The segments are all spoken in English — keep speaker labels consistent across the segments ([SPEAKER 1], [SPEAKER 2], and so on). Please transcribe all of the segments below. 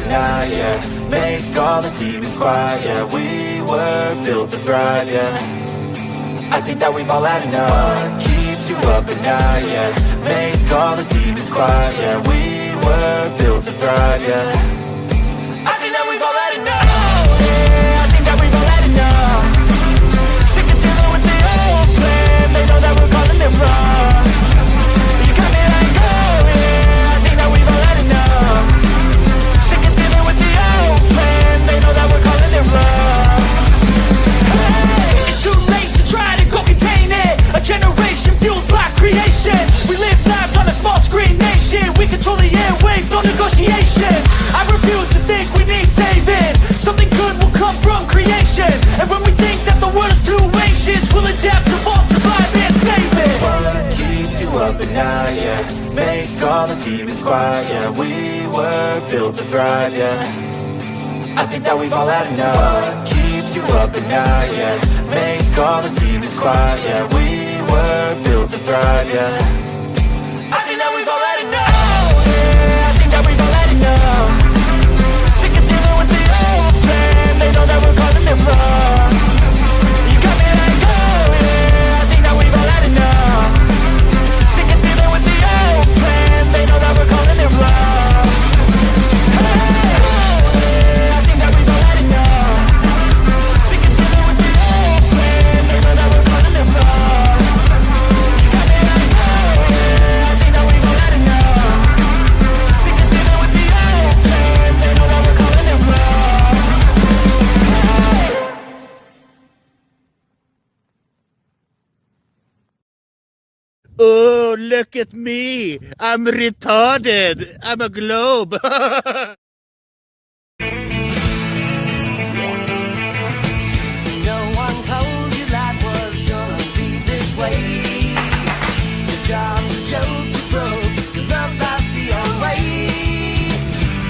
[SPEAKER 1] now, yeah. Make all the demons quiet, yeah. We were built to thrive, yeah. I think that we've all had enough. What keeps you up at night, yeah. Make all the demons quiet, yeah. We were built to thrive, yeah. I think that we've all had enough. Yeah, I think that we've all had enough. Sick of dealing with the old plan. They know that we're calling it wrong. You got me like, oh yeah, I think that we've all had enough. Sick of dealing with the old plan. They know that we're calling it wrong. Hey, it's too late to try to go contain it. A generation fueled by creation. We live lives on a small screen nation. We control the airwaves, no negotiation. I refuse to think we need saving. Something good will come from creation. And when we think that the world is too anxious, we'll adapt, evolve, survive, and save it. What keeps you up at night, yeah. Make all the demons quiet, yeah. We were built to thrive, yeah. I think that we've all had enough. What keeps you up at night, yeah. Make all the demons quiet, yeah. We were built to thrive, yeah. I think that we've all had enough. Yeah, I think that we've all had enough. Sick of dealing with the old plan. They know that we're calling it wrong. You got me like, oh yeah, I think that we've all had enough. Sick of dealing with the old plan. They know that we're calling it wrong. Hey, oh yeah, I think that we've all had enough. Sick of dealing with the old plan. They know that we're calling it wrong. You got me like, oh yeah, I think that we've all had enough. Sick of dealing with the old plan. They know that we're calling it wrong.
[SPEAKER 2] Oh, look at me. I'm retarded. I'm a globe.
[SPEAKER 3] No one told you life was gonna be this way. Your job's a joke, you broke. Your love life's the old way.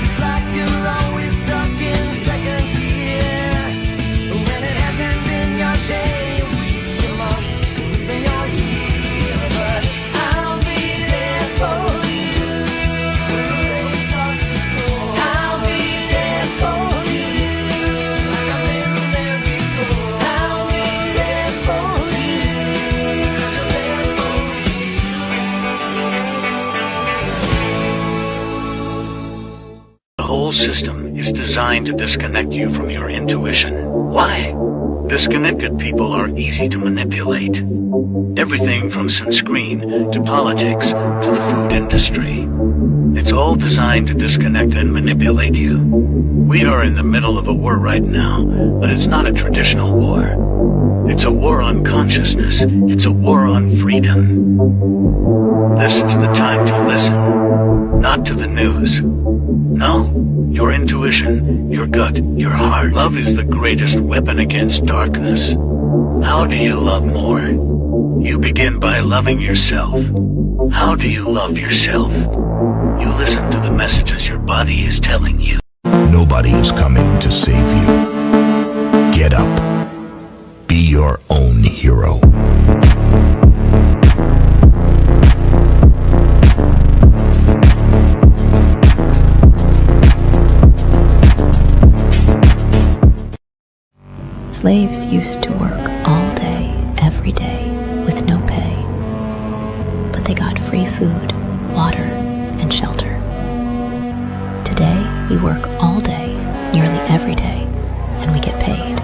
[SPEAKER 3] It's like you're always stuck in second gear. When it hasn't been your day, week, your month, even your year. But I'll be there for you when the rain starts to pour. I'll be there for you like I've been there before. I'll be there for you 'cause I'm there for you too.
[SPEAKER 4] The whole system is designed to disconnect you from your intuition. Why? Disconnected people are easy to manipulate. Everything from sunscreen to politics to the food industry. It's all designed to disconnect and manipulate you. We are in the middle of a war right now, but it's not a traditional war. It's a war on consciousness. It's a war on freedom. This is the time to listen, not to the news. No, your intuition, your gut, your heart. Love is the greatest weapon against darkness. How do you love more? You begin by loving yourself. How do you love yourself? You listen to the messages your body is telling you.
[SPEAKER 5] Nobody is coming to save you. Get up. Be your own hero.
[SPEAKER 6] Slaves used to work all day, every day, with no pay. But they got free food, water, and shelter. Today, we work all day, nearly every day, and we get paid.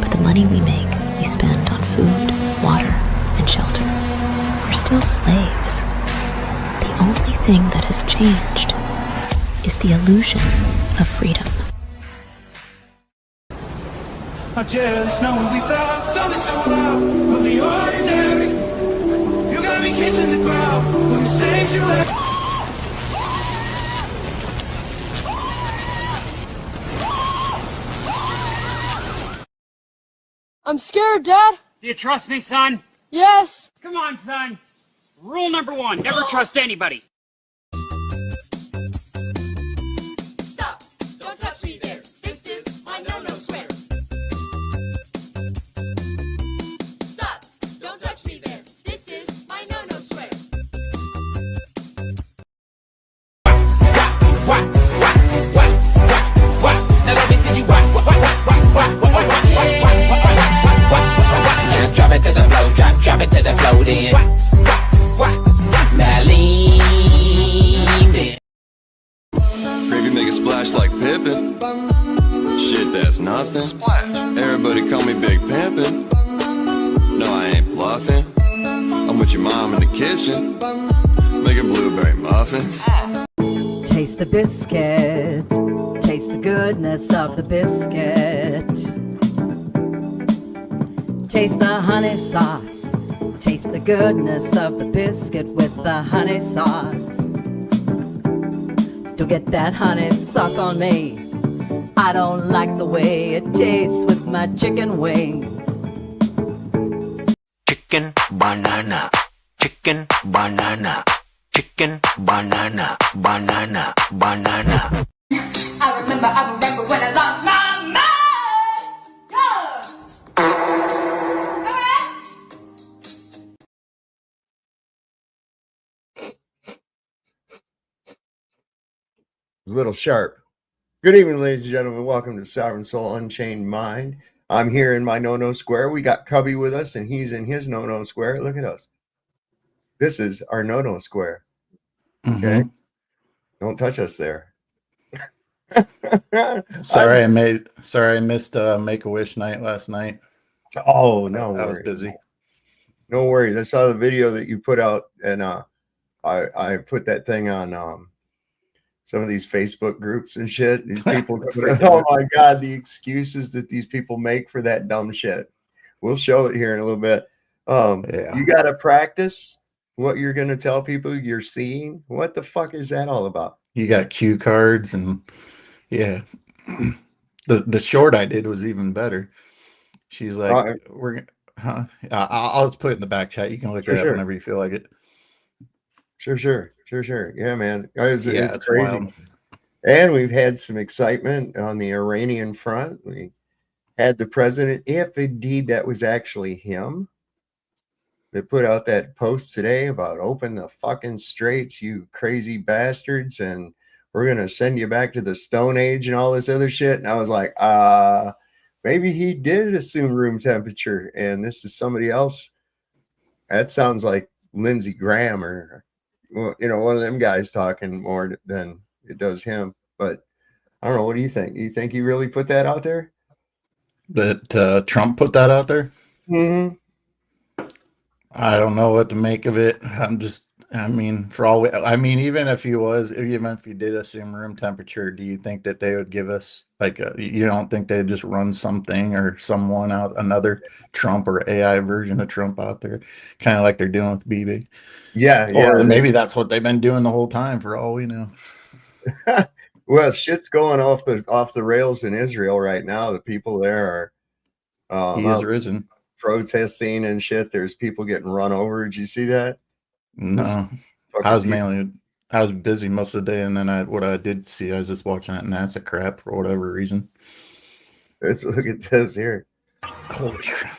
[SPEAKER 6] But the money we make, we spend on food, water, and shelter. We're still slaves. The only thing that has changed is the illusion of freedom.
[SPEAKER 1] I'm jealous knowing we found something so out of the ordinary. You got me kissing the ground when you say you left.
[SPEAKER 7] I'm scared, Dad.
[SPEAKER 8] Do you trust me, son?
[SPEAKER 7] Yes.
[SPEAKER 8] Come on, son. Rule number 1, never trust anybody.
[SPEAKER 9] Stop! Don't touch me there. This is my no-no square. Stop! Don't touch me there. This is my no-no square. Now let me see you whack. Drop it to the flow, drop it to the flow, then. Now lean in.
[SPEAKER 10] Gravy make a splash like Pippin. Shit, that's nothing. Splash. Everybody call me Big Pimpin'. No, I ain't bluffing. I'm with your mom in the kitchen, making blueberry muffins.
[SPEAKER 11] Taste the biscuit. Taste the goodness of the biscuit. Taste the honey sauce. Taste the goodness of the biscuit with the honey sauce. Don't get that honey sauce on me. I don't like the way it tastes with my chicken wings.
[SPEAKER 5] Chicken banana, chicken banana, chicken banana, banana, banana.
[SPEAKER 9] I remember when I lost my mind.
[SPEAKER 12] A little sharp. Good evening, ladies and gentlemen. Welcome to Sovereign Soul Unchained Mind. I'm here in my no-no square. We got Cubby with us, and he's in his no-no square. Look at us. This is our no-no square. Okay? Don't touch us there.
[SPEAKER 13] Sorry, I missed Make-A-Wish night last night.
[SPEAKER 12] Oh, no
[SPEAKER 13] I was
[SPEAKER 12] worries.
[SPEAKER 13] busy.
[SPEAKER 12] No worries. I saw the video that you put out, and I put that thing on some of these Facebook groups and shit. These people, oh my God, the excuses that these people make for that dumb shit. We'll show it here in a little bit. You got to practice what you're going to tell people you're seeing. What the fuck is that all about?
[SPEAKER 13] You got cue cards, and yeah, the short I did was even better. She's like, I'll just put it in the back chat. You can look it up whenever you feel like it.
[SPEAKER 12] Sure. Yeah, man. It's crazy.
[SPEAKER 13] Wild.
[SPEAKER 12] And we've had some excitement on the Iranian front. We had the president, if indeed that was actually him, that put out that post today about open the fucking straits, you crazy bastards, and we're going to send you back to the Stone Age and all this other shit. And I was like, maybe he did assume room temperature, and this is somebody else. That sounds like Lindsey Graham or, well, one of them guys talking more than it does him. But I don't know. What do you think? Do you think he really put that out there?
[SPEAKER 13] That Trump put that out there?
[SPEAKER 12] Mm-hmm.
[SPEAKER 13] I don't know what to make of it. Even if he did assume room temperature, do you think that they would give us, you don't think they'd just run something or someone out, another Trump or AI version of Trump out there, kind of like they're doing with BB?
[SPEAKER 12] Yeah.
[SPEAKER 13] Or maybe that's what they've been doing the whole time, for all we know.
[SPEAKER 12] Well, shit's going off the rails in Israel right now. The people there are
[SPEAKER 13] he is risen,
[SPEAKER 12] protesting and shit. There's people getting run over. Did you see that?
[SPEAKER 13] No, I was busy most of the day, and then what I did see, I was just watching that NASA crap for whatever reason.
[SPEAKER 12] Let's look at this here.
[SPEAKER 13] Holy crap.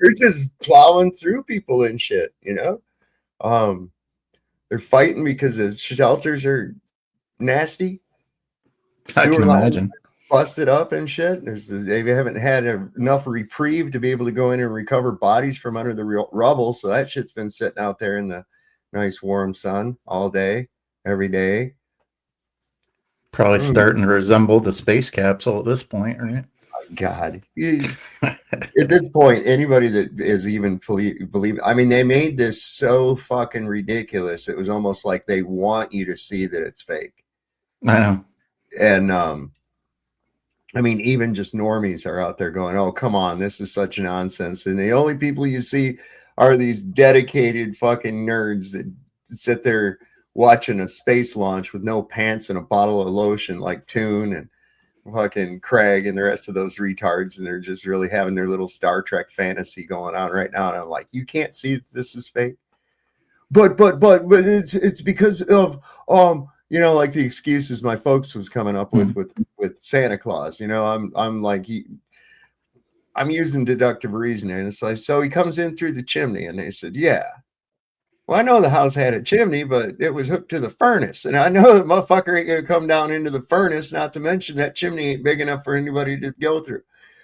[SPEAKER 12] They're just plowing through people and shit, They're fighting because the shelters are nasty.
[SPEAKER 13] I can imagine.
[SPEAKER 12] Busted up and shit. They haven't had enough reprieve to be able to go in and recover bodies from under the rubble. So that shit's been sitting out there in the nice warm sun all day, every day.
[SPEAKER 13] Probably starting to resemble the space capsule at this point, right?
[SPEAKER 12] God. At this point, anybody that is even believe, I mean, they made this so fucking ridiculous. It was almost like they want you to see that it's fake.
[SPEAKER 13] I know.
[SPEAKER 12] And I mean, even just normies are out there going, oh, come on, this is such nonsense. And the only people you see are these dedicated fucking nerds that sit there watching a space launch with no pants and a bottle of lotion like Toon and fucking Craig and the rest of those retards, and they're just really having their little Star Trek fantasy going on right now. And I'm like, you can't see that this is fake. But it's because of like the excuses my folks was coming up with Santa Claus. I'm like, I'm using deductive reasoning. It's like, so he comes in through the chimney, and they said, yeah. Well, I know the house had a chimney, but it was hooked to the furnace. And I know the motherfucker ain't going to come down into the furnace, not to mention that chimney ain't big enough for anybody to go through.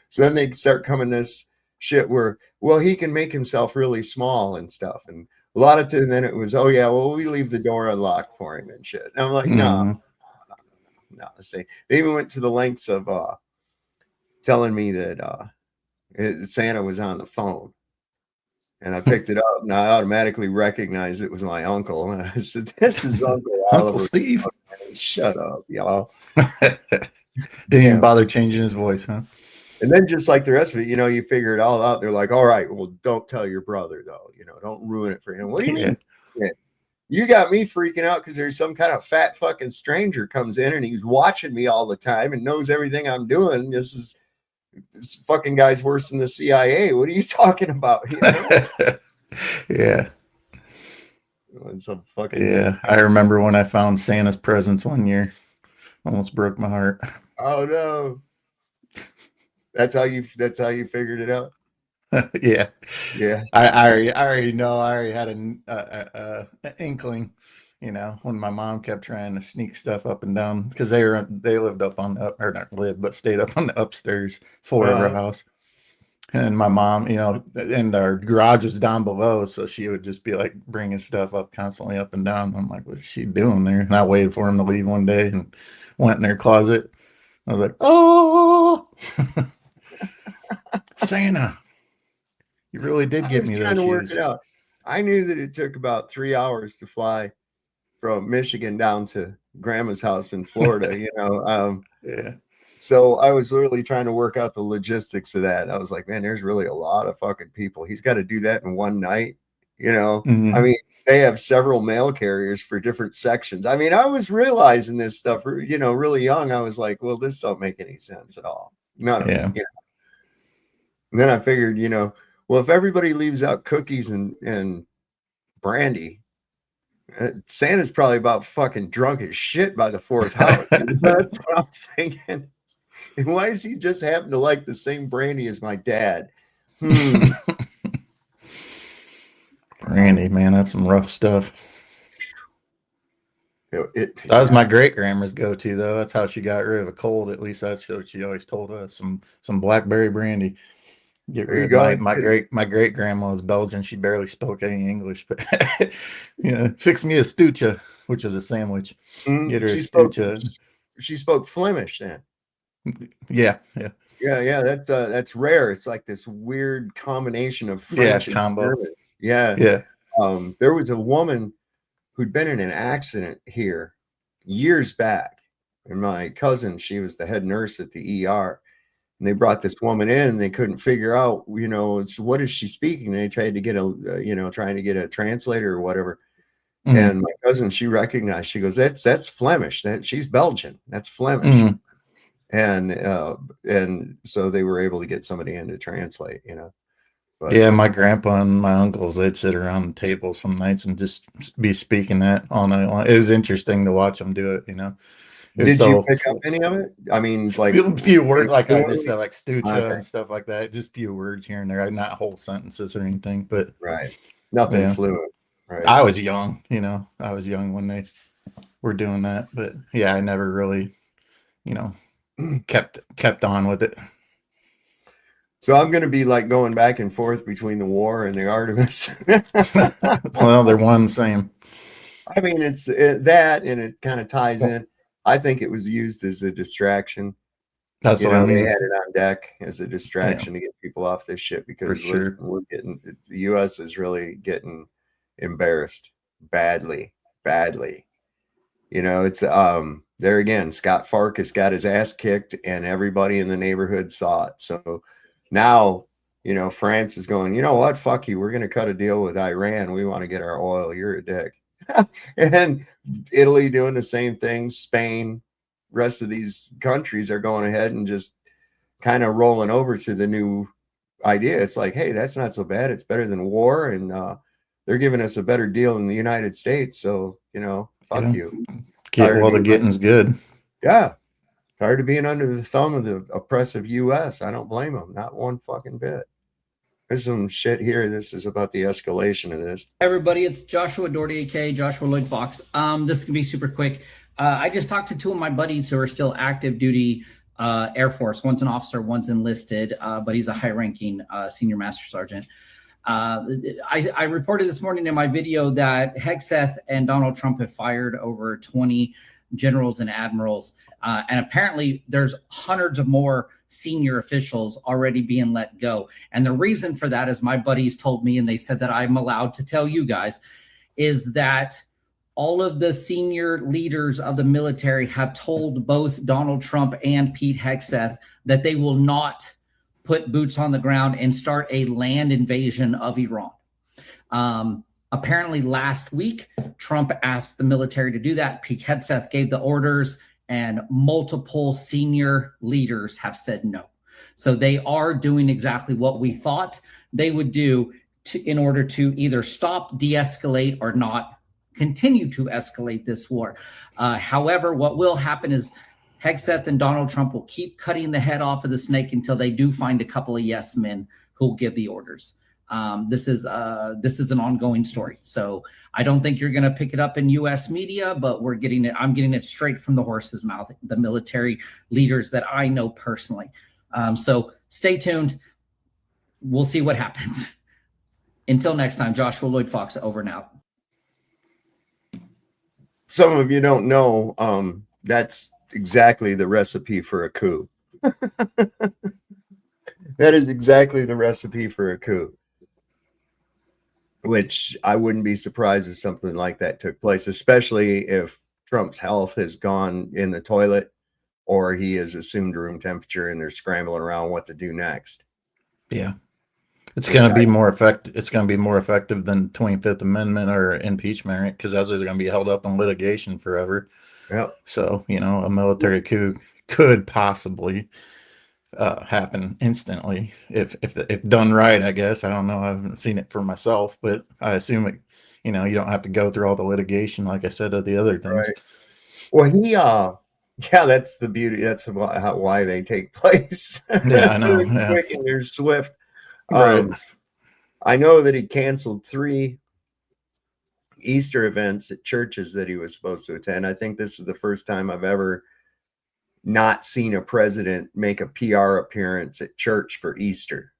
[SPEAKER 12] So then they start coming this shit where, well, he can make himself really small and stuff. And a lot of times then it was, oh, yeah, well, we leave the door unlocked for him and shit. And I'm like, no. They even went to the lengths of telling me that Santa was on the phone. And I picked it up, and I automatically recognized it was my uncle. And I said, "This is Uncle Oliver."
[SPEAKER 13] Uncle Steve.
[SPEAKER 12] Shut up, y'all.
[SPEAKER 13] Didn't even bother changing his voice, huh?
[SPEAKER 12] And then just like the rest of it, you figure it all out. They're like, all right, well, don't tell your brother, though. Don't ruin it for him. What do you mean? You got me freaking out because there's some kind of fat fucking stranger comes in, and he's watching me all the time and knows everything I'm doing. This fucking guy's worse than the CIA. What are you talking about?
[SPEAKER 13] Yeah.
[SPEAKER 12] Some fucking
[SPEAKER 13] I remember when I found Santa's presents one year. Almost broke my heart.
[SPEAKER 12] Oh no. That's how you figured it out?
[SPEAKER 13] Yeah. I already know. I already had an inkling, when my mom kept trying to sneak stuff up and down, because they lived up on the or not lived, but stayed up on the upstairs floor of our house. And my mom, and our garage was down below, so she would just be like bringing stuff up constantly up and down. I'm like, what's she doing there? And I waited for him to leave one day and went in their closet. I was like, oh, Santa, you really did get me those
[SPEAKER 12] trying to work
[SPEAKER 13] shoes.
[SPEAKER 12] it out. I knew that it took about 3 hours to fly from Michigan down to Grandma's house in Florida.
[SPEAKER 13] Yeah.
[SPEAKER 12] So I was literally trying to work out the logistics of that. I was like, man, there's really a lot of fucking people. He's got to do that in one night.
[SPEAKER 13] Mm-hmm.
[SPEAKER 12] I mean, they have several mail carriers for different sections. I mean, I was realizing this stuff, really young. I was like, well, this don't make any sense at all. None of it. And then I figured, well, if everybody leaves out cookies and brandy, Santa's probably about fucking drunk as shit by the fourth house. That's what I'm thinking. And why does he just happen to like the same brandy as my dad?
[SPEAKER 13] Brandy, man, that's some rough stuff. That was my great grandma's go-to, though. That's how she got rid of a cold. At least that's what she always told us. Some blackberry brandy. Get rid of my great grandma was Belgian. She barely spoke any English, but fix me a stucha, which is a sandwich. Get her a stucha.
[SPEAKER 12] She spoke Flemish then.
[SPEAKER 13] Yeah.
[SPEAKER 12] That's rare. It's like this weird combination of French and
[SPEAKER 13] combo.
[SPEAKER 12] German. Yeah. There was a woman who'd been in an accident here years back, and my cousin, she was the head nurse at the ER. And they brought this woman in, and they couldn't figure out, what is she speaking? And they tried to get a translator or whatever. Mm-hmm. And my cousin, she recognized, she goes, that's Flemish. That she's Belgian. That's Flemish. Mm-hmm. And so they were able to get somebody in to translate, But,
[SPEAKER 13] my grandpa and my uncles, they'd sit around the table some nights and just be speaking that all night long. It was interesting to watch them do it,
[SPEAKER 12] Did you pick up any of it? I mean, like
[SPEAKER 13] a few words, like I just said, like stucha and stuff like that. Just few words here and there, not whole sentences or anything. But
[SPEAKER 12] nothing fluent. Right.
[SPEAKER 13] I was young, I was young when they were doing that. But I never really, kept on with it.
[SPEAKER 12] So I'm going to be like going back and forth between the war and the Artemis.
[SPEAKER 13] Well, they're one and the same.
[SPEAKER 12] I mean, it's that, and it kind of ties in. I think it was used as a distraction.
[SPEAKER 13] That's what I mean.
[SPEAKER 12] They had it on deck as a distraction to get people off this shit because we're getting, the U.S. is really getting embarrassed badly. It's there again. Scott Farkas got his ass kicked, and everybody in the neighborhood saw it. So now, France is going, you know what? Fuck you. We're going to cut a deal with Iran. We want to get our oil. You're a dick. And Italy doing the same thing, Spain, rest of these countries are going ahead and just kind of rolling over to the new idea. It's like, hey, that's not so bad. It's better than war, and they're giving us a better deal in the United States. So, fuck you.
[SPEAKER 13] The getting's good.
[SPEAKER 12] Yeah. Tired of being under the thumb of the oppressive U.S. I don't blame them. Not one fucking bit. There's some shit here. This is about the escalation of this.
[SPEAKER 14] Everybody, it's Joshua Doherty, aka Joshua Lloyd Fox. This is gonna be super quick. I just talked to two of my buddies who are still active duty Air Force. One's an officer, one's enlisted, but he's a high-ranking senior master sergeant. I reported this morning in my video that Hegseth and Donald Trump have fired over 20 generals and admirals, and apparently there's hundreds of more senior officials already being let go. And the reason for that, as my buddies told me, and they said that I'm allowed to tell you guys, is that all of the senior leaders of the military have told both Donald Trump and Pete Hegseth that they will not put boots on the ground and start a land invasion of Iran. Apparently last week, Trump asked the military to do that. Pete Hegseth gave the orders, and multiple senior leaders have said no. So they are doing exactly what we thought they would do in order to either stop, de-escalate, or not continue to escalate this war. However, what will happen is Hegseth and Donald Trump will keep cutting the head off of the snake until they do find a couple of yes men who will give the orders. This is an ongoing story. So I don't think you're going to pick it up in U.S. media, but I'm getting it straight from the horse's mouth, the military leaders that I know personally. So stay tuned. We'll see what happens. Until next time, Joshua Lloyd Fox, over and out.
[SPEAKER 12] Some of you don't know, that's exactly the recipe for a coup. That is exactly the recipe for a coup. Which I wouldn't be surprised if something like that took place, especially if Trump's health has gone in the toilet or he has assumed room temperature and they're scrambling around what to do next.
[SPEAKER 13] Yeah. It's going to be more effective. It's going to be more effective than 25th Amendment or impeachment, right? Because those are going to be held up in litigation forever.
[SPEAKER 12] Yeah.
[SPEAKER 13] So, a military coup could possibly happen instantly if done right, I guess. I don't know. I haven't seen it for myself, but I assume it, you don't have to go through all the litigation, like I said, of the other things.
[SPEAKER 12] Right. Well, that's the beauty. That's why they take place.
[SPEAKER 13] Yeah, I know.
[SPEAKER 12] They're quick and they're swift.
[SPEAKER 13] Right.
[SPEAKER 12] I know that he canceled 3 Easter events at churches that he was supposed to attend. I think this is the first time I've ever not seen a president make a PR appearance at church for Easter.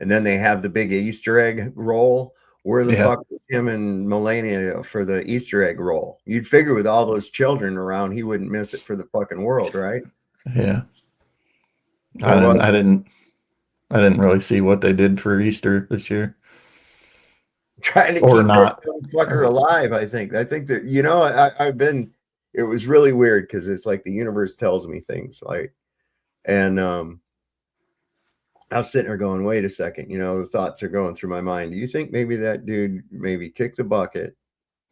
[SPEAKER 12] And then they have the big Easter egg roll. Where the fuck was him and Melania for the Easter egg roll? You'd figure with all those children around, he wouldn't miss it for the fucking world, right?
[SPEAKER 13] Yeah. I didn't really see what they did for Easter this year.
[SPEAKER 12] Trying to keep that fucker alive, I think. I think that, I've been, it was really weird because it's like the universe tells me things, like, and I was sitting there going, wait a second, the thoughts are going through my mind. Do you think maybe that dude maybe kicked the bucket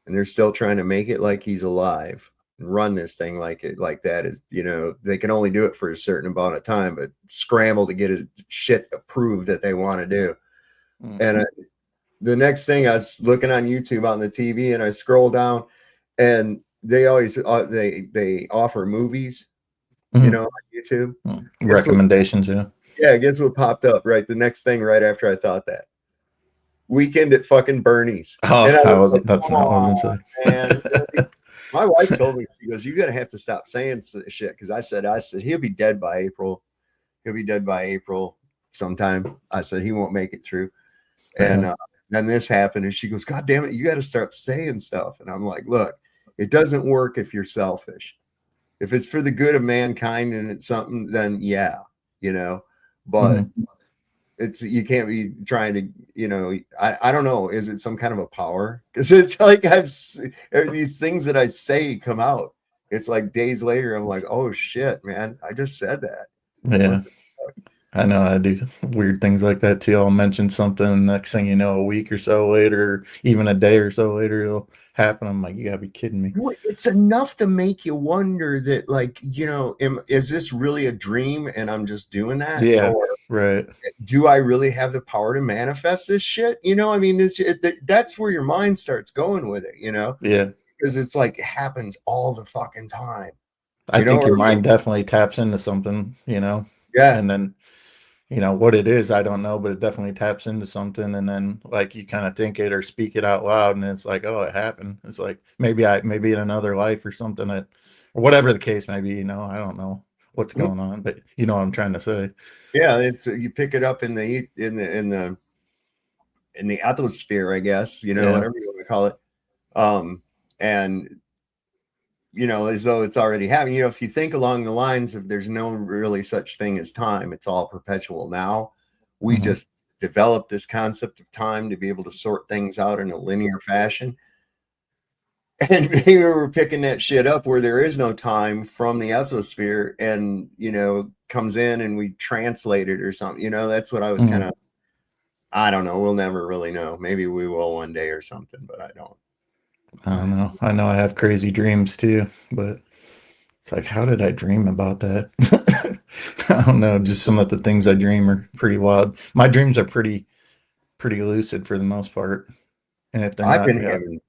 [SPEAKER 12] and they're still trying to make it like he's alive and run this thing like that is, they can only do it for a certain amount of time, but scramble to get his shit approved that they want to do. Mm-hmm. And the next thing, I was looking on YouTube on the TV and I scroll down and they always they offer movies, on YouTube.
[SPEAKER 13] Recommendations,
[SPEAKER 12] guess what popped up right the next thing right after I thought that? Weekend at fucking Bernie's.
[SPEAKER 13] That's not what I was going to say.
[SPEAKER 12] And my wife told me, she goes, you're gonna have to stop saying shit, because I said he'll be dead by April. He'll be dead by April sometime. I said he won't make it through. And then this happened and she goes, God damn it, you got to start saying stuff. And I'm like, look, it doesn't work if you're selfish. If it's for the good of mankind and it's something, then but it's, you can't be trying to, I don't know. Is it some kind of a power? Because it's like these things that I say come out. It's like days later, I'm like, oh shit, man, I just said that.
[SPEAKER 13] Yeah. I know I do weird things like that too. I'll mention something, next thing you know, a week or so later, even a day or so later, it'll happen. I'm like, you gotta be kidding me.
[SPEAKER 12] It's enough to make you wonder that, like, is this really a dream and I'm just doing that?
[SPEAKER 13] Yeah,
[SPEAKER 12] Or
[SPEAKER 13] right.
[SPEAKER 12] do I really have the power to manifest this shit? I mean, that's where your mind starts going with it,
[SPEAKER 13] Yeah.
[SPEAKER 12] because it's like it happens all the fucking time.
[SPEAKER 13] I think your mind definitely taps into something,
[SPEAKER 12] Yeah.
[SPEAKER 13] and then, what it is, I don't know, but it definitely taps into something. And then like you kind of think it or speak it out loud and it's like, oh, it happened. It's like, maybe in another life or something, or whatever the case may be, I don't know what's going on, but you know what I'm trying to say.
[SPEAKER 12] Yeah. It's, you pick it up in the atmosphere, I guess,
[SPEAKER 13] Yeah.
[SPEAKER 12] whatever you want to call it. And, as though it's already happening. If you think along the lines of there's no really such thing as time, it's all perpetual now. We just developed this concept of time to be able to sort things out in a linear fashion. And maybe we're picking that shit up where there is no time from the atmosphere and, comes in and we translate it or something. That's what I was kind of, I don't know. We'll never really know. Maybe we will one day or something, but I don't.
[SPEAKER 13] I don't know. I know I have crazy dreams too, but it's like, how did I dream about that? I don't know. Just some of the things I dream are pretty wild. My dreams are pretty lucid for the most part. And if they're
[SPEAKER 12] I've
[SPEAKER 13] not,
[SPEAKER 12] been having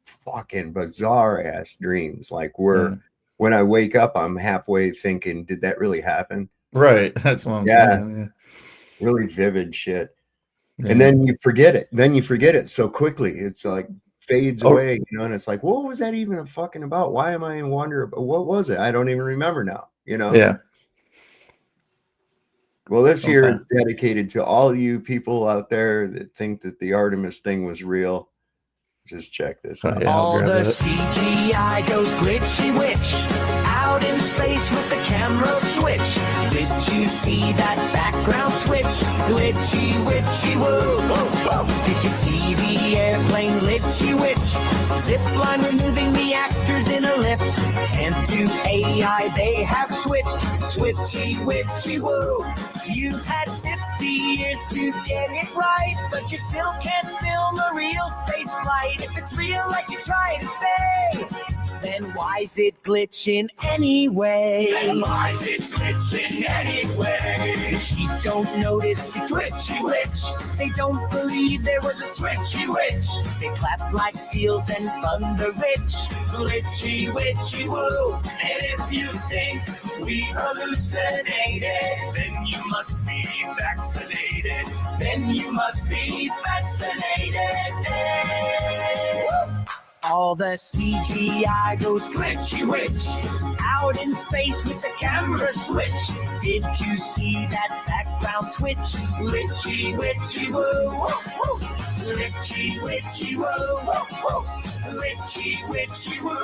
[SPEAKER 12] fucking bizarre ass dreams, like where when I wake up, I'm halfway thinking, did that really happen?
[SPEAKER 13] Right. That's what I'm saying. Yeah.
[SPEAKER 12] Really vivid shit.
[SPEAKER 13] Yeah.
[SPEAKER 12] And then you forget it. So quickly. It's like fades away, and it's like, what was that even fucking about? Why am I in wonder? What was it? I don't even remember now,
[SPEAKER 13] Yeah.
[SPEAKER 12] Well, this here is dedicated to all you people out there that think that the Artemis thing was real. Just check this out.
[SPEAKER 13] Yeah,
[SPEAKER 3] all the CGI goes glitchy witch out in space with the camera switch. Did you see that background switch? Glitchy witchy woo. Did you see the airplane glitchy witch? Zip line removing the actors in a lift. And to AI they have switched. Switchy witchy woo. You've had 50 years to get it right, but you still can't film a real space flight. If it's real like you try to say, then why's it glitching anyway? The sheep don't notice the glitchy witch. They don't believe there was a switchy witch. They clap like seals and thunder rich. Glitchy witchy woo. And if you think we hallucinated, then you must be vaccinated. Then you must be vaccinated. All the CGI goes glitchy witch out in space with the camera switch. Did you see that background twitch? Glitchy witchy woo. Glitchy witchy woo. Glitchy witchy woo.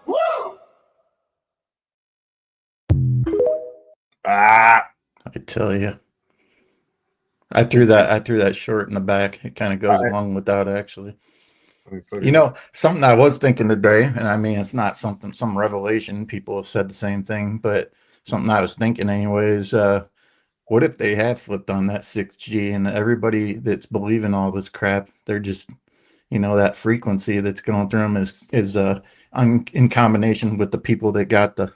[SPEAKER 3] Woo.
[SPEAKER 13] I tell you, I threw that short in the back. It kind of goes along with that, actually. Something I was thinking today, and I mean, it's not some revelation. People have said the same thing, but something I was thinking anyways. What if they have flipped on that 6G and everybody that's believing all this crap, they're just, that frequency that's going through them is in combination with the people that got the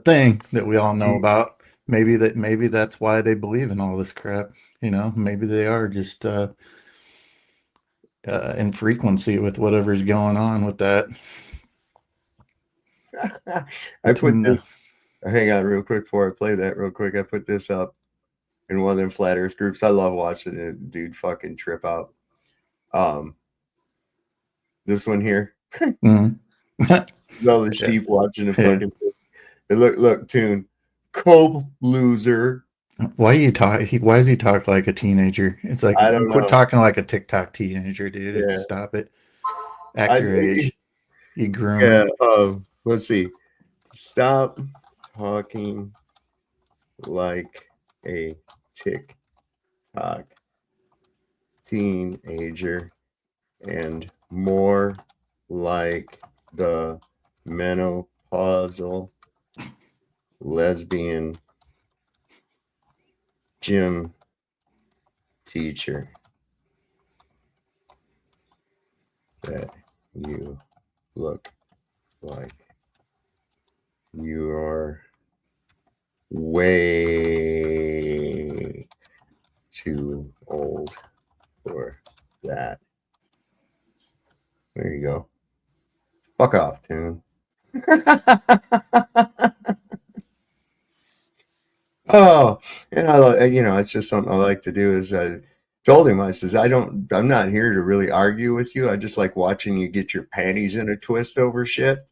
[SPEAKER 13] thing that we all know about. Maybe that's why they believe in all this crap. Maybe they are just in frequency with whatever's going on with that.
[SPEAKER 12] I put this. Hang on, real quick before I play that. Real quick, I put this up in one of them flat Earth groups. I love watching it, dude. Fucking trip out. This one here. Love the sheep watching the fucking. Look, Tune. Cope loser.
[SPEAKER 13] Why does he talk like a teenager? It's like,
[SPEAKER 12] I don't know.
[SPEAKER 13] Quit talking like a TikTok teenager, dude. Yeah. Just stop it. Act your age. You groom.
[SPEAKER 12] Yeah. Let's see. Stop talking like a TikTok teenager and more like the menopausal lesbian gym teacher that you look like you're way too old for that. There you go. Fuck off, Tune. Oh, and it's just something I like to do. Is I told him, I says, I'm not here to really argue with you. I just like watching you get your panties in a twist over shit.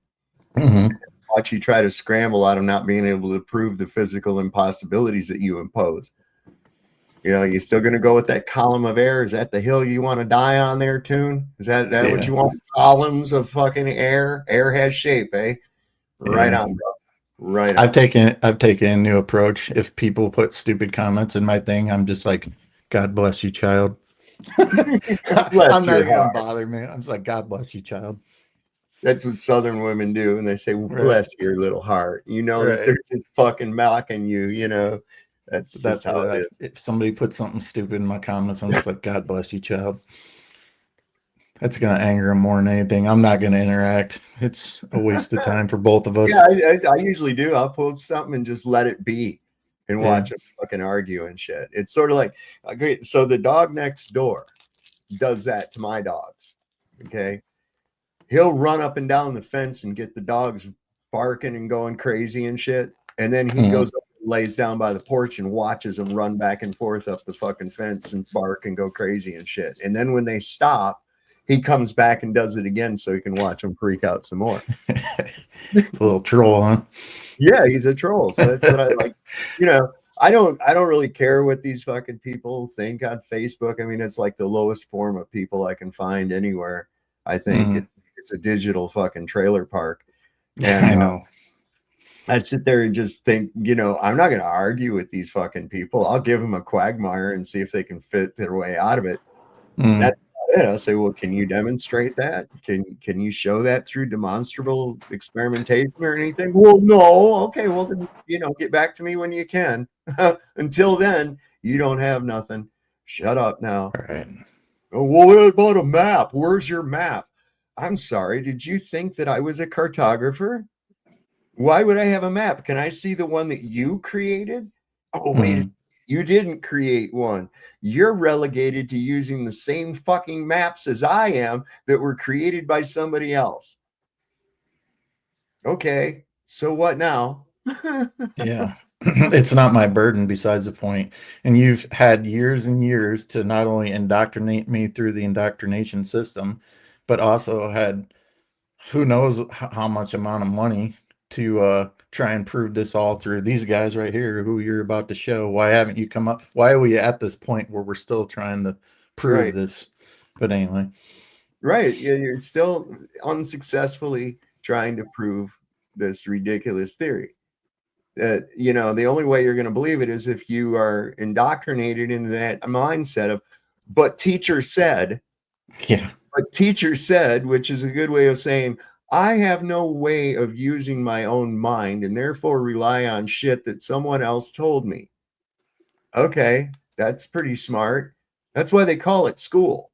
[SPEAKER 13] Mm-hmm.
[SPEAKER 12] Watch you try to scramble out of not being able to prove the physical impossibilities that you impose. You still going to go with that column of air? Is that the hill you want to die on there, Tune? Is that what you want? Columns of fucking air? Air has shape, eh? Right on, bro. Right on.
[SPEAKER 13] I've taken a new approach. If people put stupid comments in my thing, I'm just like, God bless you, child. I'm not even gonna bother, man. I'm just like, God bless you, child.
[SPEAKER 12] That's what Southern women do, and they say, well, bless your little heart. That they're just fucking mocking you, That's how it is.
[SPEAKER 13] If somebody puts something stupid in my comments, I'm just like, God bless you, child. That's going to anger them more than anything. I'm not going to interact. It's a waste of time for both of us.
[SPEAKER 12] Yeah, I usually do. I'll post something and just let it be and watch them fucking argue and shit. It's sort of like, okay, so the dog next door does that to my dogs, okay? He'll run up and down the fence and get the dogs barking and going crazy and shit. And then he goes up and lays down by the porch and watches them run back and forth up the fucking fence and bark and go crazy and shit. And then when they stop, he comes back and does it again so he can watch them freak out some more.
[SPEAKER 13] A little troll, huh?
[SPEAKER 12] Yeah, he's a troll. So that's what I like. I don't really care what these fucking people think on Facebook. I mean, it's like the lowest form of people I can find anywhere. I think it's a digital fucking trailer park. And
[SPEAKER 13] I know.
[SPEAKER 12] I sit there and just think, I'm not going to argue with these fucking people. I'll give them a quagmire and see if they can fit their way out of it. That's it. I'll say, well, can you demonstrate that? Can you show that through demonstrable experimentation or anything? Well, no. Okay, well then, get back to me when you can. Until then, you don't have nothing. Shut up now.
[SPEAKER 13] All right.
[SPEAKER 12] Oh, well, what about a map? Where's your map? I'm sorry. Did you think that I was a cartographer? Why would I have a map? Can I see the one that you created? Oh, wait. You didn't create one. You're relegated to using the same fucking maps as I am that were created by somebody else. Okay, so what now?
[SPEAKER 13] Yeah. It's not my burden besides the point. And you've had years and years to not only indoctrinate me through the indoctrination system, but also had who knows how much amount of money to try and prove this all through these guys right here who you're about to show. Why haven't you come up? Why are we at this point where we're still trying to prove this? But anyway.
[SPEAKER 12] Right. You're still unsuccessfully trying to prove this ridiculous theory. That, the only way you're going to believe it is if you are indoctrinated into that mindset of, but teacher said.
[SPEAKER 13] Yeah.
[SPEAKER 12] But teacher said, which is a good way of saying, I have no way of using my own mind and therefore rely on shit that someone else told me. Okay, that's pretty smart. That's why they call it school.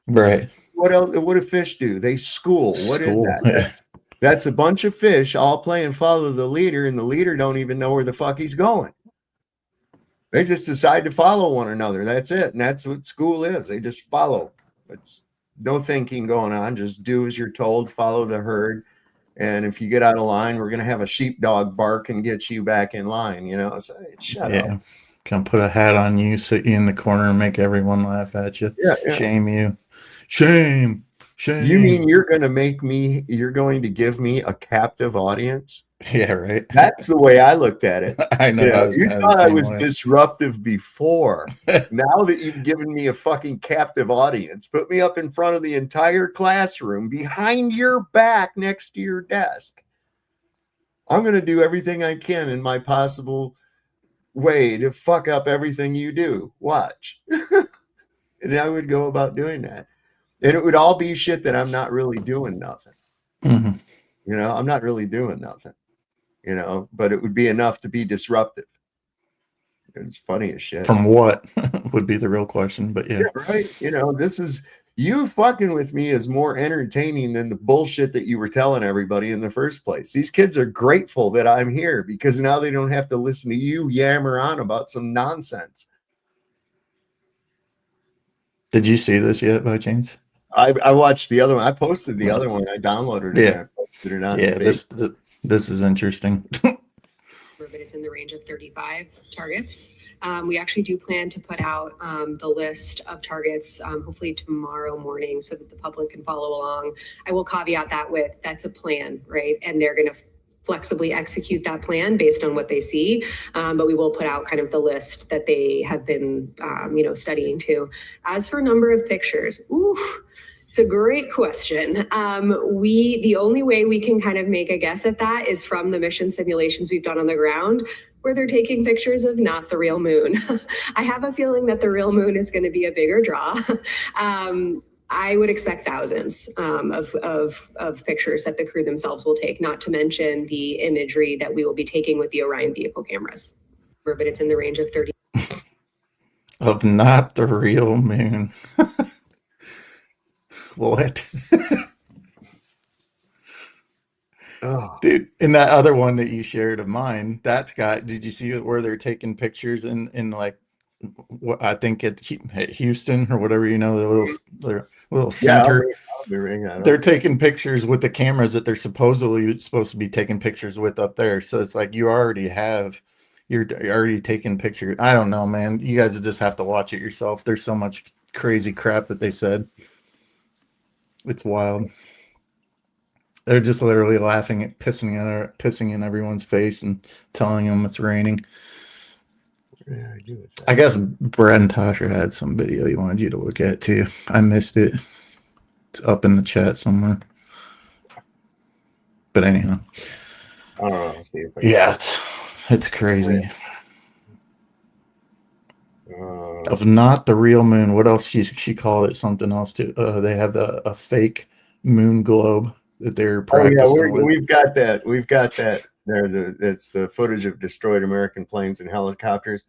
[SPEAKER 13] Right.
[SPEAKER 12] What else? What do fish do? They school. What is that? That's a bunch of fish all play and follow the leader, and the leader don't even know where the fuck he's going. They just decide to follow one another. That's it. And that's what school is. They just follow. It's no thinking going on. Just do as you're told, follow the herd. And if you get out of line, we're going to have a sheepdog bark and get you back in line. So shut up.
[SPEAKER 13] Can put a hat on you, sit you in the corner and make everyone laugh at you.
[SPEAKER 12] Yeah.
[SPEAKER 13] Shame you. Shame.
[SPEAKER 12] You mean you're going to give me a captive audience?
[SPEAKER 13] Yeah, right.
[SPEAKER 12] That's the way I looked at it.
[SPEAKER 13] I know.
[SPEAKER 12] You thought I was disruptive before. Now that you've given me a fucking captive audience, put me up in front of the entire classroom, behind your back, next to your desk. I'm going to do everything I can in my possible way to fuck up everything you do. Watch. And I would go about doing that. And it would all be shit that I'm not really doing nothing. I'm not really doing nothing. But it would be enough to be disruptive. It's funny as shit.
[SPEAKER 13] From what would be the real question, but yeah.
[SPEAKER 12] Right. You know, this is you fucking with me is more entertaining than the bullshit that you were telling everybody in the first place. These kids are grateful that I'm here because now they don't have to listen to you yammer on about some nonsense.
[SPEAKER 13] Did you see this yet by chance?
[SPEAKER 12] I watched the other one. I posted the other one. I downloaded it.
[SPEAKER 13] Yeah.
[SPEAKER 12] And I posted it on
[SPEAKER 13] Yeah,
[SPEAKER 12] Facebook.
[SPEAKER 13] this is interesting.
[SPEAKER 15] But it's in the range of 35 targets. We actually do plan to put out the list of targets hopefully tomorrow morning so that the public can follow along. I will caveat that with that's a plan, right? And they're going to flexibly execute that plan based on what they see. But we will put out kind of the list that they have been, studying too. As for number of pictures, it's a great question. The only way we can kind of make a guess at that is from the mission simulations we've done on the ground, where they're taking pictures of not the real moon. I have a feeling that the real moon is going to be a bigger draw. I would expect thousands of pictures that the crew themselves will take, not to mention the imagery that we will be taking with the Orion vehicle cameras. But it's in the range of 30.
[SPEAKER 13] Of not the real moon. What?
[SPEAKER 12] Oh.
[SPEAKER 13] Dude, and that other one that you shared of mine, that's got, did you see where they're taking pictures in like, what I think at Houston or whatever, the little center. They're taking pictures with the cameras that they're supposedly supposed to be taking pictures with up there. So it's like you're already taking pictures. I don't know, man. You guys just have to watch it yourself. There's so much crazy crap that they said. It's wild. They're just literally laughing at pissing in everyone's face and telling them it's raining.
[SPEAKER 12] Yeah,
[SPEAKER 13] I guess Brad and Tasha had some video he wanted you to look at too. I missed it. It's up in the chat somewhere. But anyhow. Yeah, it's crazy. Of not the real moon. What else? She called it something else too. They have a fake moon globe that they're practicing with.
[SPEAKER 12] We've got that. We've got that. It's the footage of destroyed American planes and helicopters.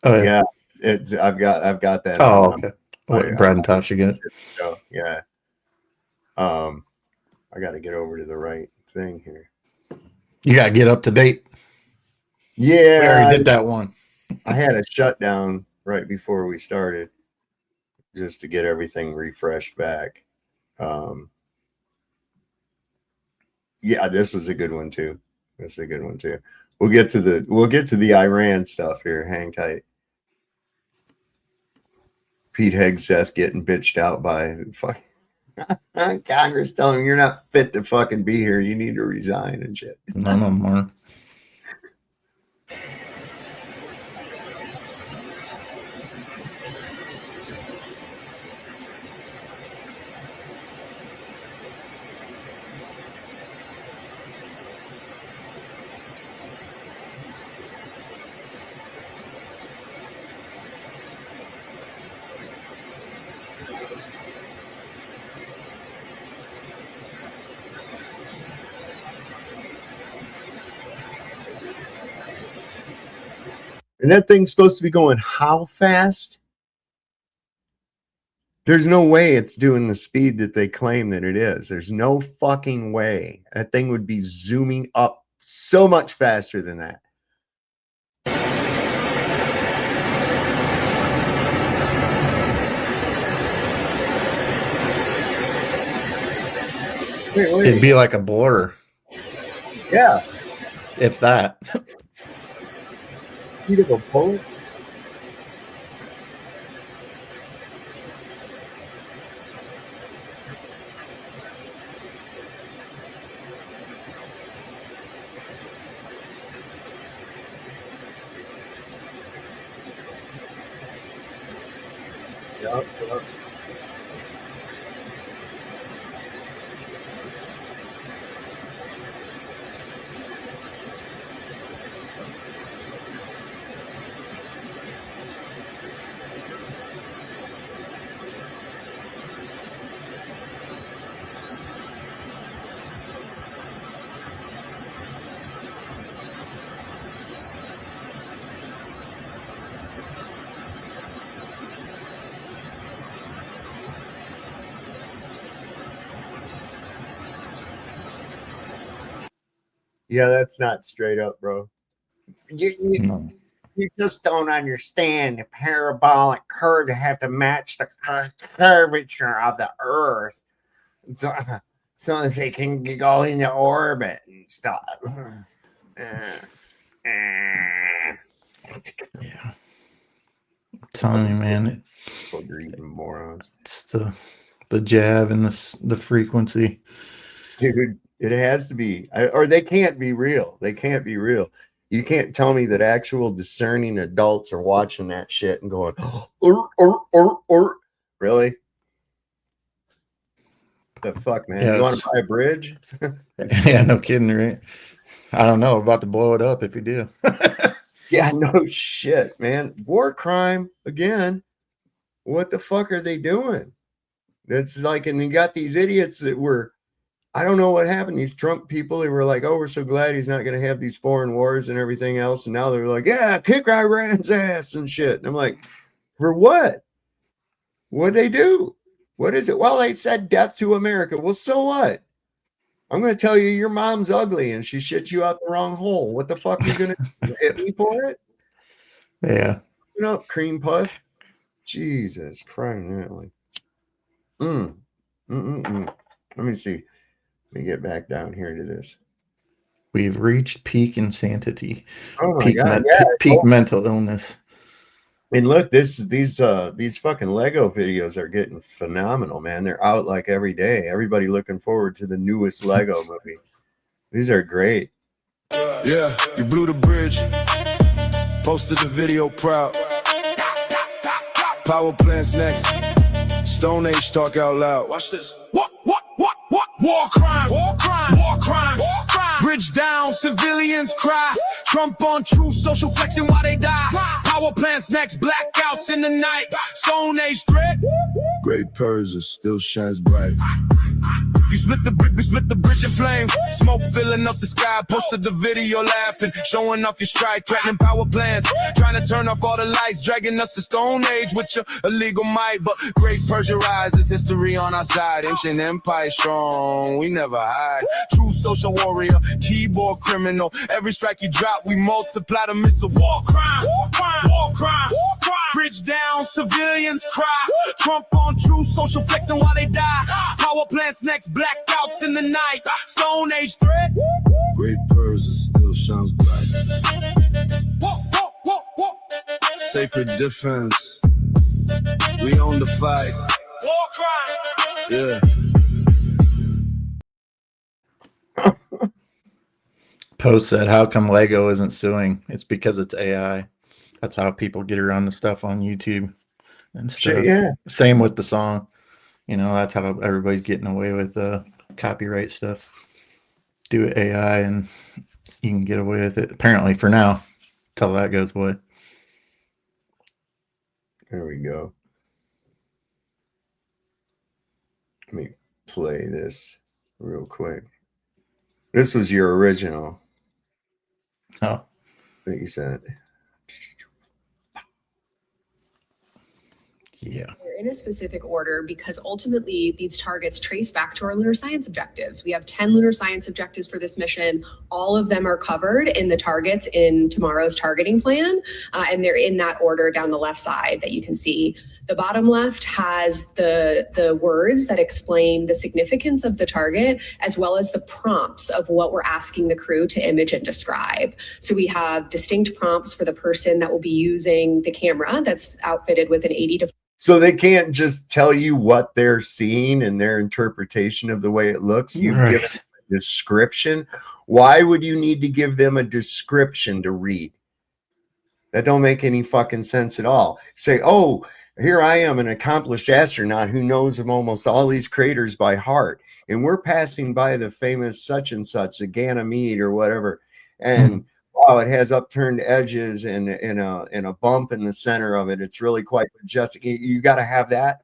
[SPEAKER 13] Oh yeah.
[SPEAKER 12] I've got that.
[SPEAKER 13] Oh, okay. Brad and Tasha get.
[SPEAKER 12] Yeah. I got to get over to the right thing here.
[SPEAKER 13] You got to get up to date.
[SPEAKER 12] Yeah,
[SPEAKER 13] we already did that one.
[SPEAKER 12] I had a shutdown right before we started, just to get everything refreshed back. Yeah, this was a good one too. We'll get to the Iran stuff here. Hang tight. Pete Hegseth getting bitched out by Congress, telling him you're not fit to fucking be here. You need to resign and shit.
[SPEAKER 13] None of them are.
[SPEAKER 12] And that thing's supposed to be going how fast? There's no way it's doing the speed that they claim that it is. There's no fucking way. That thing would be zooming up so much faster than that. Wait.
[SPEAKER 13] It'd be like a blur.
[SPEAKER 12] Yeah.
[SPEAKER 13] If that.
[SPEAKER 12] Speed of a bullet? Yep. Yeah, that's not straight up, bro. You just don't understand the parabolic curve to have to match the curvature of the Earth so that they can go into orbit and stuff.
[SPEAKER 13] Yeah. I'm telling you, man.
[SPEAKER 12] Morons.
[SPEAKER 13] It's the jab and the frequency.
[SPEAKER 12] Dude, it has to be, or they can't be real. They can't be real. You can't tell me that actual discerning adults are watching that shit and going, really? The fuck, man?
[SPEAKER 13] Yeah,
[SPEAKER 12] you want to buy a bridge?
[SPEAKER 13] Yeah, no kidding, right? I don't know. About to blow it up if you do.
[SPEAKER 12] Yeah, no shit, man. War crime again. What the fuck are they doing? That's like, and you got these idiots that were, I don't know what happened. These Trump people, they were like, oh, we're so glad he's not going to have these foreign wars and everything else. And now they're like, yeah, kick Iran's ass and shit. And I'm like, for what? What'd they do? What is it? Well, they said death to America. Well, so what? I'm going to tell you your mom's ugly and she shit you out the wrong hole. What the fuck are you going to hit me for it?
[SPEAKER 13] Yeah.
[SPEAKER 12] You know, cream puff. Jesus Christ. Let me see. Let me get back down here to this.
[SPEAKER 13] We've reached peak insanity.
[SPEAKER 12] Oh my God.
[SPEAKER 13] Peak mental illness.
[SPEAKER 12] And look, these fucking Lego videos are getting phenomenal, man. They're out like every day. Everybody looking forward to the newest Lego movie. These are great.
[SPEAKER 16] Yeah, you blew the bridge. Posted the video proud. Power plants next. Stone Age talk out loud. Watch this. What? War crime. War crime. War crime. War crime. Bridge down, civilians cry. Trump on truth, social flexing while they die. Power plants next, blackouts in the night. Stone Age threat. Great Persia still shines bright. You split the brick, we split the bridge in flame. Smoke filling up the sky, posted the video laughing, showing off your strike, threatening power plants, trying to turn off all the lights, dragging us to Stone Age with your illegal might. But Great Persia rises, history on our side, ancient empire strong, we never hide. True social warrior, keyboard criminal. Every strike you drop, we multiply the missile. War crime, war crime, war crime, war crime. Bridge down, civilians cry. Trump on true social flexing while they die. Power plants next, blackouts in the night. Stone Age threat. Great Persia still shines bright. Sacred defense. We own the fight. War crime.
[SPEAKER 12] Yeah.
[SPEAKER 13] Post said, how come Lego isn't suing? It's because it's AI. That's how people get around the stuff on YouTube and stuff.
[SPEAKER 12] Shit, yeah.
[SPEAKER 13] Same with the song. You know, that's how everybody's getting away with copyright stuff. Do it AI and you can get away with it. Apparently for now, till that goes away.
[SPEAKER 12] There we go. Let me play this real quick. This was your original.
[SPEAKER 13] Oh.
[SPEAKER 12] That you sent.
[SPEAKER 13] Yeah.
[SPEAKER 15] They're in a specific order because ultimately these targets trace back to our lunar science objectives. We have 10 lunar science objectives for this mission. All of them are covered in the targets in tomorrow's targeting plan, and they're in that order down the left side that you can see. The bottom left has the words that explain the significance of the target, as well as the prompts of what we're asking the crew to image and describe. So we have distinct prompts for the person that will be using the camera that's outfitted with an 80 to.
[SPEAKER 12] So they can't just tell you what they're seeing and their interpretation of the way it looks. You give them a description. Why would you need to give them a description to read? That don't make any fucking sense at all. Say, oh, here I am, an accomplished astronaut who knows of almost all these craters by heart, and we're passing by the famous such and such, the Ganymede or whatever, and wow, it has upturned edges and a bump in the center of it. It's really quite majestic. You got to have that,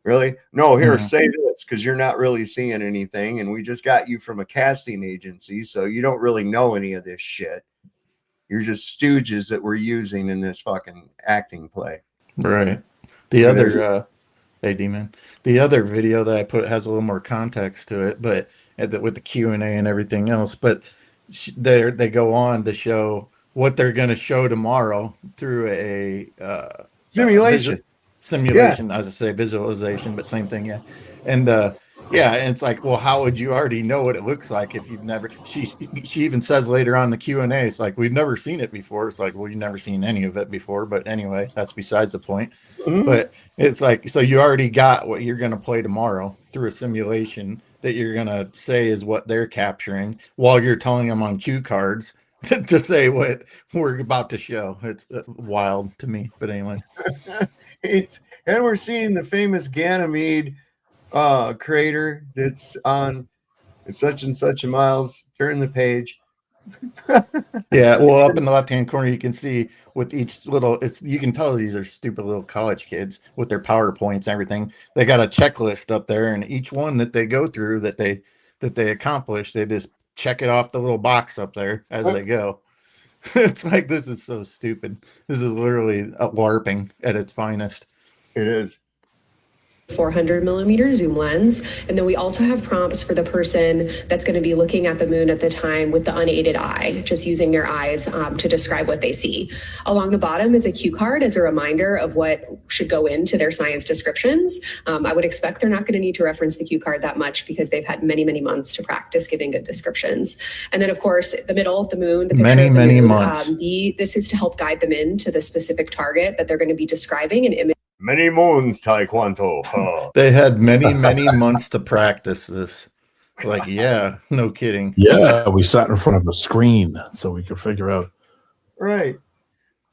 [SPEAKER 12] really? No, here, say this, because you're not really seeing anything, and we just got you from a casting agency, so you don't really know any of this shit. You're just stooges that we're using in this fucking acting play.
[SPEAKER 13] Right. The other, hey, D-Man, the other video that I put has a little more context to it, but with the Q&A and everything else. But they go on to show what they're going to show tomorrow through a
[SPEAKER 12] simulation.
[SPEAKER 13] Simulation, as I say, visualization, but same thing, yeah. And yeah, and it's like, well, how would you already know what it looks like if you've never? She even says later on the Q&A, it's like, we've never seen it before. It's like, well, you've never seen any of it before. But anyway, that's besides the point.
[SPEAKER 12] Mm-hmm.
[SPEAKER 13] But it's like, so you already got what you're going to play tomorrow through a simulation that you're going to say is what they're capturing while you're telling them on cue cards to say what we're about to show. It's wild to me. But anyway.
[SPEAKER 12] And we're seeing the famous Ganymede crater that's on such and such a miles. Turn the page.
[SPEAKER 13] Yeah, well, up in the left-hand corner, you can see with each little, you can tell these are stupid little college kids with their PowerPoints and everything. They got a checklist up there, and each one that they go through that they accomplish, they just check it off the little box up there as they go. It's like, this is so stupid. This is literally a LARPing at its finest.
[SPEAKER 12] It is.
[SPEAKER 15] 400 millimeter zoom lens. And then we also have prompts for the person that's going to be looking at the moon at the time with the unaided eye, just using their eyes to describe what they see. Along the bottom is a cue card as a reminder of what should go into their science descriptions. I would expect they're not going to need to reference the cue card that much because they've had many, many months to practice giving good descriptions. And then, of course, the middle, the moon, the picture of the
[SPEAKER 13] many
[SPEAKER 15] moon,
[SPEAKER 13] months.
[SPEAKER 15] this is to help guide them into the specific target that they're going to be describing and image.
[SPEAKER 12] Many moons, Taekwondo.
[SPEAKER 13] They had many, many months to practice this. Like, yeah, no kidding.
[SPEAKER 17] Yeah, we sat in front of a screen so we could figure out.
[SPEAKER 12] Right.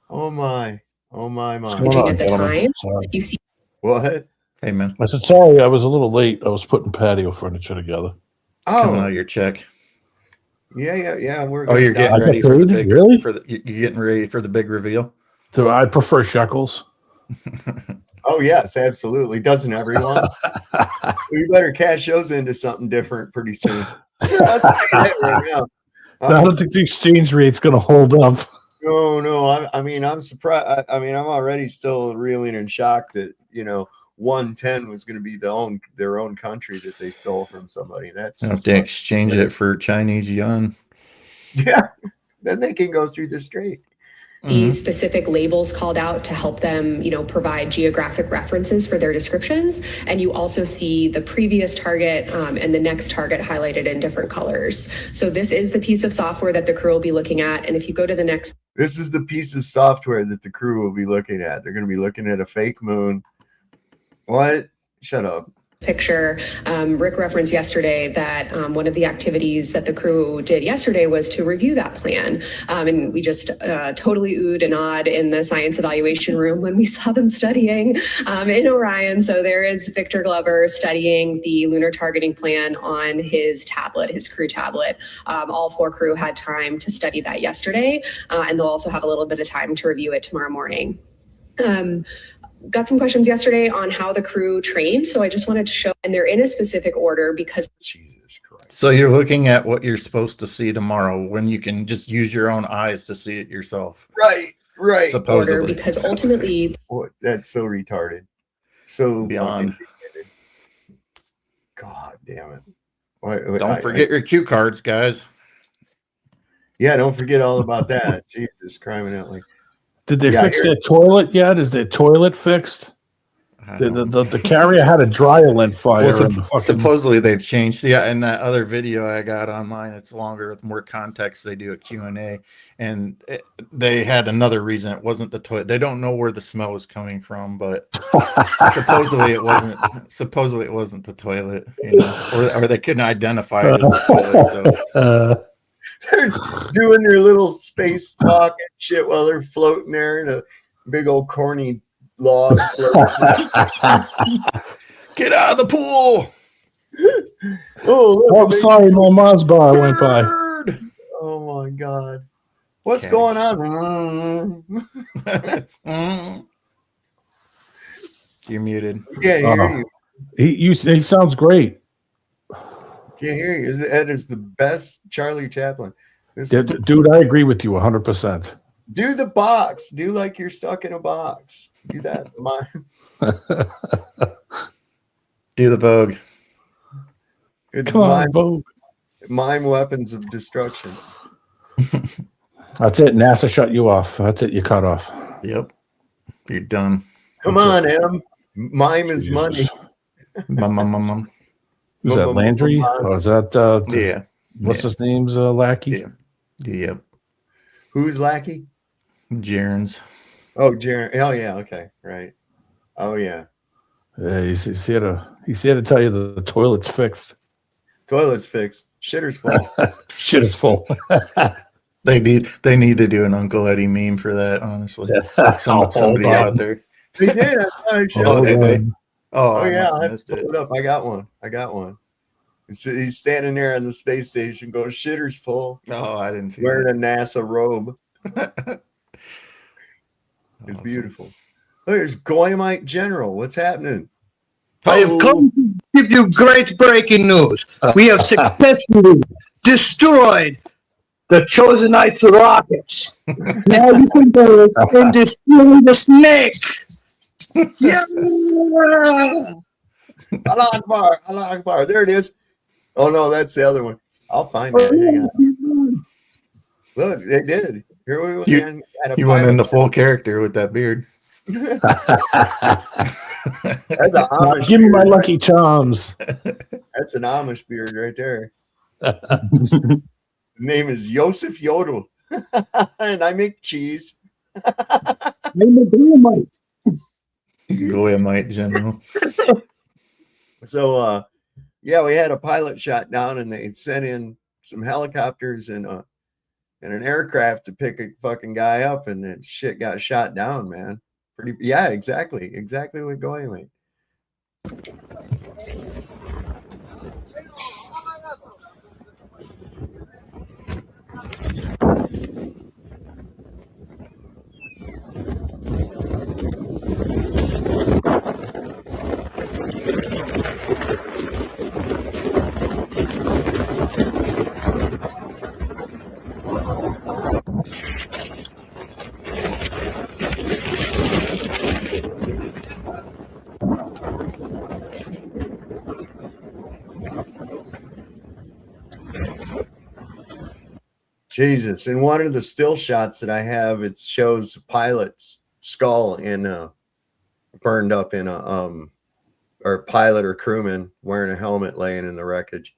[SPEAKER 12] Oh my. Oh my.
[SPEAKER 15] At the time, you see.
[SPEAKER 12] What?
[SPEAKER 13] Hey, man.
[SPEAKER 17] I said, sorry, I was a little late. I was putting patio furniture together.
[SPEAKER 13] Coming out of your check.
[SPEAKER 12] Yeah.
[SPEAKER 13] You're getting ready for the big, you're getting ready for the big reveal.
[SPEAKER 17] So I prefer shekels.
[SPEAKER 12] Oh yes, absolutely. Doesn't everyone? We better cash those into something different pretty soon. I'll tell you that right now.
[SPEAKER 17] I don't think the exchange rate's going to hold up.
[SPEAKER 12] No. I mean, I'm surprised. I mean, I'm already still reeling in shock that 110 was going to be their own country that they stole from somebody. That's
[SPEAKER 13] have to exchange it for Chinese yuan.
[SPEAKER 12] Yeah, then they can go through the strait.
[SPEAKER 15] These specific labels called out to help them, provide geographic references for their descriptions. And you also see the previous target and the next target highlighted in different colors. So this is the piece of software that the crew will be looking at. And if you go to the next.
[SPEAKER 12] This is the piece of software that the crew will be looking at. They're going to be looking at a fake moon. What? Shut up.
[SPEAKER 15] Picture. Rick referenced yesterday that one of the activities that the crew did yesterday was to review that plan. And we just totally oohed and awed in the science evaluation room when we saw them studying in Orion. So there is Victor Glover studying the lunar targeting plan on his tablet, his crew tablet. All 4 crew had time to study that yesterday, and they'll also have a little bit of time to review it tomorrow morning. Got some questions yesterday on how the crew trained. So I just wanted to show, and they're in a specific order because.
[SPEAKER 12] Jesus Christ.
[SPEAKER 13] So you're looking at what you're supposed to see tomorrow when you can just use your own eyes to see it yourself.
[SPEAKER 12] Right.
[SPEAKER 13] Supposedly.
[SPEAKER 15] Order because ultimately.
[SPEAKER 12] That's so retarded. So
[SPEAKER 13] beyond.
[SPEAKER 12] God damn it.
[SPEAKER 13] Don't forget your cue cards, guys.
[SPEAKER 12] Yeah, don't forget all about that. Jesus, crying out like.
[SPEAKER 17] Did they fix their toilet yet? Is their toilet fixed? The carrier had a dryer-lint fire.
[SPEAKER 13] Well, supposedly they've changed. Yeah, in that other video I got online, it's longer with more context. They do a Q&A, and they had another reason. It wasn't the toilet. They don't know where the smell was coming from, but supposedly it wasn't. Supposedly it wasn't the toilet, or they couldn't identify it as a toilet. So.
[SPEAKER 12] They're doing their little space talk and shit while they're floating there in a big old corny log.
[SPEAKER 13] Get out of the pool!
[SPEAKER 17] I'm sorry, my Mars bar went by.
[SPEAKER 12] Oh my God. What's going on?
[SPEAKER 13] You're muted.
[SPEAKER 12] Yeah,
[SPEAKER 17] he sounds great.
[SPEAKER 12] Can't hear you. Ed is the best Charlie Chaplin.
[SPEAKER 17] Dude, I agree with you 100%.
[SPEAKER 12] Do the box. Do like you're stuck in a box. Do that.
[SPEAKER 13] Do the Vogue.
[SPEAKER 12] Come on, Vogue. Mime weapons of destruction.
[SPEAKER 17] That's it. NASA shut you off. That's it. You cut off.
[SPEAKER 13] Yep. You're done.
[SPEAKER 12] Come on, Em. Mime is money.
[SPEAKER 13] Mum.
[SPEAKER 17] Who's that, Landry? Or is that
[SPEAKER 13] yeah?
[SPEAKER 17] What's his name's lackey?
[SPEAKER 13] Yeah. Yep.
[SPEAKER 12] Who's lackey?
[SPEAKER 13] Jaren's.
[SPEAKER 12] Oh, Jaren. Oh, yeah. Okay. Right. Oh, yeah.
[SPEAKER 17] Yeah, he's here to tell you the toilet's fixed.
[SPEAKER 12] Toilet's fixed. Shitter's full.
[SPEAKER 17] Shit is full.
[SPEAKER 13] They need to do an Uncle Eddie meme for that, honestly. Somebody out there.
[SPEAKER 12] They did.
[SPEAKER 13] Oh,
[SPEAKER 12] yeah.
[SPEAKER 13] I
[SPEAKER 12] I pulled it up. I got one. He's standing there on the space station going, shitter's full.
[SPEAKER 13] Oh, I didn't see
[SPEAKER 12] wearing
[SPEAKER 13] that.
[SPEAKER 12] a NASA robe. It's beautiful. Oh, there's Goyamite General. What's happening?
[SPEAKER 18] I have come to give you great breaking news. We have successfully destroyed the Chosenites rockets. Now you can go and destroy the snake. Yeah.
[SPEAKER 12] Allah Akbar. There it is. Oh, no, that's the other one. I'll find it. Hang on. Look, they did. Here we went.
[SPEAKER 13] You went into full character with that beard.
[SPEAKER 12] That's an Amish
[SPEAKER 17] Give me
[SPEAKER 12] beard.
[SPEAKER 17] my Lucky Charms.
[SPEAKER 12] That's an Amish beard right there. His name is Yosef Yodel. And I make cheese.
[SPEAKER 18] I'm a Goyamite.
[SPEAKER 13] Goyamite General.
[SPEAKER 12] So, yeah, we had a pilot shot down, and they sent in some helicopters and an aircraft to pick a fucking guy up, and that shit got shot down, man. Yeah, exactly what Goyamite. Jesus. And one of the still shots that I have, it shows a pilot's skull burned up in or pilot or crewman wearing a helmet laying in the wreckage.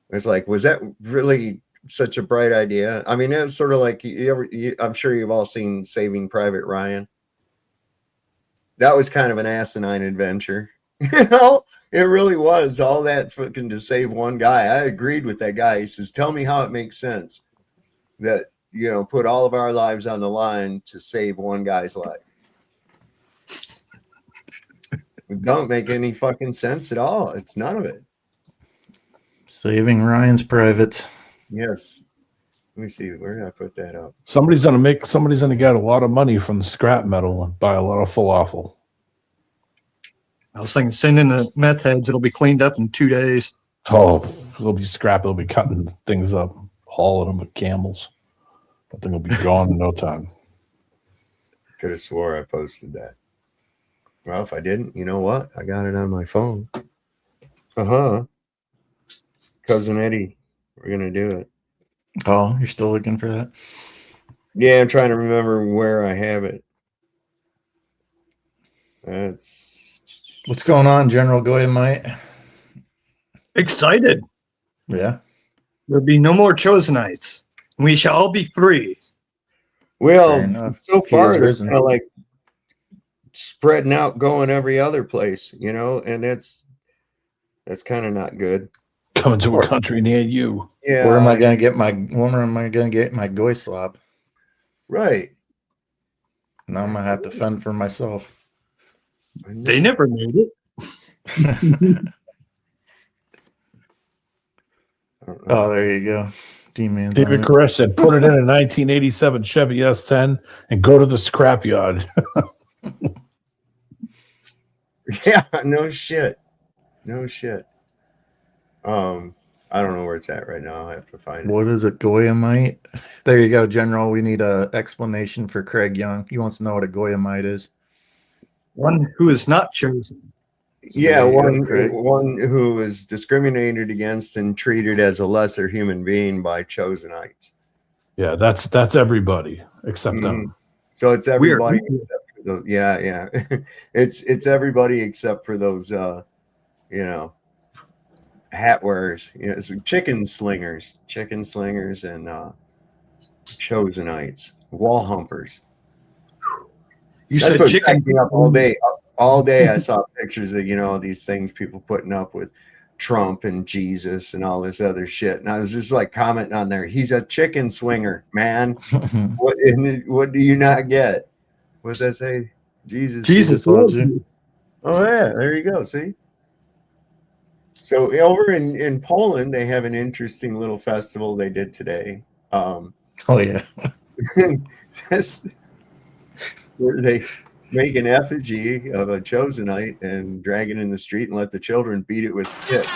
[SPEAKER 12] It's like, was that really such a bright idea? I mean, it's sort of like I'm sure you've all seen Saving Private Ryan. That was kind of an asinine adventure. You know, it really was all that fucking to save one guy. I agreed with that guy. He says, tell me how it makes sense that, you know, put all of our lives on the line to save one guy's life. It don't make any fucking sense at all. It's none of it.
[SPEAKER 13] Saving Ryan's privates.
[SPEAKER 12] Yes. Let me see. Where did I put that up?
[SPEAKER 17] Somebody's gonna get a lot of money from the scrap metal and buy a lot of falafel.
[SPEAKER 18] I was thinking, send in the meth heads. It'll be cleaned up in 2 days.
[SPEAKER 17] Oh, it'll be scrap. It'll be cutting things up, hauling them with camels. That thing will be gone in no time.
[SPEAKER 12] Could have swore I posted that. Well, if I didn't, you know what? I got it on my phone. Cousin Eddie, we're going to do it.
[SPEAKER 13] Oh, you're still looking for that?
[SPEAKER 12] Yeah, I'm trying to remember where I have it.
[SPEAKER 13] What's going on, General Goyamite?
[SPEAKER 18] Excited.
[SPEAKER 13] Yeah.
[SPEAKER 18] There'll be no more Chosenites. We shall all be free.
[SPEAKER 12] Well, so far, they're kind of like spreading out, going every other place, you know, and that's kind of not good.
[SPEAKER 17] Coming to a country near you.
[SPEAKER 12] Yeah.
[SPEAKER 13] Where am I going to get my goy slop?
[SPEAKER 12] Right.
[SPEAKER 13] Now I'm going to have to fend for myself.
[SPEAKER 18] They never made it.
[SPEAKER 13] Oh, there you go. D-Man.
[SPEAKER 17] David Koresh said, put it in a 1987 Chevy S10 and go to the scrapyard.
[SPEAKER 12] Yeah, no shit. I don't know where it's at right now. I have to find it.
[SPEAKER 13] What is it, Goyamite? There you go, General. We need an explanation for Craig Young. He wants to know what a Goyamite is.
[SPEAKER 18] One who is not chosen.
[SPEAKER 12] Yeah, one who is discriminated against and treated as a lesser human being by Chosenites.
[SPEAKER 17] Yeah, that's everybody except them.
[SPEAKER 12] So it's everybody except for those. Yeah. it's everybody except for those hat wearers, it's chicken slingers and Chosenites, wall humpers.
[SPEAKER 18] You
[SPEAKER 12] That's
[SPEAKER 18] said
[SPEAKER 12] what
[SPEAKER 18] chicken
[SPEAKER 12] cracked me up all day. All day I saw pictures of these things people putting up with Trump and Jesus and all this other shit. And I was just like commenting on there. He's a chicken swinger, man. What do you not get? What's that say? Jesus
[SPEAKER 13] loves you.
[SPEAKER 12] Oh yeah, there you go. See? So over in Poland, they have an interesting little festival they did today.
[SPEAKER 13] Oh yeah.
[SPEAKER 12] Where they make an effigy of a Chosenite and drag it in the street and let the children beat it with sticks.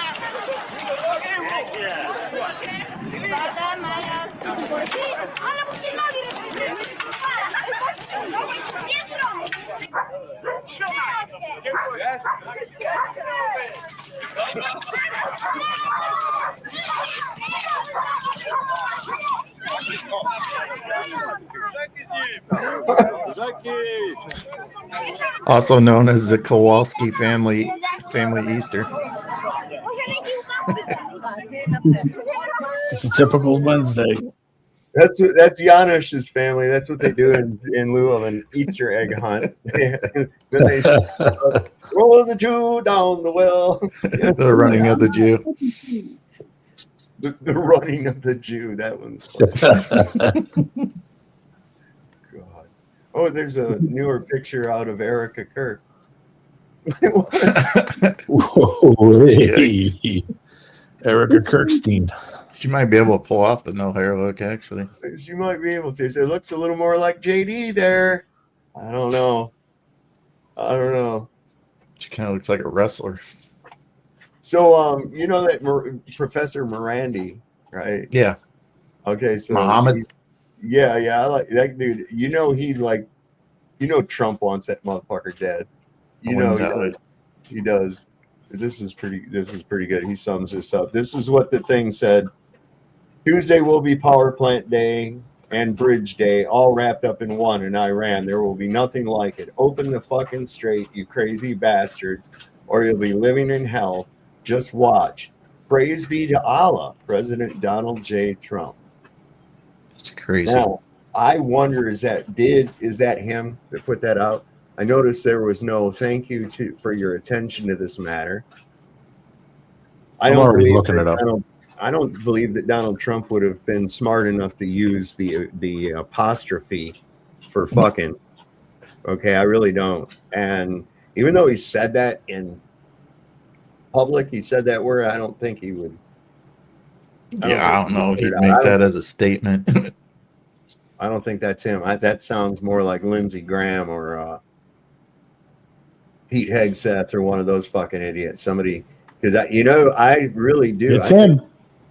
[SPEAKER 13] Also known as the Kowalski family Easter.
[SPEAKER 17] It's a typical Wednesday.
[SPEAKER 12] That's Janusz's family. That's what they do in lieu of an Easter egg hunt. Then they throw the Jew down the well.
[SPEAKER 13] The running of the Jew.
[SPEAKER 12] The running of the Jew. That one's God. Oh, there's a newer picture out of Erica Kirk.
[SPEAKER 17] Erica Kirkstein.
[SPEAKER 13] She might be able to pull off the no hair look, actually.
[SPEAKER 12] She might be able to. So it looks a little more like JD there. I don't know.
[SPEAKER 13] She kind of looks like a wrestler.
[SPEAKER 12] So, that Professor Morandi, right?
[SPEAKER 13] Yeah.
[SPEAKER 12] Okay, so
[SPEAKER 13] Muhammad.
[SPEAKER 12] Yeah, I like that dude. He's like, Trump wants that motherfucker dead. He does. This is pretty good. He sums this up. This is what the thing said. Tuesday will be power plant day and bridge day, all wrapped up in one in Iran. There will be nothing like it. Open the fucking straight, you crazy bastards, or you'll be living in hell. Just watch. Praise be to Allah, President Donald J. Trump.
[SPEAKER 13] It's crazy.
[SPEAKER 12] Now, I wonder, is that him that put that out? I noticed there was no thank you for your attention to this matter.
[SPEAKER 17] I'm already looking it up.
[SPEAKER 12] I don't believe that Donald Trump would have been smart enough to use the apostrophe for fucking. Okay, I really don't. And even though he said that in public, he said that word, I don't think he would.
[SPEAKER 13] I don't know. He'd make that as a statement.
[SPEAKER 12] I don't think that's him. That sounds more like Lindsey Graham or Pete Hegseth or one of those fucking idiots. Somebody, because I really do.
[SPEAKER 17] It's him.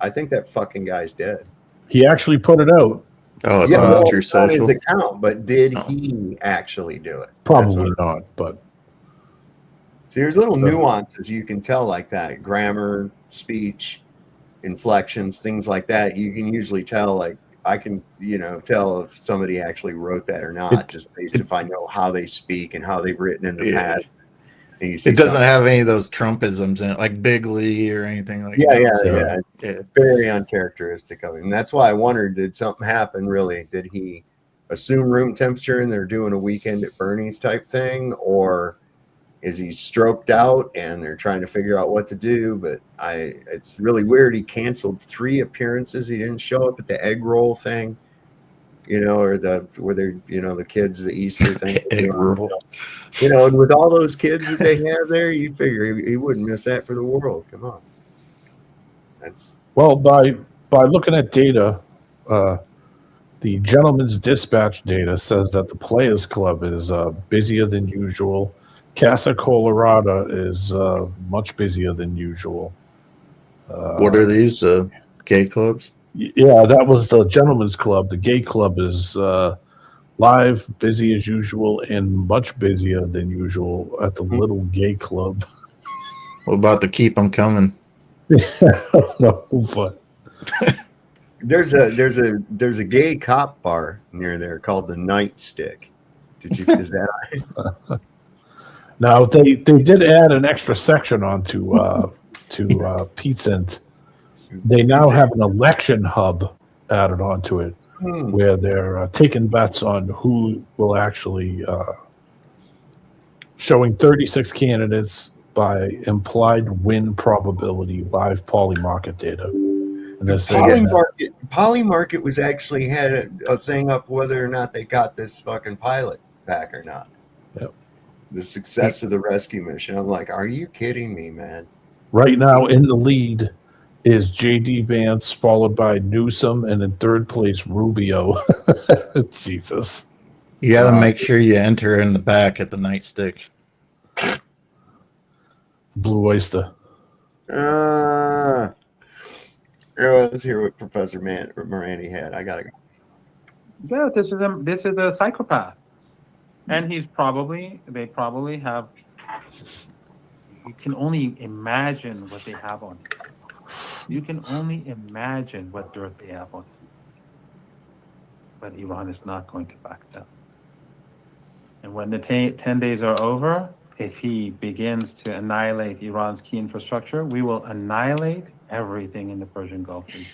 [SPEAKER 12] I think that fucking guy's dead.
[SPEAKER 17] He actually put it out.
[SPEAKER 13] Oh, it's on True Social.
[SPEAKER 12] His account, but did he actually do it?
[SPEAKER 17] Probably not. But
[SPEAKER 12] see, there's little nuances you can tell like that: grammar, speech, inflections, things like that. You can usually tell. Like I can, tell if somebody actually wrote that or not, just based if I know how they speak and how they've written in the past.
[SPEAKER 13] It doesn't have any of those Trumpisms in it, like Bigley or anything like that.
[SPEAKER 12] It's very uncharacteristic of him. And that's why I wondered, did something happen really? Did he assume room temperature and they're doing a weekend at Bernie's type thing? Or is he stroked out and they're trying to figure out what to do? But it's really weird. He canceled 3 appearances. He didn't show up at the egg roll thing. Or the kids, the Easter thing. And with all those kids that they have there, you figure he wouldn't miss that for the world. Come on.
[SPEAKER 17] By looking at data, the Gentleman's Dispatch data says that the Players Club is busier than usual. Casa Colorado is much busier than usual.
[SPEAKER 13] What are these gay clubs?
[SPEAKER 17] Yeah, that was the Gentleman's Club. The gay club is live, busy as usual, and much busier than usual at the Little Gay Club.
[SPEAKER 13] What about the Keep 'em Coming?
[SPEAKER 17] I don't know, but
[SPEAKER 12] There's a gay cop bar near there called the Nightstick. Is that
[SPEAKER 17] Now they did add an extra section onto Pete's End. They now have an election hub added onto it, where they're taking bets on who will actually showing 36 candidates by implied win probability live poly market data. And they're saying
[SPEAKER 12] Polymarket was actually had a thing up whether or not they got this fucking pilot back or not.
[SPEAKER 17] Yep.
[SPEAKER 12] The success of the rescue mission. I'm like, are you kidding me, man?
[SPEAKER 17] Right now in the lead is J.D. Vance, followed by Newsom, and in third place, Rubio. Jesus.
[SPEAKER 13] You got to make sure you enter in the back at the Nightstick.
[SPEAKER 17] Blue Oyster.
[SPEAKER 12] Let's hear what Professor Morandi had. I gotta go.
[SPEAKER 19] Yeah, this is a psychopath, and they probably have. You can only imagine what they have on him. You can only imagine what dirt they have on him. But Iran is not going to back down. And when the 10 days are over, if he begins to annihilate Iran's key infrastructure, we will annihilate everything in the Persian Gulf region.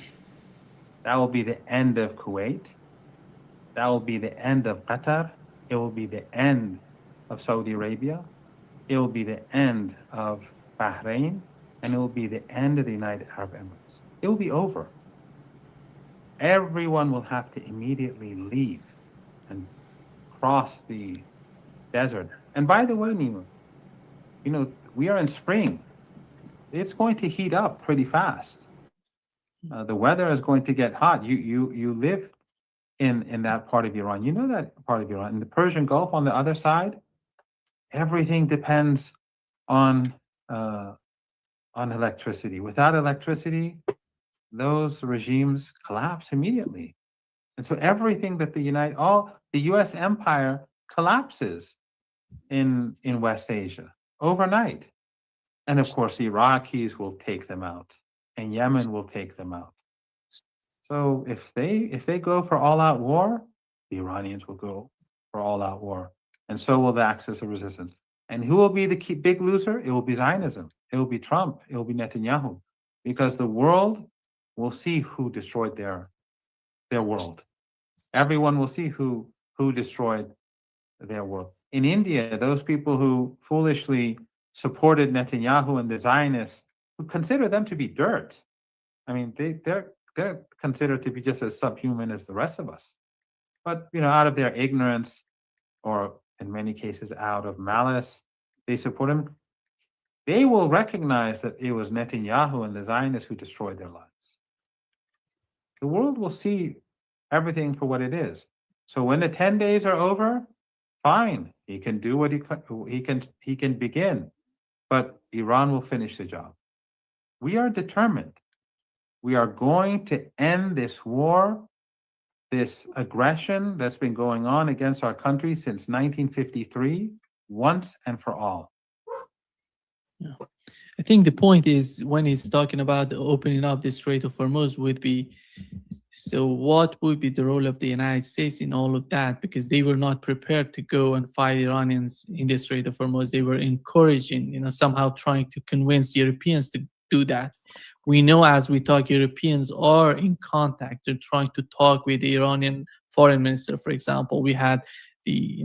[SPEAKER 19] That will be the end of Kuwait. That will be the end of Qatar. It will be the end of Saudi Arabia. It will be the end of Bahrain. And it will be the end of the United Arab Emirates. It will be over. Everyone will have to immediately leave and cross the desert. And by the way, Nima, we are in spring. It's going to heat up pretty fast. The weather is going to get hot. You live in that part of Iran. You know that part of Iran. In the Persian Gulf on the other side, everything depends on electricity. Without electricity, those regimes collapse immediately. And so everything that the U.S. empire collapses in West Asia overnight. And of course, the Iraqis will take them out, and Yemen will take them out. So if they go for all-out war, the Iranians will go for all-out war, and so will the Axis of Resistance. And who will be the big loser? It will be Zionism. It will be Trump. It will be Netanyahu, because the world will see who destroyed their world. Everyone will see who destroyed their world. In India, those people who foolishly supported Netanyahu and the Zionists, who consider them to be dirt. I mean, they're considered to be just as subhuman as the rest of us. But out of their ignorance, or in many cases out of malice, they support him. They will recognize that it was Netanyahu and the Zionists who destroyed their lives. The world will see everything for what it is. So when the 10 days are over, fine, he can do what he can begin, but Iran will finish the job. We are determined. We are going to end this war, this aggression that's been going on against our country since 1953, once and for all.
[SPEAKER 20] Yeah. I think the point is, when he's talking about the opening up the Strait of Hormuz, would be, so what would be the role of the United States in all of that? Because they were not prepared to go and fight Iranians in the Strait of Hormuz. They were encouraging, somehow trying to convince Europeans to do that. We know, as we talk, Europeans are in contact. They're trying to talk with the Iranian foreign minister, for example. We had the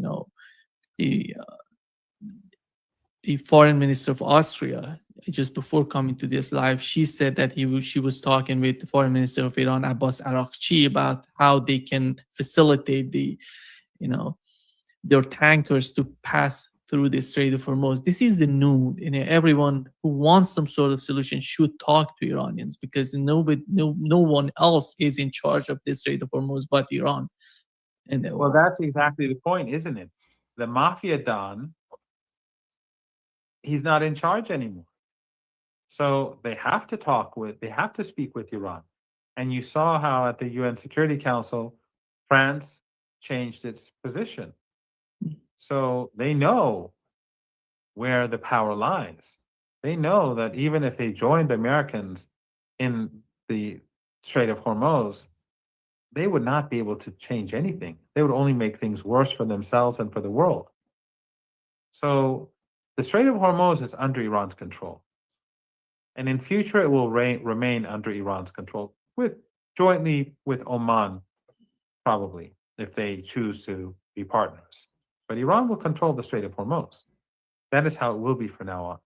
[SPEAKER 20] foreign minister of Austria, just before coming to this live. She said that she was talking with the foreign minister of Iran, Abbas Araghchi, about how they can facilitate their tankers to pass through the Strait of Hormuz. This is the new, everyone who wants some sort of solution should talk to Iranians, because no one else is in charge of the Strait of Hormuz but Iran.
[SPEAKER 19] Well, that's exactly the point, isn't it? The Mafia Don, he's not in charge anymore. So they have to speak with Iran. And you saw how at the UN Security Council, France changed its position. So they know where the power lies. They know that even if they joined the Americans in the Strait of Hormuz, they would not be able to change anything. They would only make things worse for themselves and for the world. So the Strait of Hormuz is under Iran's control. And in future, it will remain under Iran's control, jointly with Oman, probably, if they choose to be partners. But Iran will control the Strait of Hormuz. That is how it will be from now on,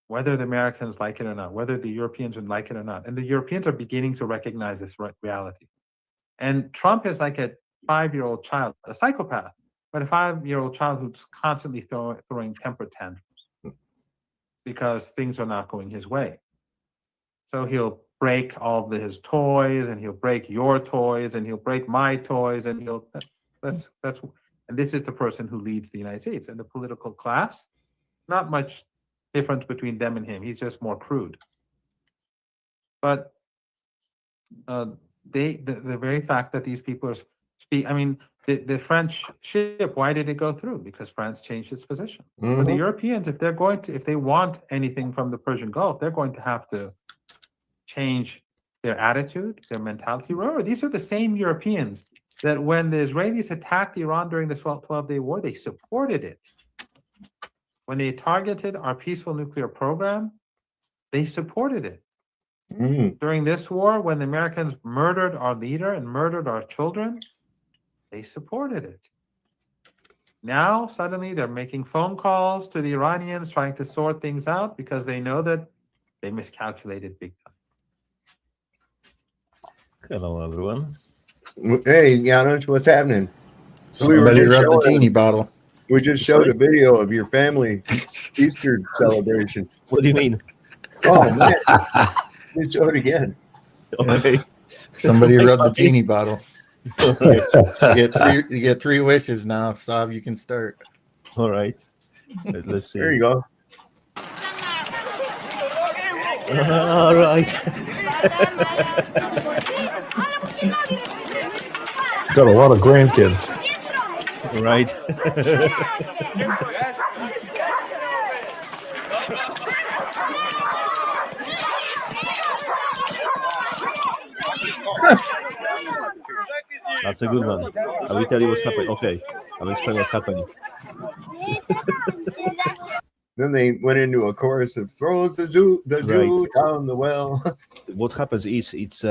[SPEAKER 19] whether the Americans like it or not, whether the Europeans would like it or not. And the Europeans are beginning to recognize this reality. And Trump is like a 5-year-old child, a psychopath, but a 5-year-old child who's constantly throwing temper tantrums because things are not going his way. So he'll break all of his toys, and he'll break your toys, and he'll break my toys, and and this is the person who leads the United States. And the political class, not much difference between them and him. He's just more crude. But the very fact that these people are the French ship, why did it go through? Because France changed its position. For the Europeans, if they want anything from the Persian Gulf, they're going to have to change their attitude, their mentality. Remember, these are the same Europeans that when the Israelis attacked Iran during the 12-day war, they supported it. When they targeted our peaceful nuclear program, they supported it. During this war, when the Americans murdered our leader and murdered our children, they supported it. Now, suddenly, they're making phone calls to the Iranians, trying to sort things out because they know that they miscalculated big time.
[SPEAKER 21] Hello, everyone.
[SPEAKER 12] Hey, Janusz, what's happening?
[SPEAKER 13] Somebody rubbed the teeny bottle.
[SPEAKER 12] We just showed a video of your family Easter celebration.
[SPEAKER 21] What do you mean?
[SPEAKER 12] Oh, man. You show it again.
[SPEAKER 21] Okay.
[SPEAKER 13] Somebody rubbed the teeny bottle. You get three wishes now. Saab, you can start.
[SPEAKER 21] All right. Let's see.
[SPEAKER 12] There you go.
[SPEAKER 21] All right.
[SPEAKER 17] Got a lot of grandkids.
[SPEAKER 21] Right. That's a good one. I will tell you what's happening. Okay. I will explain what's happening.
[SPEAKER 12] Then they went into a chorus of throws the Jew down the well.
[SPEAKER 21] What happens is it's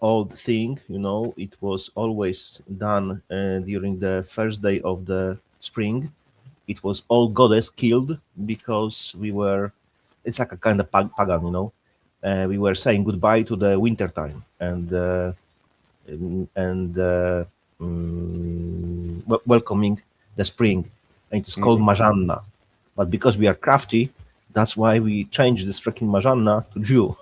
[SPEAKER 21] old thing, it was always done during the first day of the spring. It was all goddess killed because it's like a kind of pagan, we were saying goodbye to the winter time and welcoming the spring. And it's called Marzanna. But because we are crafty, that's why we changed this freaking Marzanna to Jew.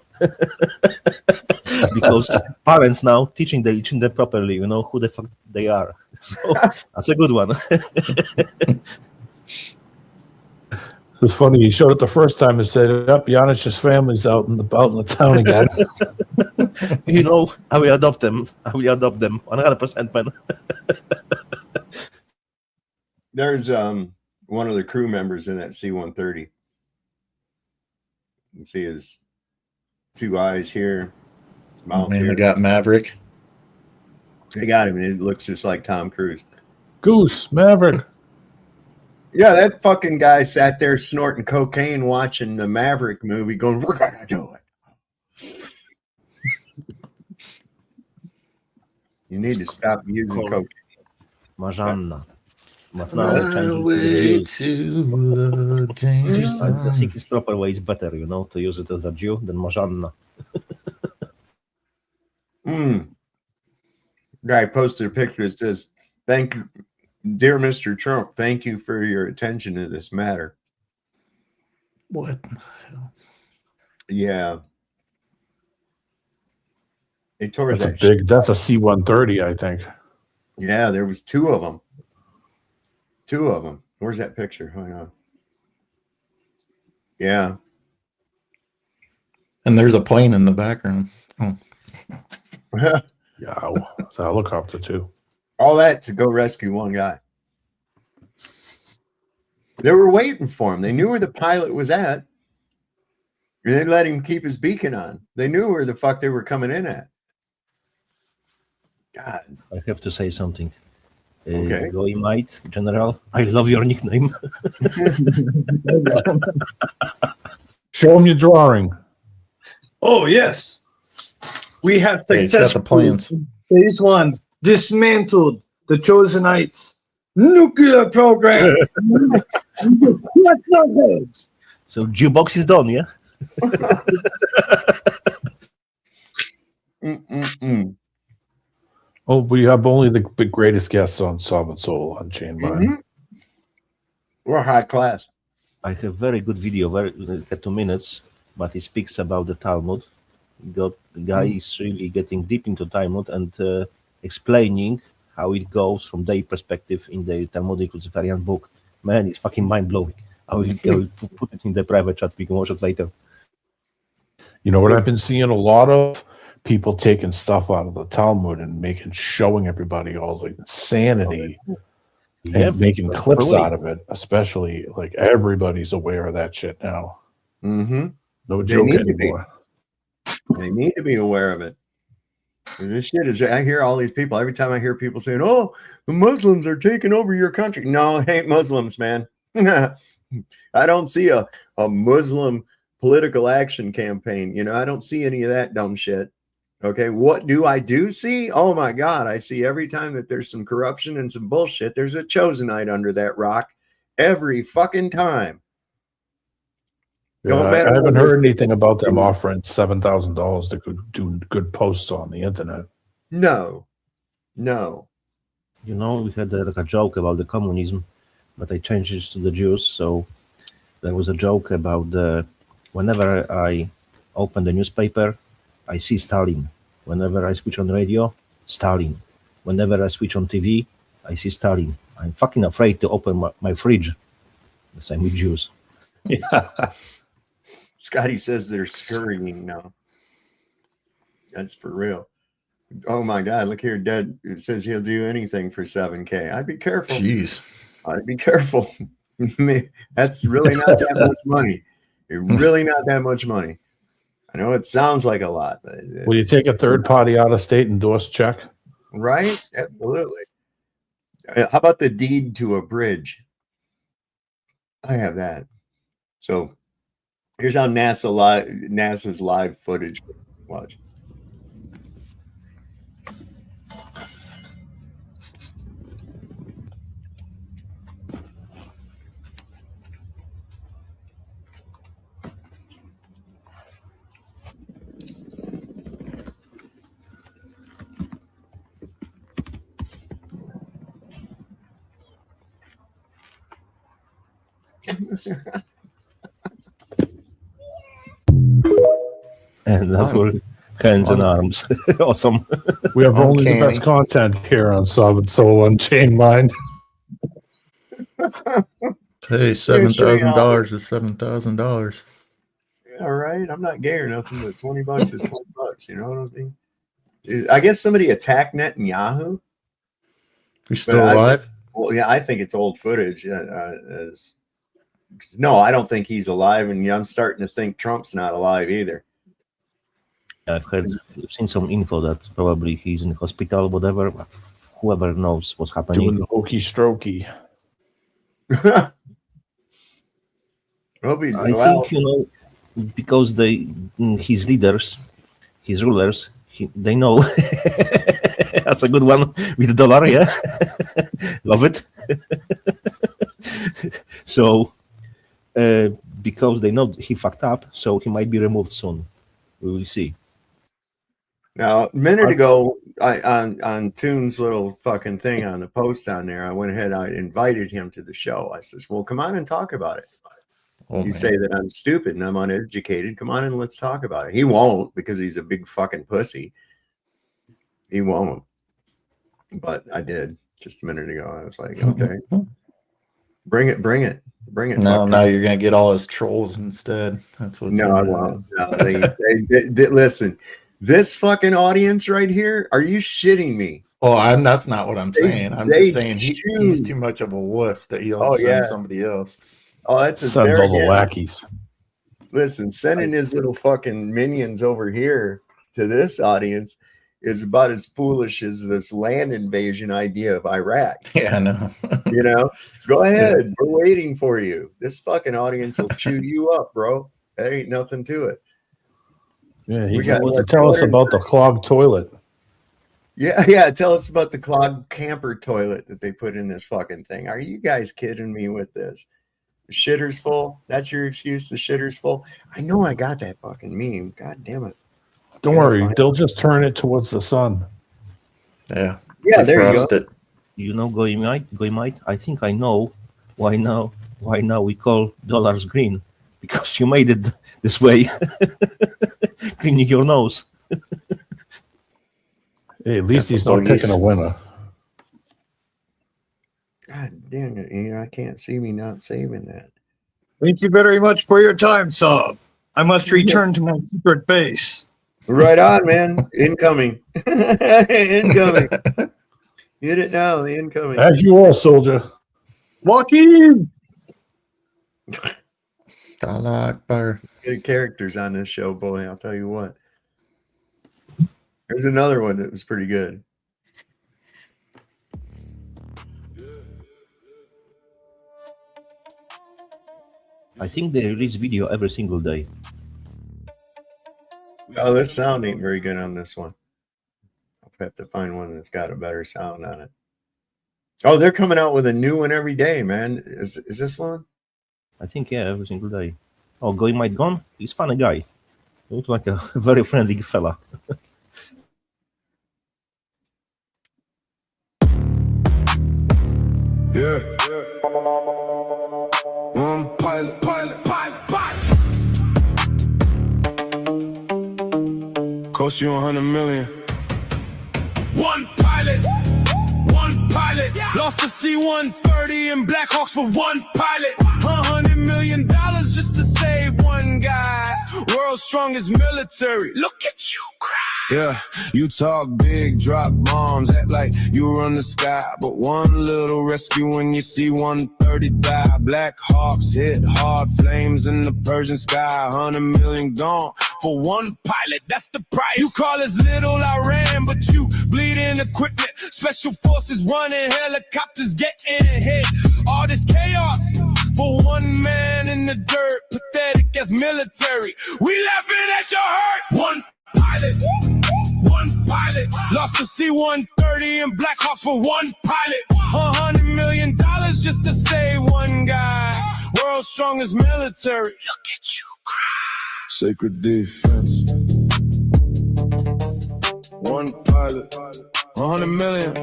[SPEAKER 21] Because parents now teaching them properly, who the fuck they are. So that's a good one.
[SPEAKER 17] It's funny, you showed it the first time and said, "Up, Janish's family's out in the town again."
[SPEAKER 21] I will adopt them. 100%, man.
[SPEAKER 12] There's one of the crew members in that C-130. You can see his two eyes here, his mouth here.
[SPEAKER 13] They got Maverick.
[SPEAKER 12] They got him, and it looks just like Tom Cruise.
[SPEAKER 17] Goose, Maverick.
[SPEAKER 12] Yeah, that fucking guy sat there snorting cocaine watching the Maverick movie going, "We're gonna do it." You need to stop using cocaine.
[SPEAKER 21] Marzanna.
[SPEAKER 13] Way to the danger zone.
[SPEAKER 21] I think his proper way is better, to use it as a Jew than Marzanna.
[SPEAKER 12] Guy posted a picture that says, "Thank you, dear Mr. Trump, thank you for your attention to this matter."
[SPEAKER 13] What?
[SPEAKER 12] Yeah. They tore
[SPEAKER 17] That's a C-130, I think.
[SPEAKER 12] Yeah, there was two of them. Where's that picture? Hang on. Yeah.
[SPEAKER 13] And there's a plane in the background. Oh.
[SPEAKER 17] Yeah, it's a helicopter too.
[SPEAKER 12] All that to go rescue one guy. They were waiting for him. They knew where the pilot was at. They let him keep his beacon on. They knew where the fuck they were coming in at. God.
[SPEAKER 21] I have to say something.
[SPEAKER 12] Okay.
[SPEAKER 21] Goimite, General, I love your nickname.
[SPEAKER 17] Show him your drawing.
[SPEAKER 18] Oh, yes. We have
[SPEAKER 13] Hey, he's got the
[SPEAKER 18] successfully,
[SPEAKER 13] plans.
[SPEAKER 18] phase 1, dismantled the Chosenites' nuclear program. What's our heads?
[SPEAKER 21] So jukebox is done, yeah?
[SPEAKER 17] Oh, we have only the greatest guests on Sovereign Soul on Chain Mind.
[SPEAKER 12] We're high class.
[SPEAKER 21] I have very good video, very 2 minutes, but it speaks about the Talmud. The guy is really getting deep into Talmud and explaining how it goes from their perspective in the Talmudic Luciferian book. Man, it's fucking mind-blowing. I will put it in the private chat. We can watch it later.
[SPEAKER 17] You know what I've been seeing a lot of? People taking stuff out of the Talmud and showing everybody all the insanity and making clips out of it, especially like everybody's aware of that shit now.
[SPEAKER 12] Mm-hmm.
[SPEAKER 17] No joke anymore.
[SPEAKER 12] They need to be aware of it. And this shit is, I hear all these people, every time I hear people saying, oh, the Muslims are taking over your country. No, it ain't Muslims, man. I don't see a Muslim political action campaign. You know, I don't see any of that dumb shit. Okay, what do I see? Oh my God, I see every time that there's some corruption and some bullshit, there's a Chosenite under that rock every fucking time.
[SPEAKER 17] Yeah, I haven't heard anything about them offering $7,000 to do good posts on the internet.
[SPEAKER 12] No.
[SPEAKER 21] You know, we had like a joke about the communism, but I changed it to the Jews. So there was a joke about whenever I open the newspaper, I see Stalin. Whenever I switch on radio, Stalin. Whenever I switch on TV, I see Stalin. I'm fucking afraid to open my fridge. The same with Jews.
[SPEAKER 17] Yeah.
[SPEAKER 12] Scotty says they're scurrying now. That's for real. Oh my God, look here, Dead. It says he'll do anything for 7K. I'd be careful.
[SPEAKER 13] Jeez.
[SPEAKER 12] I'd be careful. That's really not that much money. Really not that much money. I know it sounds like a lot, but
[SPEAKER 17] will you take a third party out of state endorsed check?
[SPEAKER 12] Right? Absolutely. How about the deed to a bridge? I have that. So here's how NASA's live footage. Watch.
[SPEAKER 21] And that's for hands and arms. Awesome.
[SPEAKER 17] We have only the best content here on Sovereign Soul on Chain Mind.
[SPEAKER 13] Hey, $7,000 is $7,000.
[SPEAKER 12] All right, I'm not gay or nothing, but $20 is $20. You know what I mean? I guess somebody attacked Netanyahu.
[SPEAKER 13] He's still alive?
[SPEAKER 12] Well, yeah, I think it's old footage. No, I don't think he's alive, and I'm starting to think Trump's not alive either.
[SPEAKER 21] I've seen some info that probably he's in the hospital, whatever. Whoever knows what's happening.
[SPEAKER 17] Doing the hokey strokey.
[SPEAKER 21] I think, you know, because his leaders, his rulers, they know. That's a good one with the dollar, yeah. Love it. So, because they know he fucked up, so he might be removed soon. We will see.
[SPEAKER 12] Now, a minute ago, on Toon's little fucking thing on the post on there, I went ahead, I invited him to the show. I says, well, come on and talk about it. You say that I'm stupid and I'm uneducated. Come on and let's talk about it. He won't, because he's a big fucking pussy. He won't. But I did just a minute ago. I was like, okay, bring it.
[SPEAKER 13] Now you're gonna get all his trolls instead. That's what's
[SPEAKER 12] no, I won't. No, they listen. This fucking audience right here, are you shitting me?
[SPEAKER 13] Oh, that's not what I'm saying. I'm just saying he's too much of a wuss that he'll send somebody else.
[SPEAKER 12] Oh, that's
[SPEAKER 17] send all the lackeys.
[SPEAKER 12] Listen, sending his little fucking minions over here to this audience is about as foolish as this land invasion idea of Iraq.
[SPEAKER 13] Yeah, I know.
[SPEAKER 12] You know, go ahead. We're waiting for you. This fucking audience will chew you up, bro. There ain't nothing to it.
[SPEAKER 17] Yeah, he can tell us about the clogged toilet.
[SPEAKER 12] Yeah. Tell us about the clogged camper toilet that they put in this fucking thing. Are you guys kidding me with this? The shitter's full. That's your excuse. The shitter's full. I know I got that fucking meme. God damn it.
[SPEAKER 17] Don't worry. They'll just turn it towards the sun.
[SPEAKER 13] Yeah.
[SPEAKER 12] Yeah, there you go.
[SPEAKER 21] You know, Goimite, I think I know why now we call dollars green, because you made it this way. Cleaning your nose.
[SPEAKER 17] Hey, at least he's not picking a winner.
[SPEAKER 12] God damn it, Ian, I can't see me not saving that.
[SPEAKER 18] Thank you very much for your time, Saab. I must return to my secret base.
[SPEAKER 12] Right on, man. Incoming. Incoming. Hit it now, the incoming.
[SPEAKER 17] As you are, soldier.
[SPEAKER 18] Walk in.
[SPEAKER 12] Good characters on this show, boy. I'll tell you what. There's another one that was pretty good.
[SPEAKER 21] I think they release video every single day.
[SPEAKER 12] Oh, this sound ain't very good on this one. I'll have to find one that's got a better sound on it. Oh, they're coming out with a new one every day, man. Is this one?
[SPEAKER 21] I think, yeah, every single day. Oh, Goimite gone? He's a funny guy. He looks like a very friendly fella.
[SPEAKER 16] Yeah. One pilot. Cost you $100 million. One pilot. Lost the C-130 and Black Hawks for one pilot. $100 million just to save one guy. World's strongest military. Look at you cry. Yeah, you talk big, drop bombs, act like you run the sky. But one little rescue when you see 130 die. Black Hawks hit hard, flames in the Persian sky. $100 million gone for one pilot, that's the price. You call us little Iran, but you bleeding equipment. Special forces running, helicopters getting hit. All this chaos for one man in the dirt. Pathetic as military. We laughing at your hurt. One pilot. Lost the C-130 and Black Hawk for one pilot. $100 million just to save one guy. World's strongest military. Look at you cry. Sacred defense. One pilot. $100 million.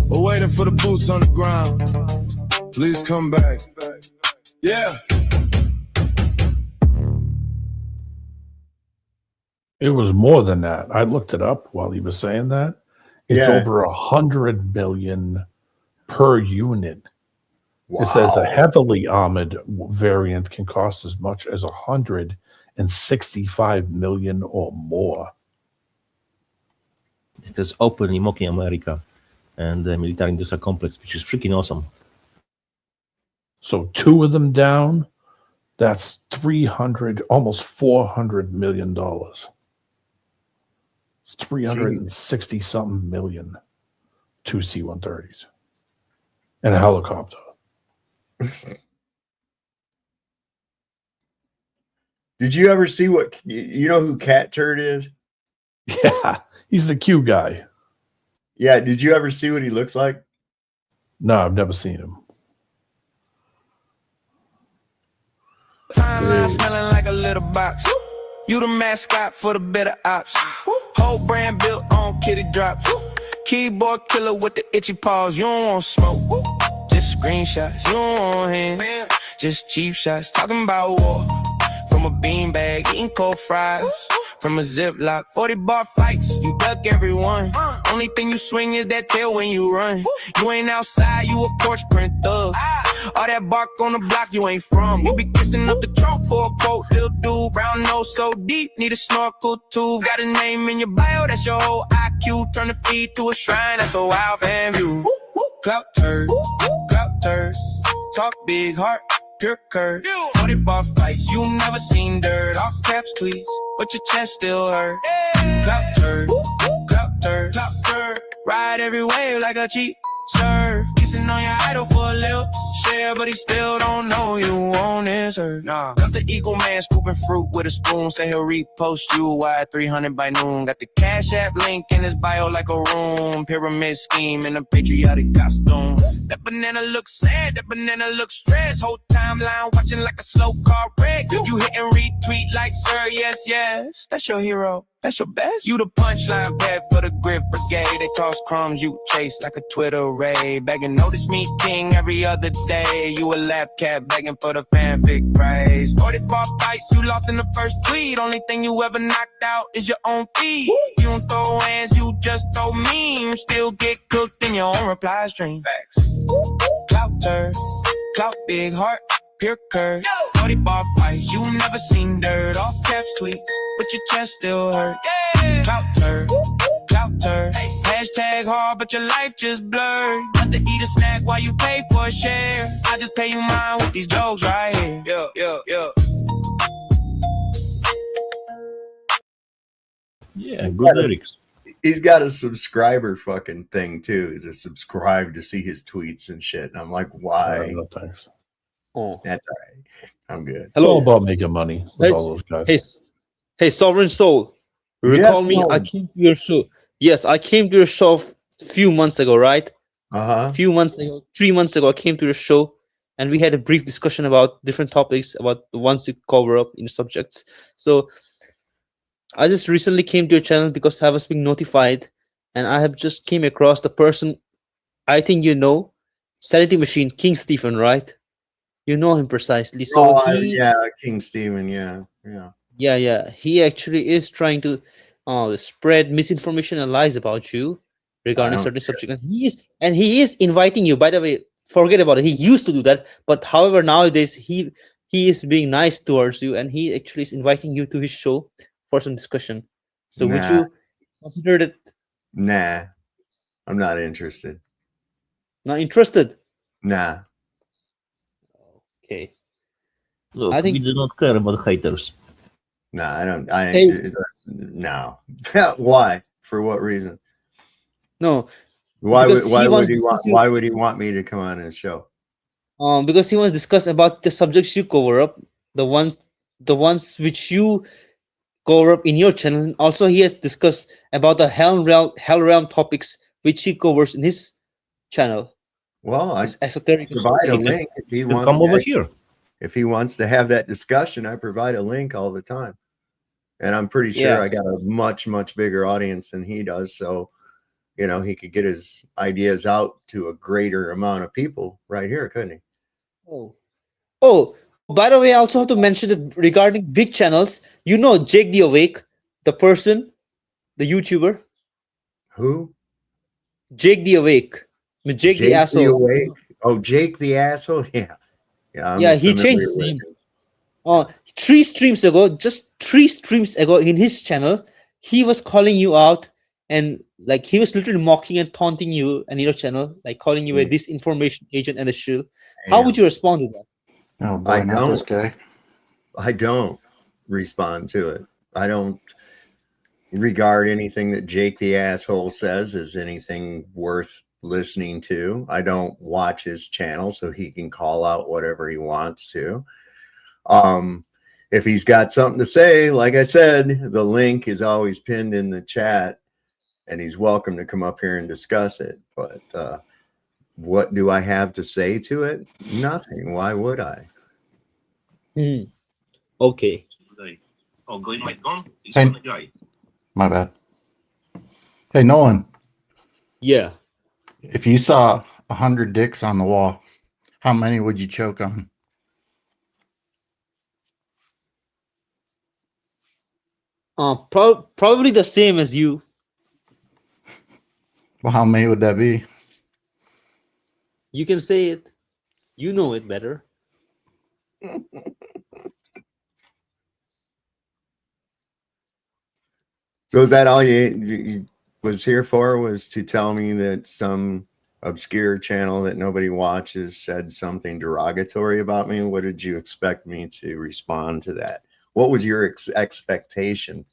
[SPEAKER 16] We're waiting for the boots on the ground. Please come back. Yeah.
[SPEAKER 17] It was more than that. I looked it up while he was saying that. It's over 100 billion per unit. Wow. It says a heavily armored variant can cost as much as 165 million or more.
[SPEAKER 21] It is openly mocking America and the military industrial complex, which is freaking awesome.
[SPEAKER 17] So two of them down, that's 300, almost $400 million. It's 360 something million. Two C-130s and a helicopter.
[SPEAKER 12] Did you ever see what you know who Cat Turd is?
[SPEAKER 17] Yeah, he's the Q guy.
[SPEAKER 12] Yeah, did you ever see what he looks like?
[SPEAKER 17] No, I've never seen him.
[SPEAKER 3] Timeline smelling like a little box. You the mascot for the better ops. Whole brand built on kitty drops. Keyboard killer with the itchy paws. You don't want smoke, just screenshots. You don't want hands, just cheap shots. Talking about war from a beanbag, eating cold fries from a Ziploc. 40-bar fights, you duck everyone. Only thing you swing is that tail when you run. You ain't outside, you a porch print thug. All that bark on the block you ain't from. You be kissing up the trunk for a quote, little dude. Brown nose so deep, need a snorkel too. Got a name in your bio, that's your whole IQ. Turn the feed to a shrine, that's a wild fan view. Clout turd, talk big heart.
[SPEAKER 16] pure curve. 40 bar fights, you never seen dirt. All caps tweets, but your chest still hurt. Clout turd, clout turd, clout turd. Ride every wave like a cheap surf. Kissing on your idol for a little share, but he still don't know you on his earth. Nah, got the eagle man scooping fruit with a spoon. Say he'll repost you wide 300 by noon. Got the Cash App link in his bio like a room. Pyramid scheme in a patriotic costume. That banana looks sad, that banana looks stressed. Whole timeline watching like a slow car wreck. You hit and retweet like sir, yes, yes. That's your hero, that's your best. You the punchline pad for the Griff Brigade. They toss crumbs, you chase like a Twitter raid. Begging notice me king every other day. You a lap cat begging for the fanfic praise. 40 bar fights, you lost in the first tweet. Only thing you ever knocked out is your own feed. You don't throw hands, you just throw memes. Still get cooked in your own reply stream. Facts. Clout turd, clout big heart, pure curve. 40 bar fights, you never seen dirt. All caps tweets, but your chest still hurt. Clout turd, clout turd. Hashtag hard, but your life just blurred. Got to eat a snack while you pay for a share. I just pay you mine with these jokes right here. Yeah, yeah, yeah.
[SPEAKER 21] Yeah, good lyrics.
[SPEAKER 12] He's got a subscriber fucking thing too, to subscribe to see his tweets and shit. And I'm like, why?
[SPEAKER 17] No thanks.
[SPEAKER 2] Oh,
[SPEAKER 12] that's all right. I'm good.
[SPEAKER 17] It's all about making money with all those guys.
[SPEAKER 2] Hey, Sovereign Soul. Recall me? I came to your show. Yes, I came to your show a few months ago, right? Few months ago, 3 months ago, I came to your show, and we had a brief discussion about different topics, about the ones you cover up in subjects. So I just recently came to your channel because I was being notified, and I have just came across the person I think you know, Sanity Machine, King Stephen, right? You know him precisely. So
[SPEAKER 12] yeah, King Stephen, yeah.
[SPEAKER 2] Yeah. He actually is trying to spread misinformation and lies about you regarding certain subject. And he is inviting you. By the way, forget about it. He used to do that, but however, nowadays he is being nice towards you, and he actually is inviting you to his show for some discussion. So would
[SPEAKER 12] Nah.
[SPEAKER 2] you consider that?
[SPEAKER 12] Nah, I'm not interested.
[SPEAKER 2] Not interested?
[SPEAKER 12] Nah.
[SPEAKER 2] Okay.
[SPEAKER 21] Look,
[SPEAKER 2] I think
[SPEAKER 21] we do not care about haters.
[SPEAKER 12] Nah, I don't.
[SPEAKER 2] Hey.
[SPEAKER 12] No. Why? For what reason?
[SPEAKER 2] No.
[SPEAKER 12] Why would
[SPEAKER 2] because he wants
[SPEAKER 12] he
[SPEAKER 2] to
[SPEAKER 12] want?
[SPEAKER 2] discuss you-
[SPEAKER 12] Why would he want me to come on his show?
[SPEAKER 2] Because he wants to discuss about the subjects you cover up, the ones which you cover up in your channel. And also, he has discussed about the hell realm topics which he covers in his channel.
[SPEAKER 12] Well, I
[SPEAKER 2] esoteric
[SPEAKER 12] provide a link if he wants.
[SPEAKER 21] Come over
[SPEAKER 12] to
[SPEAKER 21] here.
[SPEAKER 12] If he wants to have that discussion, I provide a link all the time, and I'm pretty sure
[SPEAKER 2] Yeah.
[SPEAKER 12] I got a much bigger audience than he does. So, he could get his ideas out to a greater amount of people right here, couldn't he?
[SPEAKER 2] Oh, by the way, I also have to mention that regarding big channels, you know Jake the Awake, the person, the YouTuber.
[SPEAKER 12] Who?
[SPEAKER 2] Jake the Awake. Jake the asshole.
[SPEAKER 12] Awake. Oh, Jake the asshole. Yeah, I'm
[SPEAKER 2] Yeah, he
[SPEAKER 12] familiar
[SPEAKER 2] changed his
[SPEAKER 12] with
[SPEAKER 2] name.
[SPEAKER 12] him.
[SPEAKER 2] 3 streams ago, just 3 streams ago in his channel, he was calling you out, and like he was literally mocking and taunting you and your channel, like calling you a disinformation agent and a shill. How would you respond to that?
[SPEAKER 13] Oh boy, not this guy.
[SPEAKER 12] I don't respond to it. I don't regard anything that Jake the asshole says as anything worth listening to. I don't watch his channel, so he can call out whatever he wants to. If he's got something to say, like I said, the link is always pinned in the chat, and he's welcome to come up here and discuss it. But what do I have to say to it? Nothing. Why would I?
[SPEAKER 2] Okay.
[SPEAKER 13] Hey, my bad. Hey, Nolan.
[SPEAKER 2] Yeah.
[SPEAKER 13] If you saw 100 dicks on the wall, how many would you choke on?
[SPEAKER 2] Probably the same as you.
[SPEAKER 13] Well, how many would that be?
[SPEAKER 2] You can say it. You know it better.
[SPEAKER 12] So is that all you was here for? Was to tell me that some obscure channel that nobody watches said something derogatory about me, what did you expect me to respond to that? What was your expectation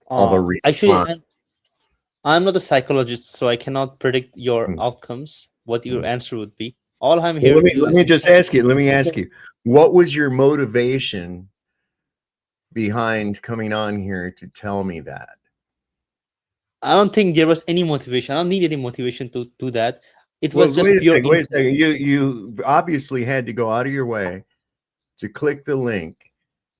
[SPEAKER 12] of a response?
[SPEAKER 2] Actually, I'm not a psychologist, so I cannot predict your outcomes, what your answer would be. All I'm here to do
[SPEAKER 12] let me just ask you, what was your motivation behind coming on here to tell me that?
[SPEAKER 2] I don't think there was any motivation. I don't need any motivation to do that. It was just pure.
[SPEAKER 12] Wait a second. You obviously had to go out of your way to click the link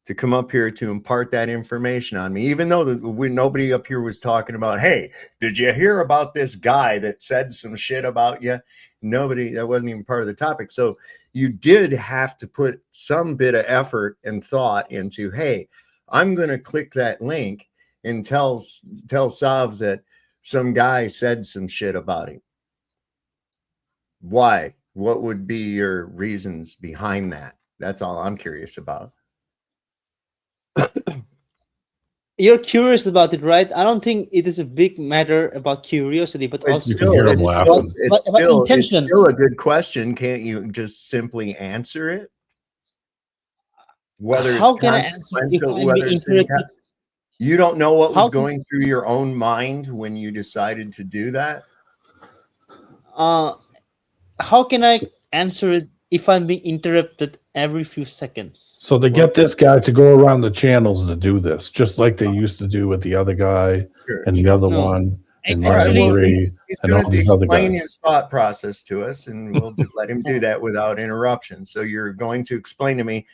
[SPEAKER 12] to come up here to impart that information on me, even though nobody up here was talking about, hey, did you hear about this guy that said some shit about you? Nobody, that wasn't even part of the topic. So you did have to put some bit of effort and thought into, hey, I'm going to click that link and tell Sav that some guy said some shit about him. Why? What would be your reasons behind that? That's all I'm curious about.
[SPEAKER 2] You're curious about it, right? I don't think it is a big matter about curiosity, but also
[SPEAKER 12] it's still a good question. Can't you just simply answer it? Whether
[SPEAKER 2] how can I answer if I'm being interrupted?
[SPEAKER 12] You don't know what was going through your own mind when you decided to do that?
[SPEAKER 2] How can I answer it if I'm being interrupted every few seconds?
[SPEAKER 17] So they get this guy to go around the channels to do this, just like they used to do with the other guy and the other one and Larry and all these other guys.
[SPEAKER 12] Explain his thought process to us, and we'll let him do that without interruption. So you're going to explain to me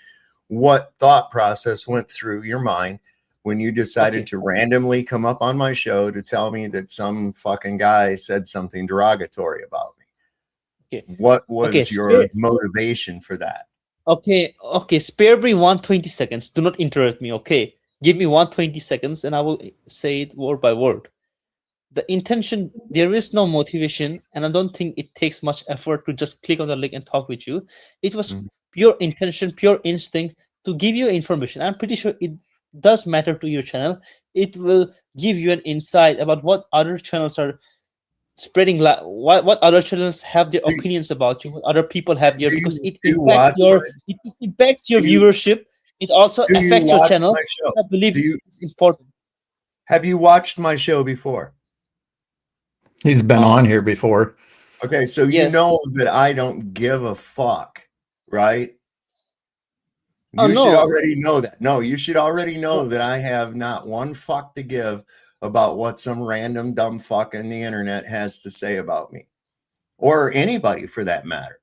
[SPEAKER 12] what thought process went through your mind when you decided to randomly come up on my show to tell me that some fucking guy said something derogatory about me.
[SPEAKER 2] Okay.
[SPEAKER 12] What was your motivation for that?
[SPEAKER 2] Okay, spare me 120 seconds. Do not interrupt me, okay? Give me 120 seconds and I will say it word by word. The intention, there is no motivation, and I don't think it takes much effort to just click on the link and talk with you. It was pure intention, pure instinct to give you information. I'm pretty sure it does matter to your channel. It will give you an insight about what other channels are spreading, what other channels have their opinions about you, what other people have their, because it impacts your viewership. It also affects your channel. I believe it's important.
[SPEAKER 12] Have you watched my show before?
[SPEAKER 13] He's been on here before.
[SPEAKER 12] Okay, so you know that I don't give a fuck, right? You should already know that. No, you should already know that I have not one fuck to give about what some random dumb fuck on the internet has to say about me, or anybody for that matter.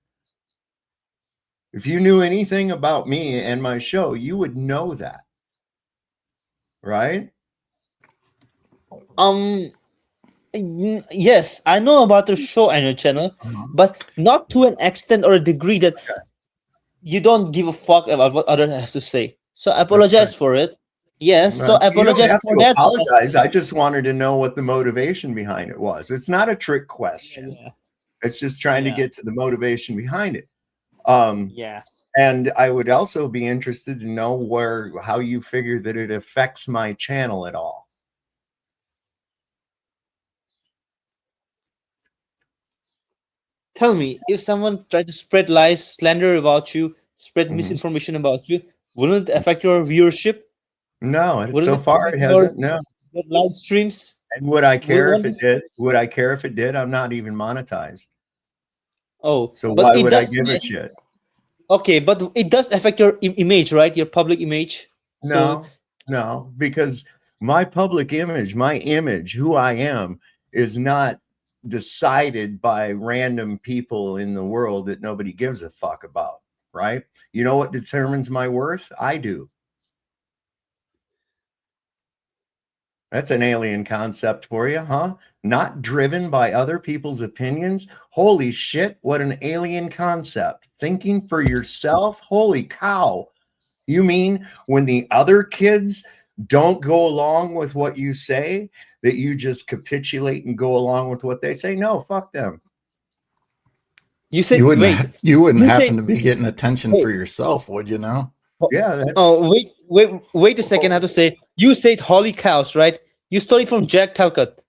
[SPEAKER 12] If you knew anything about me and my show, you would know that, right?
[SPEAKER 2] Yes, I know about the show and your channel, but not to an extent or a degree that you don't give a fuck about what others have to say. So I apologize for it. Yes, so I apologize for that.
[SPEAKER 12] Apologize. I just wanted to know what the motivation behind it was. It's not a trick question. It's just trying to get to the motivation behind it. And I would also be interested to know how you figure that it affects my channel at all.
[SPEAKER 2] Tell me, if someone tried to spread lies, slander about you, spread misinformation about you, wouldn't it affect your viewership?
[SPEAKER 12] No, so far it hasn't. No.
[SPEAKER 2] Your live streams.
[SPEAKER 12] And would I care if it did? Would I care if it did? I'm not even monetized.
[SPEAKER 2] Oh,
[SPEAKER 12] so why would I give a shit?
[SPEAKER 2] Okay, but it does affect your image, right? Your public image.
[SPEAKER 12] No, because my public image, who I am, is not decided by random people in the world that nobody gives a fuck about, right? You know what determines my worth? I do. That's an alien concept for you, huh? Not driven by other people's opinions. Holy shit, what an alien concept. Thinking for yourself? Holy cow. You mean when the other kids don't go along with what you say, that you just capitulate and go along with what they say? No, fuck them.
[SPEAKER 2] You said
[SPEAKER 13] you wouldn't happen to be getting attention for yourself, would you know?
[SPEAKER 12] Yeah.
[SPEAKER 2] Wait a second. I have to say, you said holy cows, right? You stole it from Jack Talcott.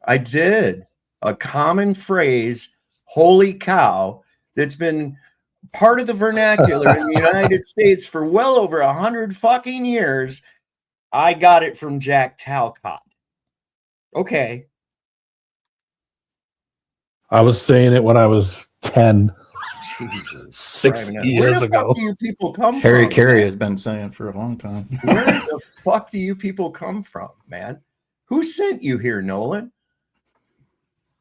[SPEAKER 12] I did. a common phrase, holy cow, that's been part of the vernacular in the United States for well over 100 fucking years. I got it from Jack Talcott. Okay.
[SPEAKER 17] I was saying it when I was 10.
[SPEAKER 12] Jesus
[SPEAKER 17] 60
[SPEAKER 12] Where
[SPEAKER 17] years
[SPEAKER 12] the
[SPEAKER 17] ago.
[SPEAKER 12] fuck do you people come
[SPEAKER 13] Harry
[SPEAKER 12] from?
[SPEAKER 13] Carey
[SPEAKER 12] man?
[SPEAKER 13] has been saying for a long time.
[SPEAKER 12] Where the fuck do you people come from, man? Who sent you here, Nolan?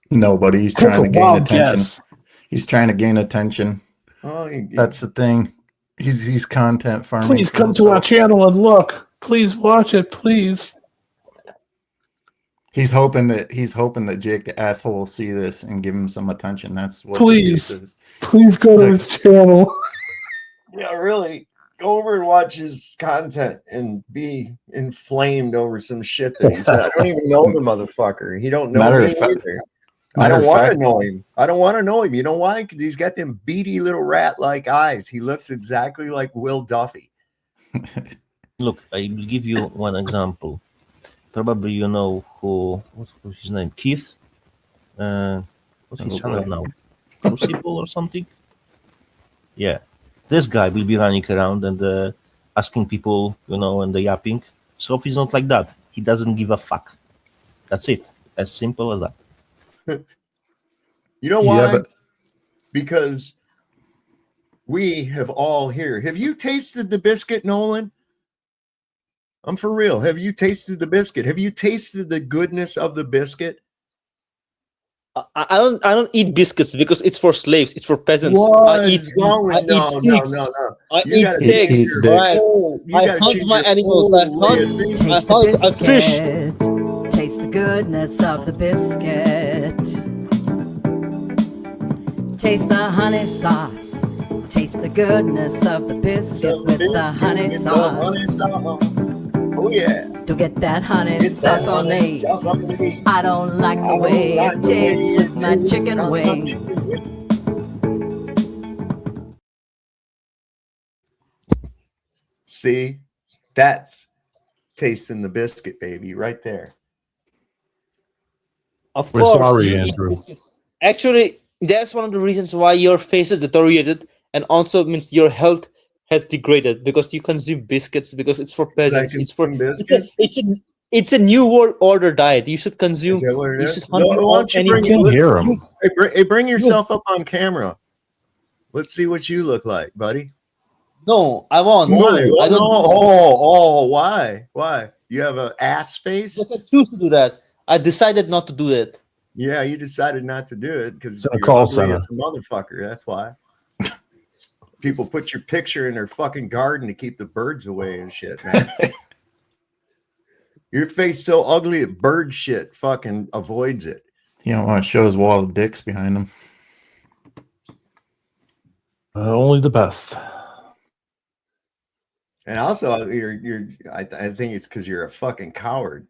[SPEAKER 13] Nobody. He's
[SPEAKER 17] Take
[SPEAKER 13] trying
[SPEAKER 17] a
[SPEAKER 13] to gain
[SPEAKER 17] wild
[SPEAKER 13] attention.
[SPEAKER 17] guess.
[SPEAKER 13] He's trying to gain attention.
[SPEAKER 12] Oh,
[SPEAKER 13] That's the thing. He's content farming.
[SPEAKER 17] Please
[SPEAKER 13] for
[SPEAKER 17] come to our
[SPEAKER 13] himself.
[SPEAKER 17] channel and look. Please watch it, please.
[SPEAKER 13] He's hoping that Jake the asshole will see this and give him some attention. That's what
[SPEAKER 17] Please.
[SPEAKER 13] this is.
[SPEAKER 17] Please go to his channel.
[SPEAKER 12] Yeah, really. Go over and watch his content and be inflamed over some shit that he said. I don't even know the motherfucker. He don't know
[SPEAKER 13] Matter
[SPEAKER 12] me
[SPEAKER 13] of fact-
[SPEAKER 12] either. I
[SPEAKER 13] matter
[SPEAKER 12] don't
[SPEAKER 13] of
[SPEAKER 12] want to
[SPEAKER 13] fact-
[SPEAKER 12] know him. I don't want to know him. You know why? Because he's got them beady little rat-like eyes. He looks exactly like Will Duffy.
[SPEAKER 21] Look, I will give you one example. Probably you know what's his name? Keith? What's his channel now? Crucible or something? Yeah. This guy will be running around and asking people, and the yapping. Sophie's not like that. He doesn't give a fuck. That's it. As simple as that.
[SPEAKER 12] You know why?
[SPEAKER 13] Yeah, but
[SPEAKER 12] Because we have all here. Have you tasted the biscuit, Nolan? I'm for real. Have you tasted the biscuit? Have you tasted the goodness of the biscuit?
[SPEAKER 2] I don't eat biscuits because it's for slaves. It's for peasants.
[SPEAKER 12] What
[SPEAKER 2] I eat
[SPEAKER 12] is wrong with
[SPEAKER 2] I eat steaks. I
[SPEAKER 12] You
[SPEAKER 2] eat
[SPEAKER 12] gotta
[SPEAKER 2] steaks.
[SPEAKER 12] change your
[SPEAKER 2] Right.
[SPEAKER 12] whole- you
[SPEAKER 2] I
[SPEAKER 12] gotta
[SPEAKER 2] hunt
[SPEAKER 12] change
[SPEAKER 2] my
[SPEAKER 12] your
[SPEAKER 2] animals. I
[SPEAKER 12] whole way of
[SPEAKER 2] hunt.
[SPEAKER 12] thinking.
[SPEAKER 2] I
[SPEAKER 11] Taste the
[SPEAKER 2] hunt. I fish.
[SPEAKER 11] biscuit. Taste the goodness of the biscuit. Taste the honey sauce. Taste the goodness of the biscuit with the honey sauce.
[SPEAKER 12] Oh yeah.
[SPEAKER 11] Don't get that honey
[SPEAKER 12] Get that
[SPEAKER 11] sauce on
[SPEAKER 12] honey
[SPEAKER 11] me.
[SPEAKER 12] sauce on me.
[SPEAKER 11] I don't like the
[SPEAKER 12] I don't
[SPEAKER 11] way
[SPEAKER 12] like
[SPEAKER 11] it
[SPEAKER 12] the way
[SPEAKER 11] tastes
[SPEAKER 12] it
[SPEAKER 11] with my
[SPEAKER 12] tastes
[SPEAKER 11] chicken
[SPEAKER 12] on my
[SPEAKER 11] wings.
[SPEAKER 12] See, that's tasting the biscuit, baby, right there.
[SPEAKER 2] Of
[SPEAKER 17] We're
[SPEAKER 2] course,
[SPEAKER 17] sorry,
[SPEAKER 2] you eat
[SPEAKER 17] Andrew.
[SPEAKER 2] biscuits. Actually, that's one of the reasons why your face is deteriorated, and also means your health has degraded because you consume biscuits because it's for peasants. It's for
[SPEAKER 12] biscuits.
[SPEAKER 2] it's a new world order diet. You should consume.
[SPEAKER 12] Is that what it
[SPEAKER 2] You
[SPEAKER 12] is?
[SPEAKER 2] should hunt
[SPEAKER 12] No,
[SPEAKER 2] your
[SPEAKER 12] why
[SPEAKER 2] own
[SPEAKER 12] don't you bring
[SPEAKER 2] animals.
[SPEAKER 17] hear him.
[SPEAKER 12] Hey, bring yourself up on camera. Let's see what you look like, buddy.
[SPEAKER 2] No, I won't.
[SPEAKER 12] Why?
[SPEAKER 2] I don't.
[SPEAKER 12] Why? Why? You have an ass face?
[SPEAKER 2] Because I choose to do that. I decided not to do that.
[SPEAKER 12] Yeah, you decided not to do it because
[SPEAKER 17] It's in a
[SPEAKER 12] you're
[SPEAKER 17] call
[SPEAKER 12] ugly
[SPEAKER 17] center.
[SPEAKER 12] as a motherfucker. That's why. People put your picture in their fucking garden to keep the birds away and shit, man. Your face so ugly that bird shit fucking avoids it.
[SPEAKER 13] You don't want to show his wall of dicks behind him.
[SPEAKER 17] Only the best.
[SPEAKER 12] And also, I think it's because you're a fucking coward.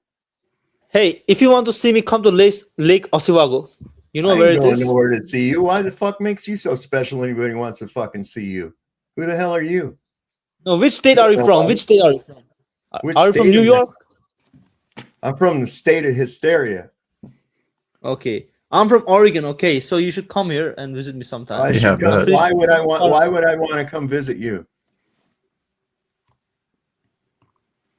[SPEAKER 2] Hey, if you want to see me, come to Lake Oswego. You know
[SPEAKER 12] I
[SPEAKER 2] where
[SPEAKER 12] ain't
[SPEAKER 2] it
[SPEAKER 12] going
[SPEAKER 2] is?
[SPEAKER 12] nowhere to see you. Why the fuck makes you so special? Anybody wants to fucking see you? Who the hell are you?
[SPEAKER 2] No, which state are you from? Which state are you from?
[SPEAKER 12] Which
[SPEAKER 2] Are you from
[SPEAKER 12] state
[SPEAKER 2] New
[SPEAKER 12] am I-
[SPEAKER 2] York?
[SPEAKER 12] I'm from the state of hysteria.
[SPEAKER 2] Okay, I'm from Oregon. Okay, so you should come here and visit me sometime.
[SPEAKER 12] I should come. Why would I want? Why would I want to come visit you?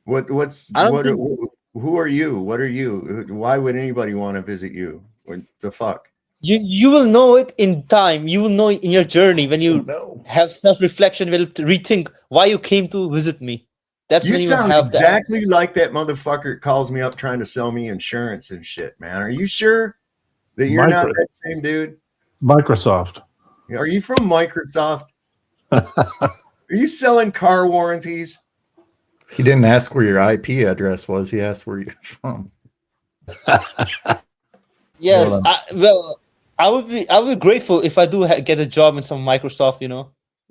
[SPEAKER 12] What's
[SPEAKER 2] I don't
[SPEAKER 12] what?
[SPEAKER 2] think-
[SPEAKER 12] Who are you? What are you? Why would anybody want to visit you? What the fuck?
[SPEAKER 2] You will know it in time. You will know in your journey when you have self-reflection. Will rethink why you came to visit me. That's
[SPEAKER 12] You
[SPEAKER 2] when you
[SPEAKER 12] sound
[SPEAKER 2] have that.
[SPEAKER 12] exactly like that motherfucker that calls me up trying to sell me insurance and shit, man. Are you sure that you're not that same dude?
[SPEAKER 17] Microsoft.
[SPEAKER 12] Are you from Microsoft? Are you selling car warranties?
[SPEAKER 13] He didn't ask where your IP address was. He asked where you're from.
[SPEAKER 2] Yes. I would be grateful if I do get a job in some Microsoft. You know.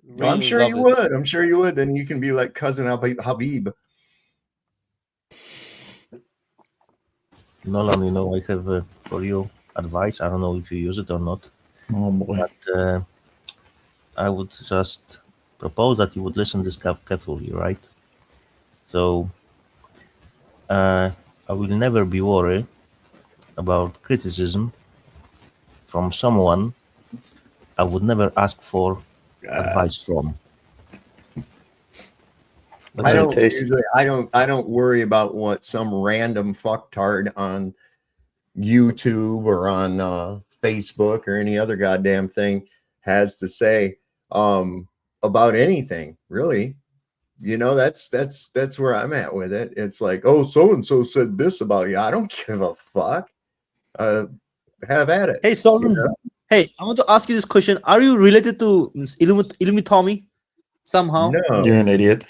[SPEAKER 12] I'm
[SPEAKER 2] Really
[SPEAKER 12] sure
[SPEAKER 2] love
[SPEAKER 12] you
[SPEAKER 2] it.
[SPEAKER 12] would. I'm sure you would. Then you can be like cousin Habib.
[SPEAKER 21] Nolan, I have for you advice. I don't know if you use it or not.
[SPEAKER 13] Oh boy.
[SPEAKER 21] But I would just propose that you would listen this carefully, right? So I will never be worried about criticism from someone I would never ask for advice from.
[SPEAKER 12] I don't usually. I don't worry about what some random fucktard on YouTube or on Facebook or any other goddamn thing has to say about anything, really. You know, that's where I'm at with it. It's like, oh, so and so said this about you. I don't give a fuck. Have at it.
[SPEAKER 2] Hey, Solomon. You know? Hey, I want to ask you this question: are you related to Illuminati somehow?
[SPEAKER 12] No,
[SPEAKER 13] you're an idiot.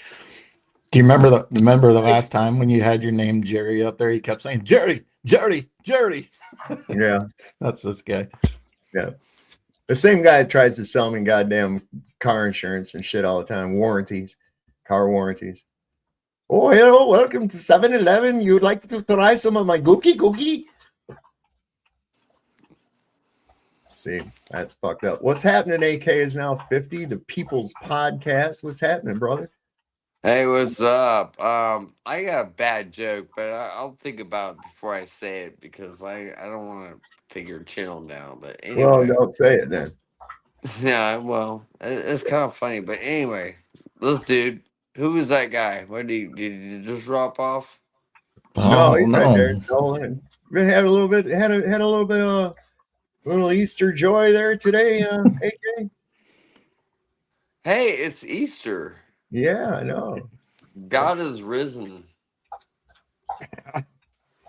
[SPEAKER 13] Do you remember the last time when you had your name Jerry up there? You kept saying Jerry.
[SPEAKER 12] Yeah,
[SPEAKER 13] that's this guy.
[SPEAKER 12] Yeah, the same guy that tries to sell me goddamn car insurance and shit all the time, car warranties. Oh, hello, welcome to 7-Eleven. You'd like to try some of my gookie? See, that's fucked up. What's happening? AK is now 50. The People's Podcast. What's happening, brother?
[SPEAKER 4] Hey, what's up? I got a bad joke, but I'll think about it before I say it because I don't want to take your channel down. But anyway,
[SPEAKER 12] Well, don't say it then.
[SPEAKER 4] Yeah, well, it's kind of funny. But anyway, this dude, who was that guy? What did he just drop off?
[SPEAKER 12] No, he's right there. Been had a little bit of little Easter joy there today, AK.
[SPEAKER 4] Hey, it's Easter.
[SPEAKER 12] Yeah, I know.
[SPEAKER 4] God is risen.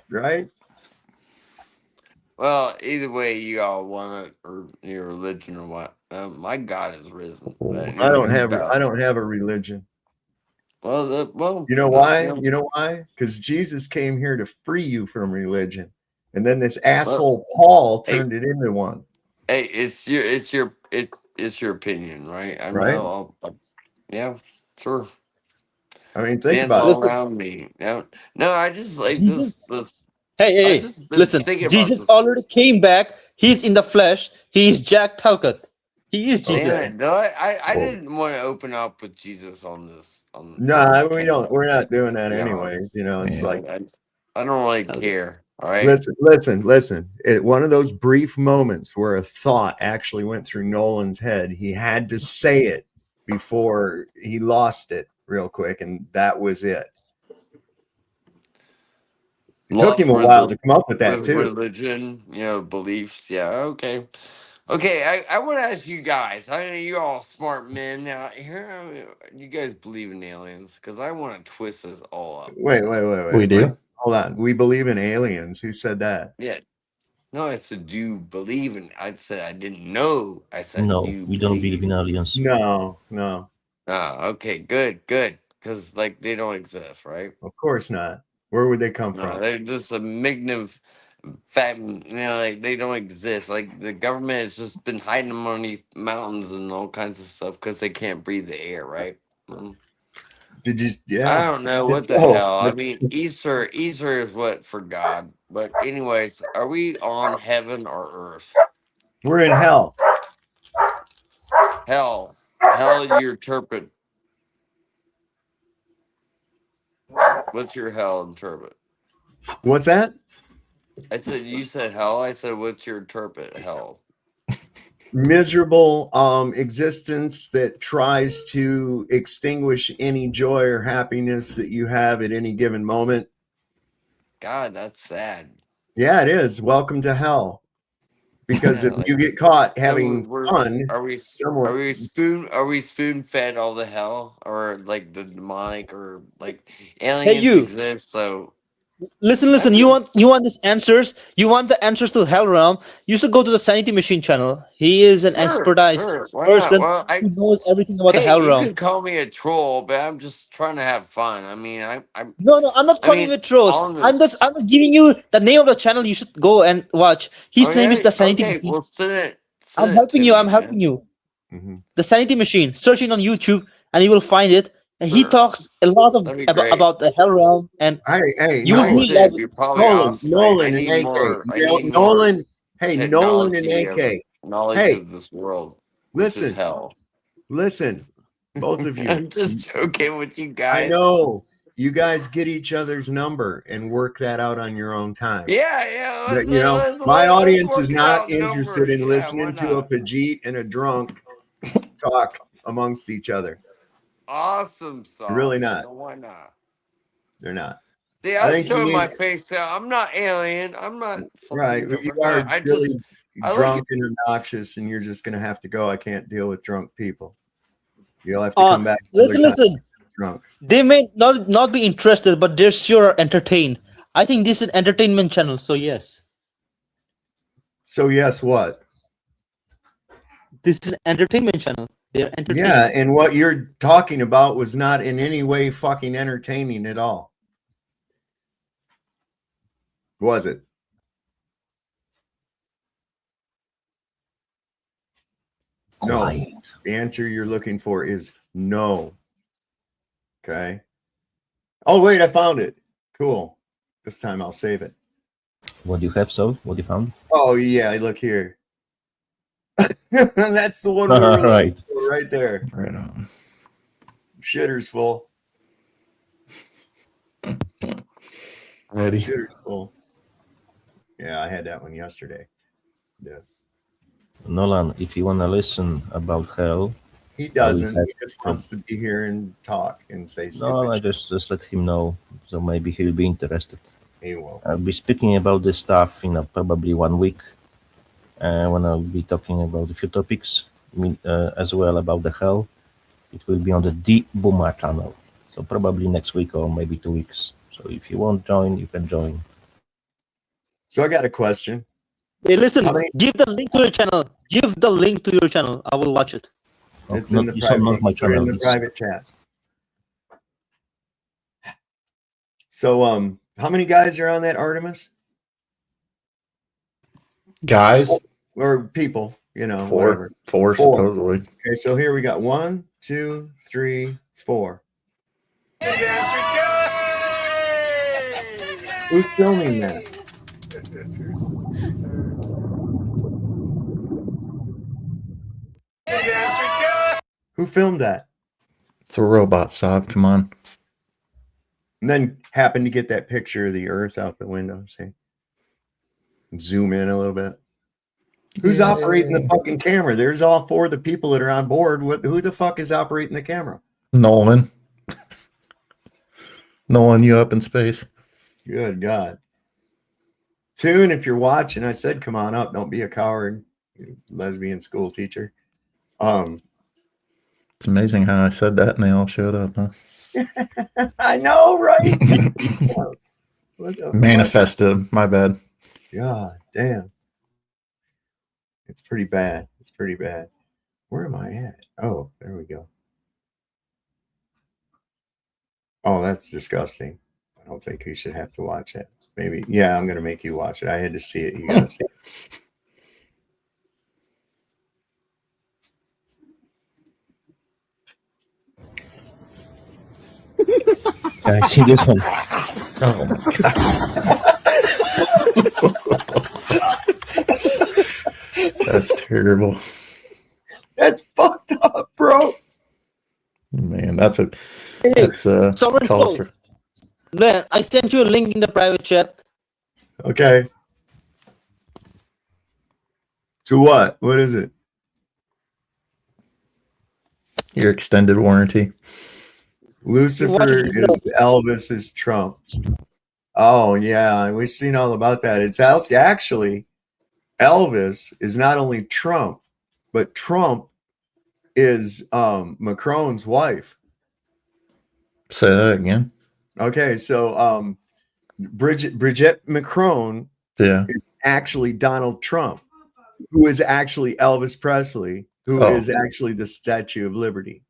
[SPEAKER 12] Right?
[SPEAKER 4] Well, either way, you all want it or your religion or what. My God is risen. But
[SPEAKER 12] I don't have a religion.
[SPEAKER 4] Well,
[SPEAKER 12] you know why? You know why? Because Jesus came here to free you from religion, and then this asshole Paul turned it into one.
[SPEAKER 4] Hey, it's your opinion, right? I
[SPEAKER 12] Right?
[SPEAKER 4] know. Yeah, sure.
[SPEAKER 12] I mean, think about
[SPEAKER 4] all
[SPEAKER 12] it.
[SPEAKER 4] around me. No, I just like
[SPEAKER 2] Jesus.
[SPEAKER 4] this.
[SPEAKER 2] Hey, listen. Jesus already came back. He's in the flesh. He's Jack Talcott. He is Jesus.
[SPEAKER 4] No, I didn't want to open up with Jesus on this.
[SPEAKER 12] No, we don't. We're not doing that anyway. You know, it's like
[SPEAKER 4] I don't really care. All right.
[SPEAKER 12] Listen. One of those brief moments where a thought actually went through Nolan's head. He had to say it before he lost it real quick, and that was it. It took him a while to come up with that too.
[SPEAKER 4] Religion, beliefs. Yeah. Okay. I want to ask you guys. I know you're all smart men. Now, you guys believe in aliens? Because I want to twist this all up.
[SPEAKER 12] Wait.
[SPEAKER 13] We do.
[SPEAKER 12] Hold on. We believe in aliens. Who said that?
[SPEAKER 4] Yeah. No, I said, do you believe in? I said I didn't know. I said
[SPEAKER 21] no. We don't believe in aliens.
[SPEAKER 12] No.
[SPEAKER 4] Ah, okay, good. Because they don't exist, right?
[SPEAKER 12] Of course not. Where would they come from?
[SPEAKER 4] They're just a magnificent fact. They don't exist. The government has just been hiding them underneath mountains and all kinds of stuff because they can't breathe the air, right?
[SPEAKER 12] Did you? Yeah.
[SPEAKER 4] I don't know what the hell. I mean, Easter is what for God. But anyways, are we on heaven or earth?
[SPEAKER 12] We're in hell.
[SPEAKER 4] Hell, you interpret. What's your hell interpret?
[SPEAKER 12] What's that?
[SPEAKER 4] I said, you said hell. I said, what's your interpret hell?
[SPEAKER 12] Miserable existence that tries to extinguish any joy or happiness that you have at any given moment.
[SPEAKER 4] God, that's sad.
[SPEAKER 12] Yeah, it is. Welcome to hell. Because if you get caught having fun,
[SPEAKER 4] are we spoon fed all the hell, or the demonic, or aliens exist? So
[SPEAKER 2] listen. You want these answers? You want the answers to hell realm? You should go to the Sanity Machine channel. He is an expertise person who knows everything about the hell realm.
[SPEAKER 4] You can call me a troll, but I'm just trying to have fun. I mean, I'm
[SPEAKER 2] no, I'm not calling you a troll. I'm giving you the name of the channel. You should go and watch. His name is the Sanity Machine.
[SPEAKER 4] Well,
[SPEAKER 2] I'm helping you.
[SPEAKER 12] Mm-hmm.
[SPEAKER 2] The Sanity Machine. Search it on YouTube, and you will find it. And he talks a lot of about the hell realm, and
[SPEAKER 12] you will Nolan and AK. Nolan, hey, Nolan and AK.
[SPEAKER 4] Knowledge of this world.
[SPEAKER 12] Listen,
[SPEAKER 4] is hell.
[SPEAKER 12] Listen, both of you.
[SPEAKER 4] I'm just joking with you guys.
[SPEAKER 12] I know. you guys get each other's number and work that out on your own time.
[SPEAKER 4] Yeah.
[SPEAKER 12] You know, my audience is not interested in
[SPEAKER 4] Yeah,
[SPEAKER 12] listening to a Pajit and a drunk talk amongst each other.
[SPEAKER 4] Awesome sauce.
[SPEAKER 12] Really not.
[SPEAKER 4] So why not?
[SPEAKER 12] They're not.
[SPEAKER 4] See,
[SPEAKER 12] I
[SPEAKER 4] I
[SPEAKER 12] think you
[SPEAKER 4] showed
[SPEAKER 12] need
[SPEAKER 4] my face out. I'm not alien. I'm not
[SPEAKER 12] right.
[SPEAKER 4] something
[SPEAKER 12] You
[SPEAKER 4] different.
[SPEAKER 12] are
[SPEAKER 4] I
[SPEAKER 12] really
[SPEAKER 4] just I
[SPEAKER 12] drunk
[SPEAKER 4] like
[SPEAKER 12] and obnoxious, and you're just gonna have to go. I can't deal with drunk people. You'll have to come back.
[SPEAKER 2] Listen.
[SPEAKER 12] Drunk.
[SPEAKER 2] They may not be interested, but they're sure entertained. I think this is an entertainment channel, so yes.
[SPEAKER 12] So yes, what?
[SPEAKER 2] This is an entertainment channel. They're entertained.
[SPEAKER 12] Yeah, and what you're talking about was not in any way fucking entertaining at all. Was it?
[SPEAKER 21] Quiet.
[SPEAKER 12] No. The answer you're looking for is no. Okay. Oh, wait, I found it. Cool. This time I'll save it.
[SPEAKER 21] What do you have, so? What you found?
[SPEAKER 12] Oh, yeah, look here. That's the one we were
[SPEAKER 21] right.
[SPEAKER 12] Right there.
[SPEAKER 13] Right on.
[SPEAKER 12] Shitter's full.
[SPEAKER 13] Ready?
[SPEAKER 12] Shitter's full. Yeah, I had that one yesterday. Yeah.
[SPEAKER 21] Nolan, if you want to listen about hell,
[SPEAKER 12] He doesn't. He just wants to be here and talk and say
[SPEAKER 21] no, I just let him know, so maybe he'll be interested.
[SPEAKER 12] He will.
[SPEAKER 21] I'll be speaking about this stuff in probably 1 week, when I'll be talking about a few topics, as well about the hell. It will be on the Boomer channel, so probably next week or maybe 2 weeks. So if you want to join, you can join.
[SPEAKER 12] So I got a question.
[SPEAKER 2] Hey, listen, give the link to your channel. Give the link to your channel. I will watch it.
[SPEAKER 12] It's in the private chat. So, how many guys are on that Artemis?
[SPEAKER 13] Guys?
[SPEAKER 12] Or people, you know,
[SPEAKER 13] Four.
[SPEAKER 12] whatever.
[SPEAKER 13] Four, supposedly.
[SPEAKER 12] Okay, so here we got 1, 2, 3, 4. Who's filming that? Who filmed that?
[SPEAKER 13] It's a robot, Sav. Come on.
[SPEAKER 12] And then happened to get that picture of the Earth out the window. See, zoom in a little bit. Who's operating the fucking camera? There's all 4 of the people that are on board. Who the fuck is operating the camera?
[SPEAKER 13] Nolan. Nolan, you up in space?
[SPEAKER 12] Good God. Tune, if you're watching, I said, come on up. Don't be a coward, you lesbian school teacher.
[SPEAKER 13] It's amazing how I said that and they all showed up, huh?
[SPEAKER 12] I know, right?
[SPEAKER 13] Manifested. My bad.
[SPEAKER 12] God damn. It's pretty bad. It's pretty bad. Where am I at? Oh, there we go. Oh, that's disgusting. I don't think you should have to watch it. Maybe. Yeah, I'm going to make you watch it. I had to see it. You got to see it.
[SPEAKER 21] I see this one.
[SPEAKER 13] Oh my God. That's terrible.
[SPEAKER 12] That's fucked up, bro.
[SPEAKER 13] Man, that's
[SPEAKER 2] Sovereign Soul. Man, I sent you a link in the private chat.
[SPEAKER 12] Okay. To what? What is it?
[SPEAKER 13] Your extended warranty.
[SPEAKER 12] Lucifer is Elvis is Trump. Oh, yeah. We've seen all about that. It's actually Elvis is not only Trump, but Trump is Macron's wife.
[SPEAKER 13] Say that again.
[SPEAKER 12] Okay, so Brigitte Macron is actually Donald Trump, who is actually Elvis Presley, who is actually the Statue of Liberty.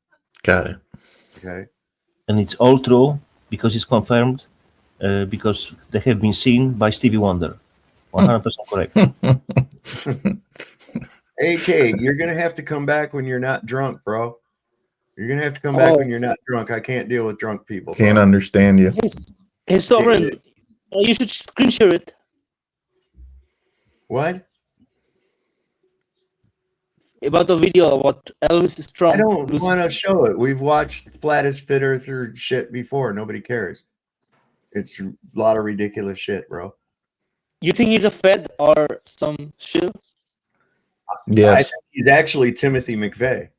[SPEAKER 13] Got it.
[SPEAKER 12] Okay.
[SPEAKER 21] And it's all true because it's confirmed because they have been seen by Stevie Wonder. 100% correct.
[SPEAKER 12] AK, you're going to have to come back when you're not drunk, bro. You're going to have to come back when you're not drunk. I can't deal with drunk people.
[SPEAKER 13] Can't understand you.
[SPEAKER 2] Hey, Sovereign, you should screen share it.
[SPEAKER 12] What?
[SPEAKER 2] about the video about Elvis is Trump.
[SPEAKER 12] I don't want to show it. We've watched flattest fit earther shit before. Nobody cares. It's a lot of ridiculous shit, bro.
[SPEAKER 2] You think he's a Fed or some shit?
[SPEAKER 12] I think he's actually Timothy McVeigh.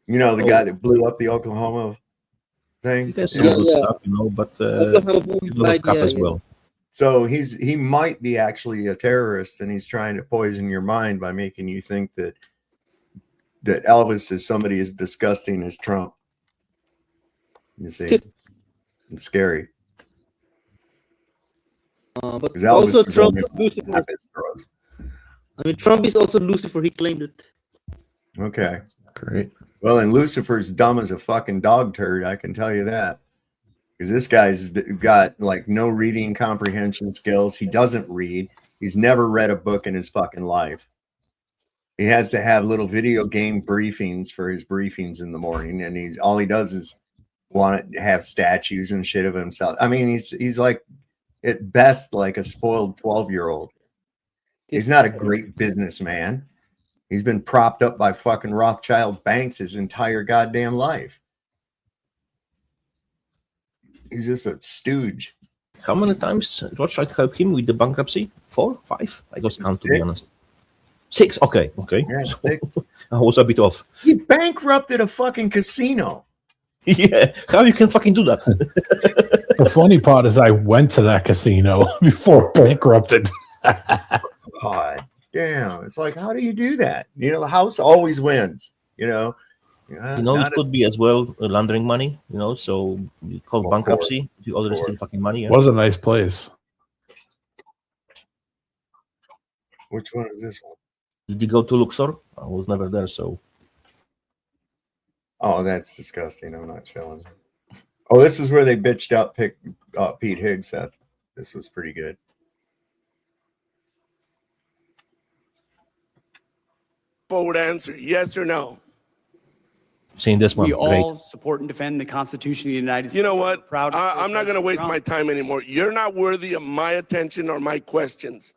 [SPEAKER 12] You know, the guy that blew up the Oklahoma thing.
[SPEAKER 21] You guys do good stuff, you know, but as well.
[SPEAKER 12] So he might be actually a terrorist, and he's trying to poison your mind by making you think that Elvis is somebody as disgusting as Trump. You see, it's scary.
[SPEAKER 2] But also Trump is Lucifer. I mean, Trump is also Lucifer. He claimed it.
[SPEAKER 12] Okay,
[SPEAKER 13] great.
[SPEAKER 12] Well, and Lucifer's dumb as a fucking dog turd. I can tell you that. Because this guy's got like no reading comprehension skills. He doesn't read. He's never read a book in his fucking life. He has to have little video game briefings for his briefings in the morning, and all he does is want to have statues and shit of himself. I mean, he's like at best like a spoiled 12-year-old. He's not a great businessman. He's been propped up by fucking Rothschild banks his entire goddamn life. He's just a stooge.
[SPEAKER 21] How many times Rothschild helped him with the bankruptcy? 4, 5? I lost count, to be honest. 6. Okay.
[SPEAKER 12] Yeah, 6.
[SPEAKER 21] I was a bit off.
[SPEAKER 12] He bankrupted a fucking casino.
[SPEAKER 21] Yeah, how you can fucking do that?
[SPEAKER 17] The funny part is I went to that casino before bankrupted.
[SPEAKER 12] God damn. It's like, how do you do that? You know, the house always wins, you know.
[SPEAKER 21] It could be as well laundering money, you know, so you call bankruptcy, you already steal fucking money.
[SPEAKER 17] It was a nice place.
[SPEAKER 12] Which one is this one?
[SPEAKER 21] Did you go to Luxor? I was never there, so.
[SPEAKER 12] Oh, that's disgusting. I'm not showing. Oh, this is where they bitched out Pete Hegseth. This was pretty good.
[SPEAKER 6] Forward answer, yes or no?
[SPEAKER 21] Seeing this one,
[SPEAKER 8] we
[SPEAKER 21] great.
[SPEAKER 8] all support and defend the Constitution of the United States.
[SPEAKER 6] You know what?
[SPEAKER 8] Proud
[SPEAKER 6] I'm not going to waste my time anymore. You're not worthy of my attention or my questions.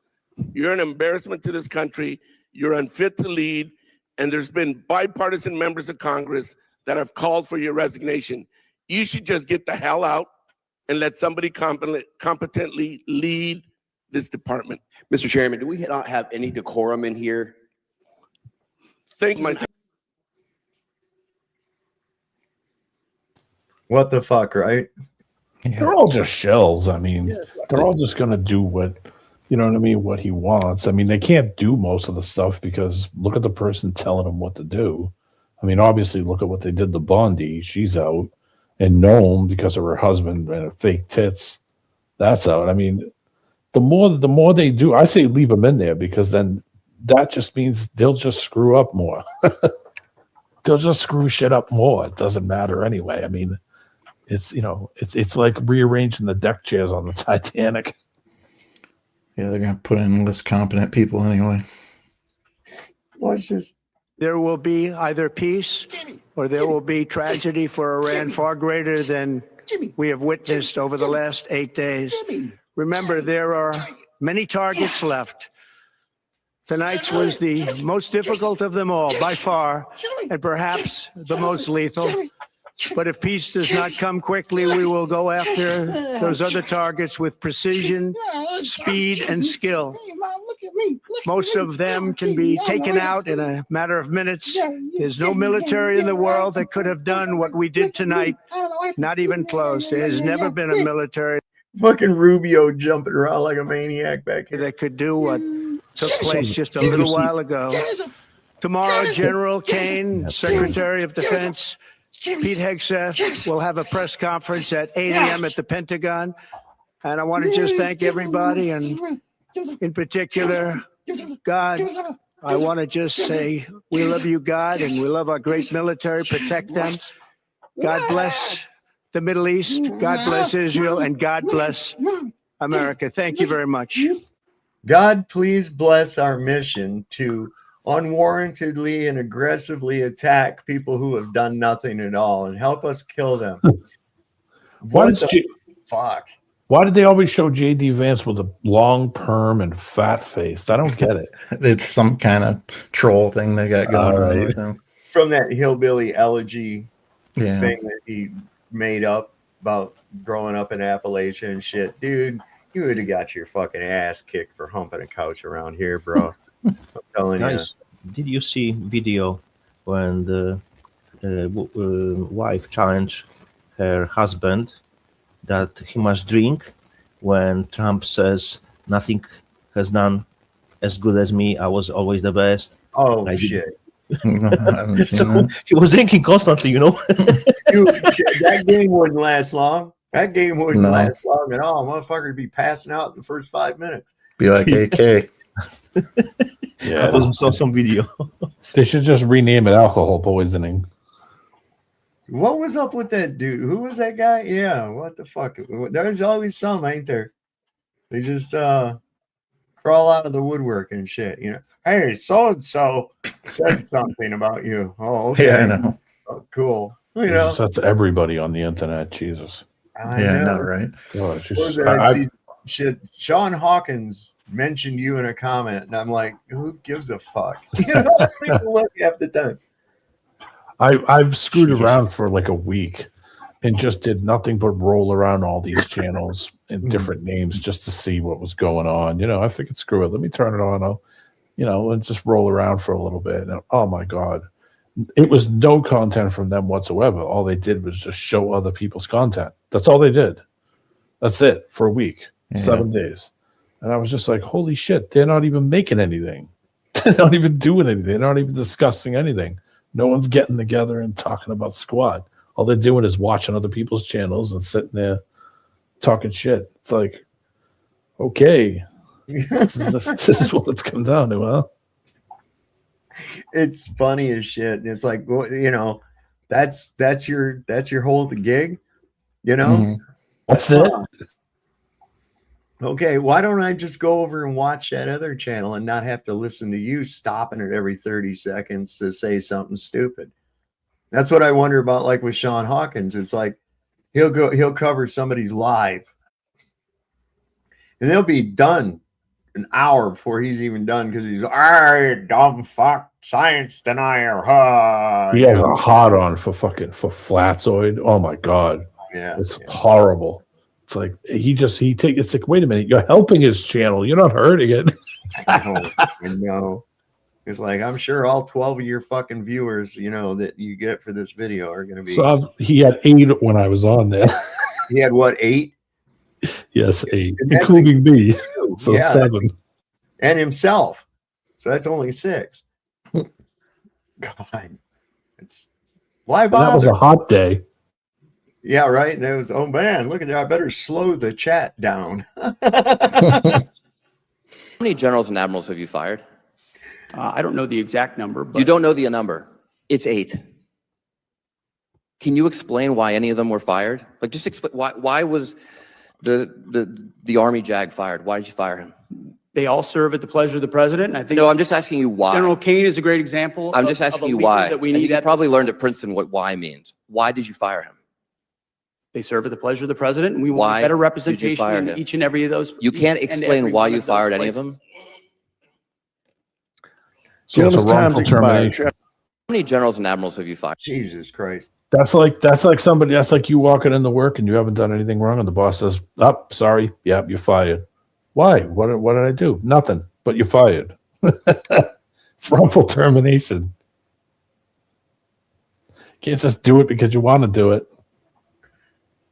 [SPEAKER 6] You're an embarrassment to this country. You're unfit to lead. And there's been bipartisan members of Congress that have called for your resignation. You should just get the hell out and let somebody competently lead this department.
[SPEAKER 22] Mr. Chairman, do we not have any decorum in here?
[SPEAKER 6] Thank my time.
[SPEAKER 12] What the fuck, right?
[SPEAKER 17] They're all just shells. I mean, they're all just going to do what, you know what I mean, what he wants. I mean, they can't do most of the stuff because look at the person telling them what to do. I mean, obviously, look at what they did to Bondi. She's out. And Noam, because of her husband and her fake tits, that's out. I mean, the more they do, I say leave them in there because then that just means they'll just screw up more. They'll just screw shit up more. It doesn't matter anyway. I mean, it's, you know, it's like rearranging the deck chairs on the Titanic.
[SPEAKER 13] Yeah, they're going to put in less competent people anyway.
[SPEAKER 12] Watch this.
[SPEAKER 23] There will be either peace or there will be tragedy for Iran far greater than we have witnessed over the last 8 days. Remember, there are many targets left. Tonight's was the most difficult of them all, by far, and perhaps the most lethal. But if peace does not come quickly, we will go after those other targets with precision, speed, and skill. Most of them can be taken out in a matter of minutes. There's no military in the world that could have done what we did tonight. Not even close. There has never been a military.
[SPEAKER 12] Fucking Rubio jumping around like a maniac back here.
[SPEAKER 23] That could do what took place just a little while ago. Tomorrow, General Kane, Secretary of Defense, Pete Hegseth will have a press conference at 8 a.m. at the Pentagon. And I want to just thank everybody, and in particular, God. I want to just say we love you, God, and we love our great military. Protect them. God bless the Middle East. God bless Israel, and God bless America. Thank you very much.
[SPEAKER 12] God, please bless our mission to unwarrantedly and aggressively attack people who have done nothing at all and help us kill them. What the fuck?
[SPEAKER 17] Why did they always show J.D. Vance with a long perm and fat face? I don't get it.
[SPEAKER 13] It's some kind of troll thing they got going on with them.
[SPEAKER 12] It's from that hillbilly elegy
[SPEAKER 13] Yeah.
[SPEAKER 12] thing that he made up about growing up in Appalachia and shit. Dude, you would have got your fucking ass kicked for humping a couch around here, bro. I'm telling
[SPEAKER 21] Guys, did you see video when the wife challenged her husband that he must drink when Trump says nothing has done as good as me? I was always the best.
[SPEAKER 12] Oh, shit.
[SPEAKER 21] So he was drinking constantly, you know.
[SPEAKER 12] Dude, that game wouldn't last long. That game wouldn't last long at all. Motherfucker would be passing out in the first 5 minutes.
[SPEAKER 13] Be like AK.
[SPEAKER 17] Yeah,
[SPEAKER 21] I saw some video.
[SPEAKER 17] They should just rename it alcohol poisoning.
[SPEAKER 12] What was up with that dude? Who was that guy? Yeah, what the fuck? There's always some, ain't there? They just crawl out of the woodwork and shit, you know. Hey, so-and-so said something about you. Oh, okay.
[SPEAKER 13] Yeah, I know.
[SPEAKER 12] Oh, cool. You know,
[SPEAKER 17] That's everybody on the internet. Jesus.
[SPEAKER 12] I know.
[SPEAKER 13] Right?
[SPEAKER 17] God,
[SPEAKER 12] What was it? I see shit. Sean Hawkins mentioned you in a comment, and I'm like, who gives a fuck? You know, I don't even look half the time.
[SPEAKER 17] I've screwed around for like a week and just did nothing but roll around all these channels in different names just to see what was going on. You know, I figured, screw it. Let me turn it on. And just roll around for a little bit. And oh my God, it was no content from them whatsoever. All they did was just show other people's content. That's all they did. That's it for a week, 7 days. And I was just like, holy shit, they're not even making anything. They're not even doing anything. They're not even discussing anything. No one's getting together and talking about squad. All they're doing is watching other people's channels and sitting there talking shit. It's like, okay, this is what it's come down to, huh?
[SPEAKER 12] It's funny as shit. And it's like, well, you know, that's your whole gig, you know?
[SPEAKER 17] That's it.
[SPEAKER 12] Okay, why don't I just go over and watch that other channel and not have to listen to you stopping it every 30 seconds to say something stupid? That's what I wonder about, like with Sean Hawkins. It's like he'll cover somebody's live and they'll be done an hour before he's even done because he's dumb fuck science denier.
[SPEAKER 17] He has a hot on for Flatzoid. Oh my God.
[SPEAKER 12] Yeah.
[SPEAKER 17] It's horrible. It's like it's like, wait a minute, you're helping his channel. You're not hurting it.
[SPEAKER 12] I know. It's like, I'm sure all 12 of your fucking viewers, you know, that you get for this video are going to be.
[SPEAKER 17] So he had 8 when I was on there.
[SPEAKER 12] He had what, 8?
[SPEAKER 17] Yes, 8, including me. So
[SPEAKER 12] yeah,
[SPEAKER 17] 7.
[SPEAKER 12] And himself. So that's only 6. God. It's why bother?
[SPEAKER 17] That was a hot day.
[SPEAKER 12] Yeah, right. And it was, oh man, look at that. I better slow the chat down.
[SPEAKER 1] How many generals and admirals have you fired?
[SPEAKER 8] I don't know the exact number, but
[SPEAKER 1] You don't know the number. It's 8. Can you explain why any of them were fired? Like, just explain why was the Army JAG fired? Why did you fire him?
[SPEAKER 8] they all serve at the pleasure of the president. And I think
[SPEAKER 1] No, I'm just asking you why.
[SPEAKER 8] General Kane is a great example.
[SPEAKER 1] I'm just asking you why.
[SPEAKER 8] That we
[SPEAKER 1] And
[SPEAKER 8] need
[SPEAKER 1] you
[SPEAKER 8] at
[SPEAKER 1] probably learned at Princeton what why means. Why did you fire him?
[SPEAKER 8] They serve at the pleasure of the president, and we
[SPEAKER 1] Why
[SPEAKER 8] want better
[SPEAKER 1] did you
[SPEAKER 8] representation
[SPEAKER 1] fire
[SPEAKER 8] in
[SPEAKER 1] him?
[SPEAKER 8] each and every of those.
[SPEAKER 1] You can't
[SPEAKER 8] each and
[SPEAKER 1] explain
[SPEAKER 8] every
[SPEAKER 1] why
[SPEAKER 8] one
[SPEAKER 1] you
[SPEAKER 8] of those
[SPEAKER 1] fired any of
[SPEAKER 8] places.
[SPEAKER 1] them?
[SPEAKER 17] So it's a wrongful termination.
[SPEAKER 1] How many generals and admirals have you fired?
[SPEAKER 12] Jesus Christ.
[SPEAKER 17] That's like somebody. That's like you walking into work and you haven't done anything wrong, and the boss says, "Oh, sorry, yeah, you're fired." Why? What did I do? Nothing. But you're fired. It's wrongful termination. Can't just do it because you want to do it.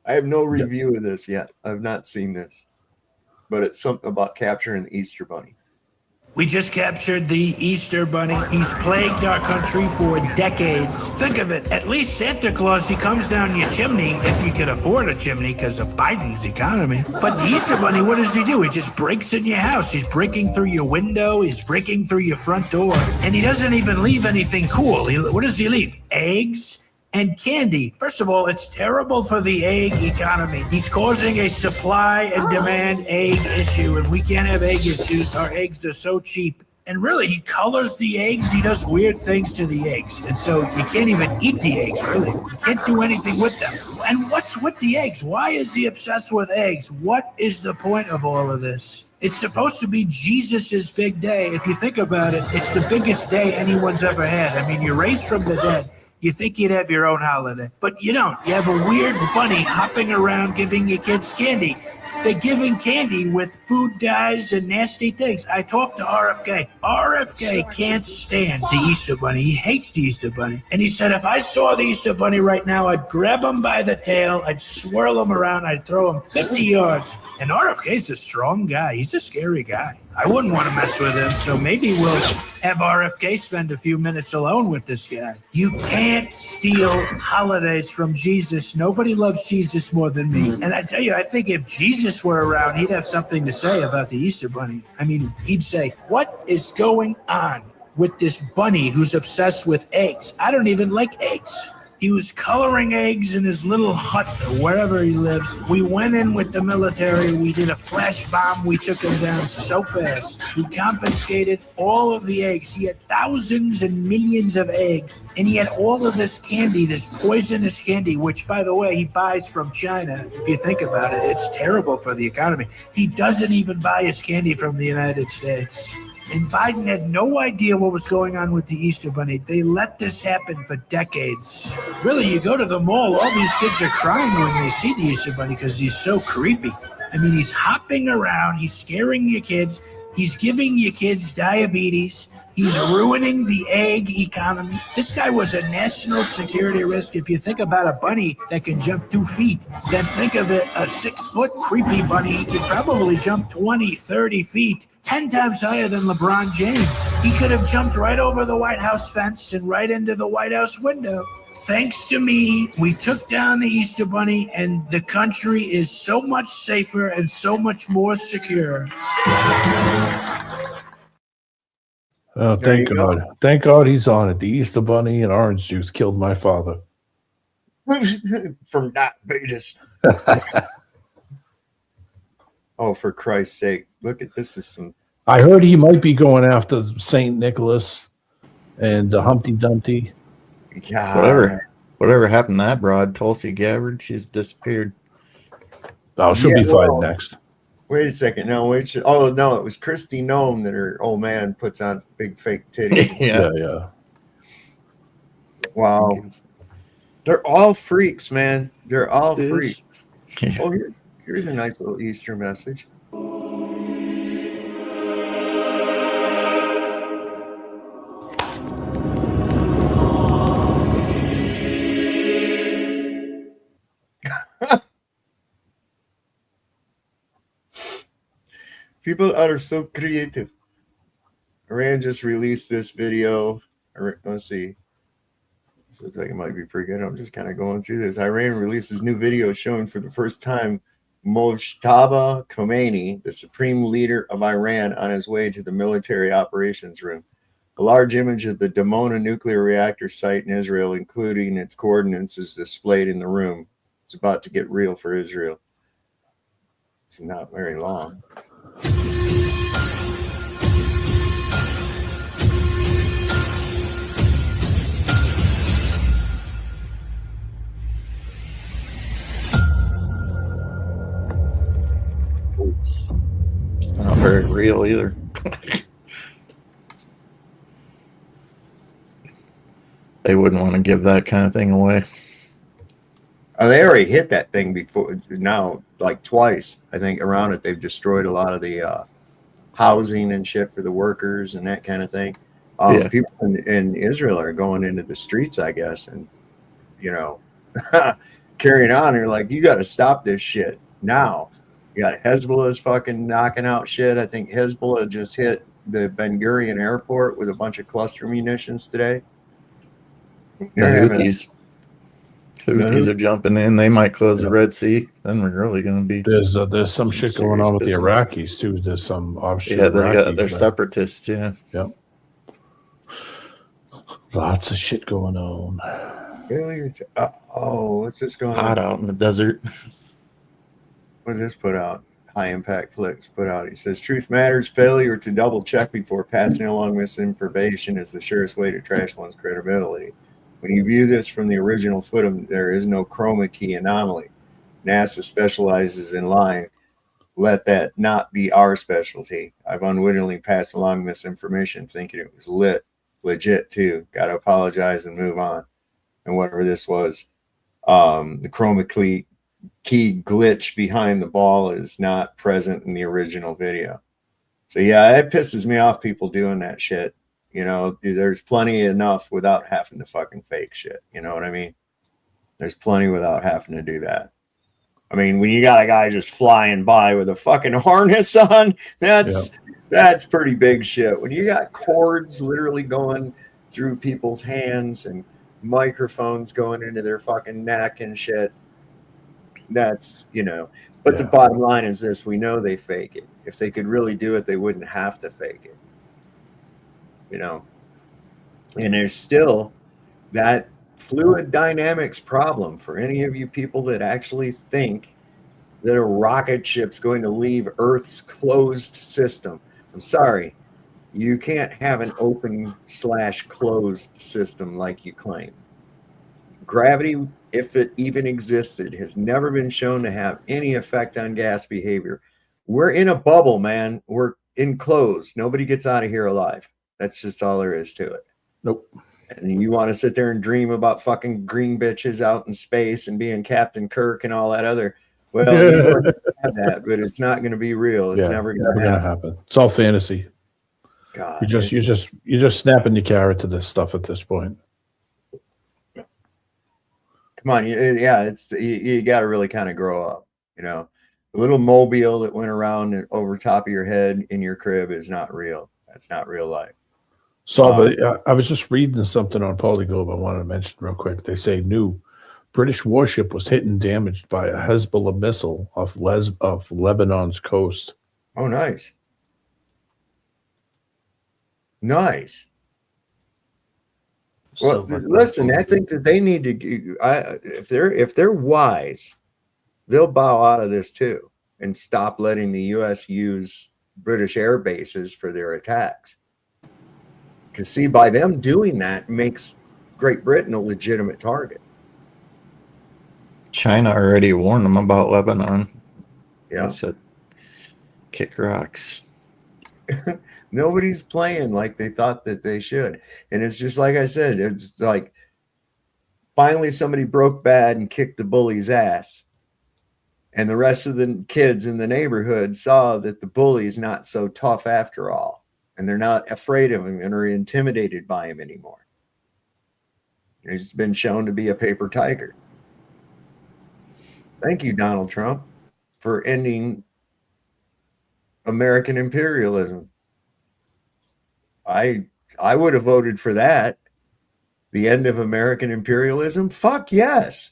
[SPEAKER 12] I have no review of this yet. I've not seen this, but it's something about capturing the Easter Bunny.
[SPEAKER 7] We just captured the Easter Bunny. He's plagued our country for decades. Think of it. At least Santa Claus, he comes down your chimney if you can afford a chimney because of Biden's economy. But the Easter Bunny, what does he do? He just breaks in your house. He's breaking through your window. He's breaking through your front door. And he doesn't even leave anything cool. What does he leave? Eggs and candy. First of all, it's terrible for the egg economy. He's causing a supply and demand egg issue, and we can't have egg issues. Our eggs are so cheap. And really, he colors the eggs. He does weird things to the eggs. And so you can't even eat the eggs, really. You can't do anything with them. And what's with the eggs? Why is he obsessed with eggs? What is the point of all of this? It's supposed to be Jesus's big day. If you think about it, it's the biggest day anyone's ever had. I mean, you're raised from the dead. You think you'd have your own holiday, but you don't. You have a weird bunny hopping around giving your kids candy. They're giving candy with food dyes and nasty things. I talked to RFK. RFK can't stand the Easter Bunny. He hates the Easter Bunny. And he said, if I saw the Easter Bunny right now, I'd grab him by the tail, I'd swirl him around, I'd throw him 50 yards. And RFK's a strong guy. He's a scary guy. I wouldn't want to mess with him, so maybe we'll have RFK spend a few minutes alone with this guy. You can't steal holidays from Jesus. Nobody loves Jesus more than me. And I tell you, I think if Jesus were around, he'd have something to say about the Easter Bunny. I mean, he'd say, what is going on with this bunny who's obsessed with eggs? I don't even like eggs. He was coloring eggs in his little hut or wherever he lives. We went in with the military. We did a flash bomb. We took him down so fast. We confiscated all of the eggs. He had thousands and millions of eggs. And he had all of this candy, this poisonous candy, which, by the way, he buys from China. If you think about it, it's terrible for the economy. He doesn't even buy his candy from the United States. And Biden had no idea what was going on with the Easter Bunny. They let this happen for decades. Really, you go to the mall, all these kids are crying when they see the Easter Bunny because he's so creepy. I mean, he's hopping around, he's scaring your kids, he's giving your kids diabetes, he's ruining the egg economy. This guy was a national security risk. If you think about a bunny that can jump 2 feet, then think of it, a 6-foot creepy bunny. He could probably jump 20, 30 feet, 10 times higher than LeBron James. He could have jumped right over the White House fence and right into the White House window. Thanks to me, we took down the Easter Bunny, and the country is so much safer and so much more secure.
[SPEAKER 17] Oh, thank God. Thank God he's on it. The Easter Bunny and orange juice killed my father.
[SPEAKER 12] From diabetes. Oh, for Christ's sake. Look at this. Is some.
[SPEAKER 17] I heard he might be going after St. Nicholas and Humpty Dumpty.
[SPEAKER 12] God.
[SPEAKER 13] Whatever happened to that broad, Tulsi Gabbard? She's disappeared.
[SPEAKER 17] Oh, she'll be fine next.
[SPEAKER 12] Wait a second. No, wait. Oh, no, it was Christy Nome that her old man puts on big fake titties.
[SPEAKER 17] Yeah.
[SPEAKER 12] Wow. They're all freaks, man. They're all freaks.
[SPEAKER 13] Yeah.
[SPEAKER 12] Oh, here's a nice little Easter message. People are so creative. Iran just released this video. Let's see. This looks like it might be pretty good. I'm just kind of going through this. Iran releases new video showing for the first time Mojtaba Khomeini, the supreme leader of Iran, on his way to the military operations room. A large image of the Dimona nuclear reactor site in Israel, including its coordinates, is displayed in the room. It's about to get real for Israel. It's not very long.
[SPEAKER 13] It's not very real either. They wouldn't want to give that kind of thing away.
[SPEAKER 12] They already hit that thing before now, like twice. I think around it, they've destroyed a lot of the housing and shit for the workers and that kind of thing. People in Israel are going into the streets, I guess, and, carrying on. They're like, you got to stop this shit now. You got Hezbollah's fucking knocking out shit. I think Hezbollah just hit the Ben Gurion airport with a bunch of cluster munitions today.
[SPEAKER 13] The Houthis are jumping in. They might close the Red Sea. Then we're really going to be.
[SPEAKER 17] There's some shit going on with the Iraqis too. There's some offshore.
[SPEAKER 13] Yeah, they're separatists. Yeah.
[SPEAKER 17] Yep. Lots of shit going on.
[SPEAKER 12] What's this going on?
[SPEAKER 13] Hot out in the desert.
[SPEAKER 12] What did this put out? High Impact Flicks put out. He says, truth matters. Failure to double check before passing along misinformation is the surest way to trash one's credibility. When you view this from the original footing, there is no chroma key anomaly. NASA specializes in lying. Let that not be our specialty. I've unwittingly passed along misinformation thinking it was legit too. Gotta apologize and move on. And whatever this was, the chroma key glitch behind the ball is not present in the original video. So yeah, it pisses me off, people doing that shit. You know, there's plenty enough without having to fucking fake shit. You know what I mean? There's plenty without having to do that. I mean, when you got a guy just flying by with a fucking harness on, that's pretty big shit. When you got cords literally going through people's hands and microphones going into their fucking neck and shit, that's, you know. But the bottom line is this: we know they fake it. If they could really do it, they wouldn't have to fake it. You know. And there's still that fluid dynamics problem for any of you people that actually think that a rocket ship's going to leave Earth's closed system. I'm sorry, you can't have an open/closed system like you claim. Gravity, if it even existed, has never been shown to have any effect on gas behavior. We're in a bubble, man. We're enclosed. Nobody gets out of here alive. That's just all there is to it.
[SPEAKER 17] Nope.
[SPEAKER 12] And you want to sit there and dream about fucking green bitches out in space and being Captain Kirk and all that other. Well, you have that, but it's not going to be real. It's never going to happen.
[SPEAKER 17] It's all fantasy.
[SPEAKER 12] God,
[SPEAKER 17] you're just snapping your carrot to this stuff at this point.
[SPEAKER 12] Come on, you got to really kind of grow up. You know, the little mobile that went around over top of your head in your crib is not real. That's not real life.
[SPEAKER 17] So, but I was just reading something on Polyglobe I wanted to mention real quick. They say new British warship was hit and damaged by a Hezbollah missile off Lebanon's coast.
[SPEAKER 12] Oh, nice. Nice. Well, listen, I think that they need to, if they're wise, they'll bow out of this too and stop letting the U.S. use British air bases for their attacks. Because see, by them doing that makes Great Britain a legitimate target.
[SPEAKER 13] China already warned them about Lebanon.
[SPEAKER 12] Yeah.
[SPEAKER 13] They said, kick rocks.
[SPEAKER 12] Nobody's playing like they thought that they should. And it's just like I said, it's like finally somebody broke bad and kicked the bully's ass. And the rest of the kids in the neighborhood saw that the bully's not so tough after all. And they're not afraid of him and are intimidated by him anymore. He's been shown to be a paper tiger. Thank you, Donald Trump, for ending American imperialism. I would have voted for that. The end of American imperialism? Fuck yes.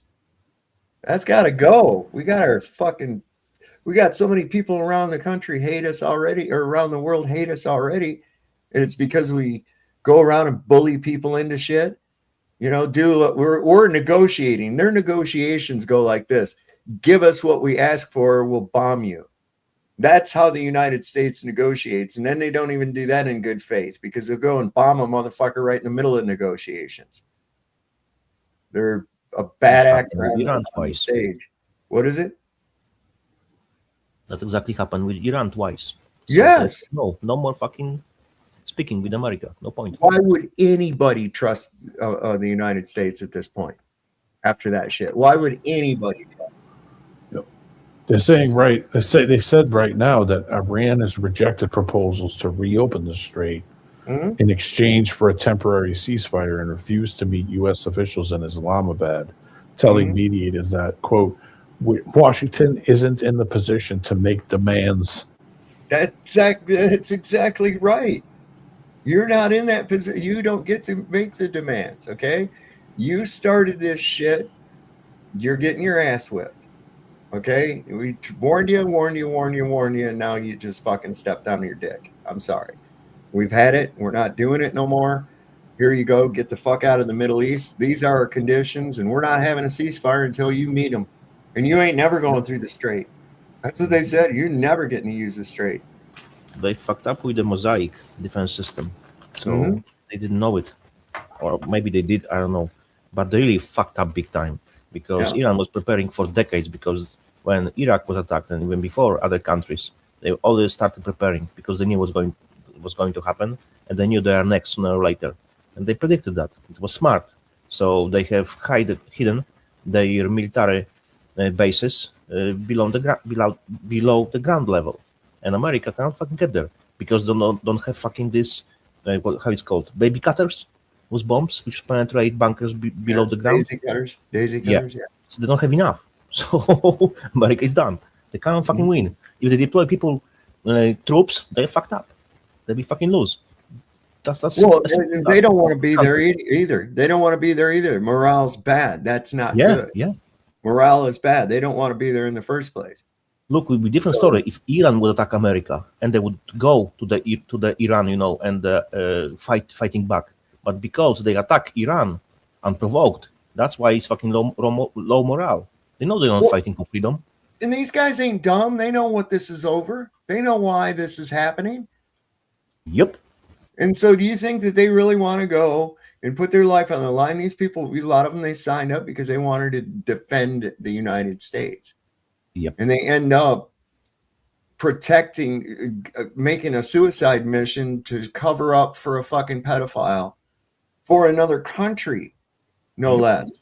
[SPEAKER 12] That's got to go. We got so many people around the country hate us already, or around the world hate us already. And it's because we go around and bully people into shit. You know, we're negotiating. Their negotiations go like this. Give us what we ask for, we'll bomb you. That's how the United States negotiates. And then they don't even do that in good faith because they'll go and bomb a motherfucker right in the middle of negotiations. They're a bad actor on the stage. What is it?
[SPEAKER 21] That exactly happened with Iran twice. So
[SPEAKER 12] yes.
[SPEAKER 21] No more fucking speaking with America. No point.
[SPEAKER 12] Why would anybody trust the United States at this point after that shit? Why would anybody trust?
[SPEAKER 17] They're saying they said right now that Iran has rejected proposals to reopen the strait in exchange for a temporary ceasefire and refused to meet U.S. officials in Islamabad, telling mediators that, quote, Washington isn't in the position to make demands.
[SPEAKER 12] That's exactly right. You're not in that position. You don't get to make the demands, okay? You started this shit. You're getting your ass whipped. Okay, we warned you, and now you just fucking stepped on your dick. I'm sorry. We've had it. We're not doing it no more. Here you go. Get the fuck out of the Middle East. These are our conditions, and we're not having a ceasefire until you meet them. And you ain't never going through the strait. That's what they said. You're never getting to use the Strait.
[SPEAKER 21] They fucked up with the Mosaic defense system, so they didn't know it, or maybe they did. I don't know, but they really fucked up big time because Iran was preparing for decades. Because when Iraq was attacked, and even before other countries, they already started preparing because they knew what was going to happen, and they knew they are next sooner or later, and they predicted that. It was smart, so they have hidden their military bases below the ground level, and America can't fucking get there because they don't have fucking this how it's called, baby cutters with bombs which penetrate bunkers below the ground.
[SPEAKER 12] Daisy cutters, yeah.
[SPEAKER 21] So they don't have enough. So America is done. They can't fucking win. If they deploy people, troops, they're fucked up. They'll be fucking lose. That's
[SPEAKER 12] they don't want to be there either. They don't want to be there either. Morale's bad. That's not good.
[SPEAKER 21] Yeah.
[SPEAKER 12] Morale is bad. They don't want to be there in the first place.
[SPEAKER 21] Look, it would be a different story if Iran would attack America and they would go to the Iran, and fighting back. But because they attack Iran unprovoked, that's why it's fucking low morale. They know they're not fighting for freedom.
[SPEAKER 12] And these guys ain't dumb. They know what this is over. They know why this is happening.
[SPEAKER 21] Yep.
[SPEAKER 12] And so do you think that they really want to go and put their life on the line? These people, a lot of them, they signed up because they wanted to defend the United States.
[SPEAKER 21] Yep.
[SPEAKER 12] And they end up making a suicide mission to cover up for a fucking pedophile for another country, no less.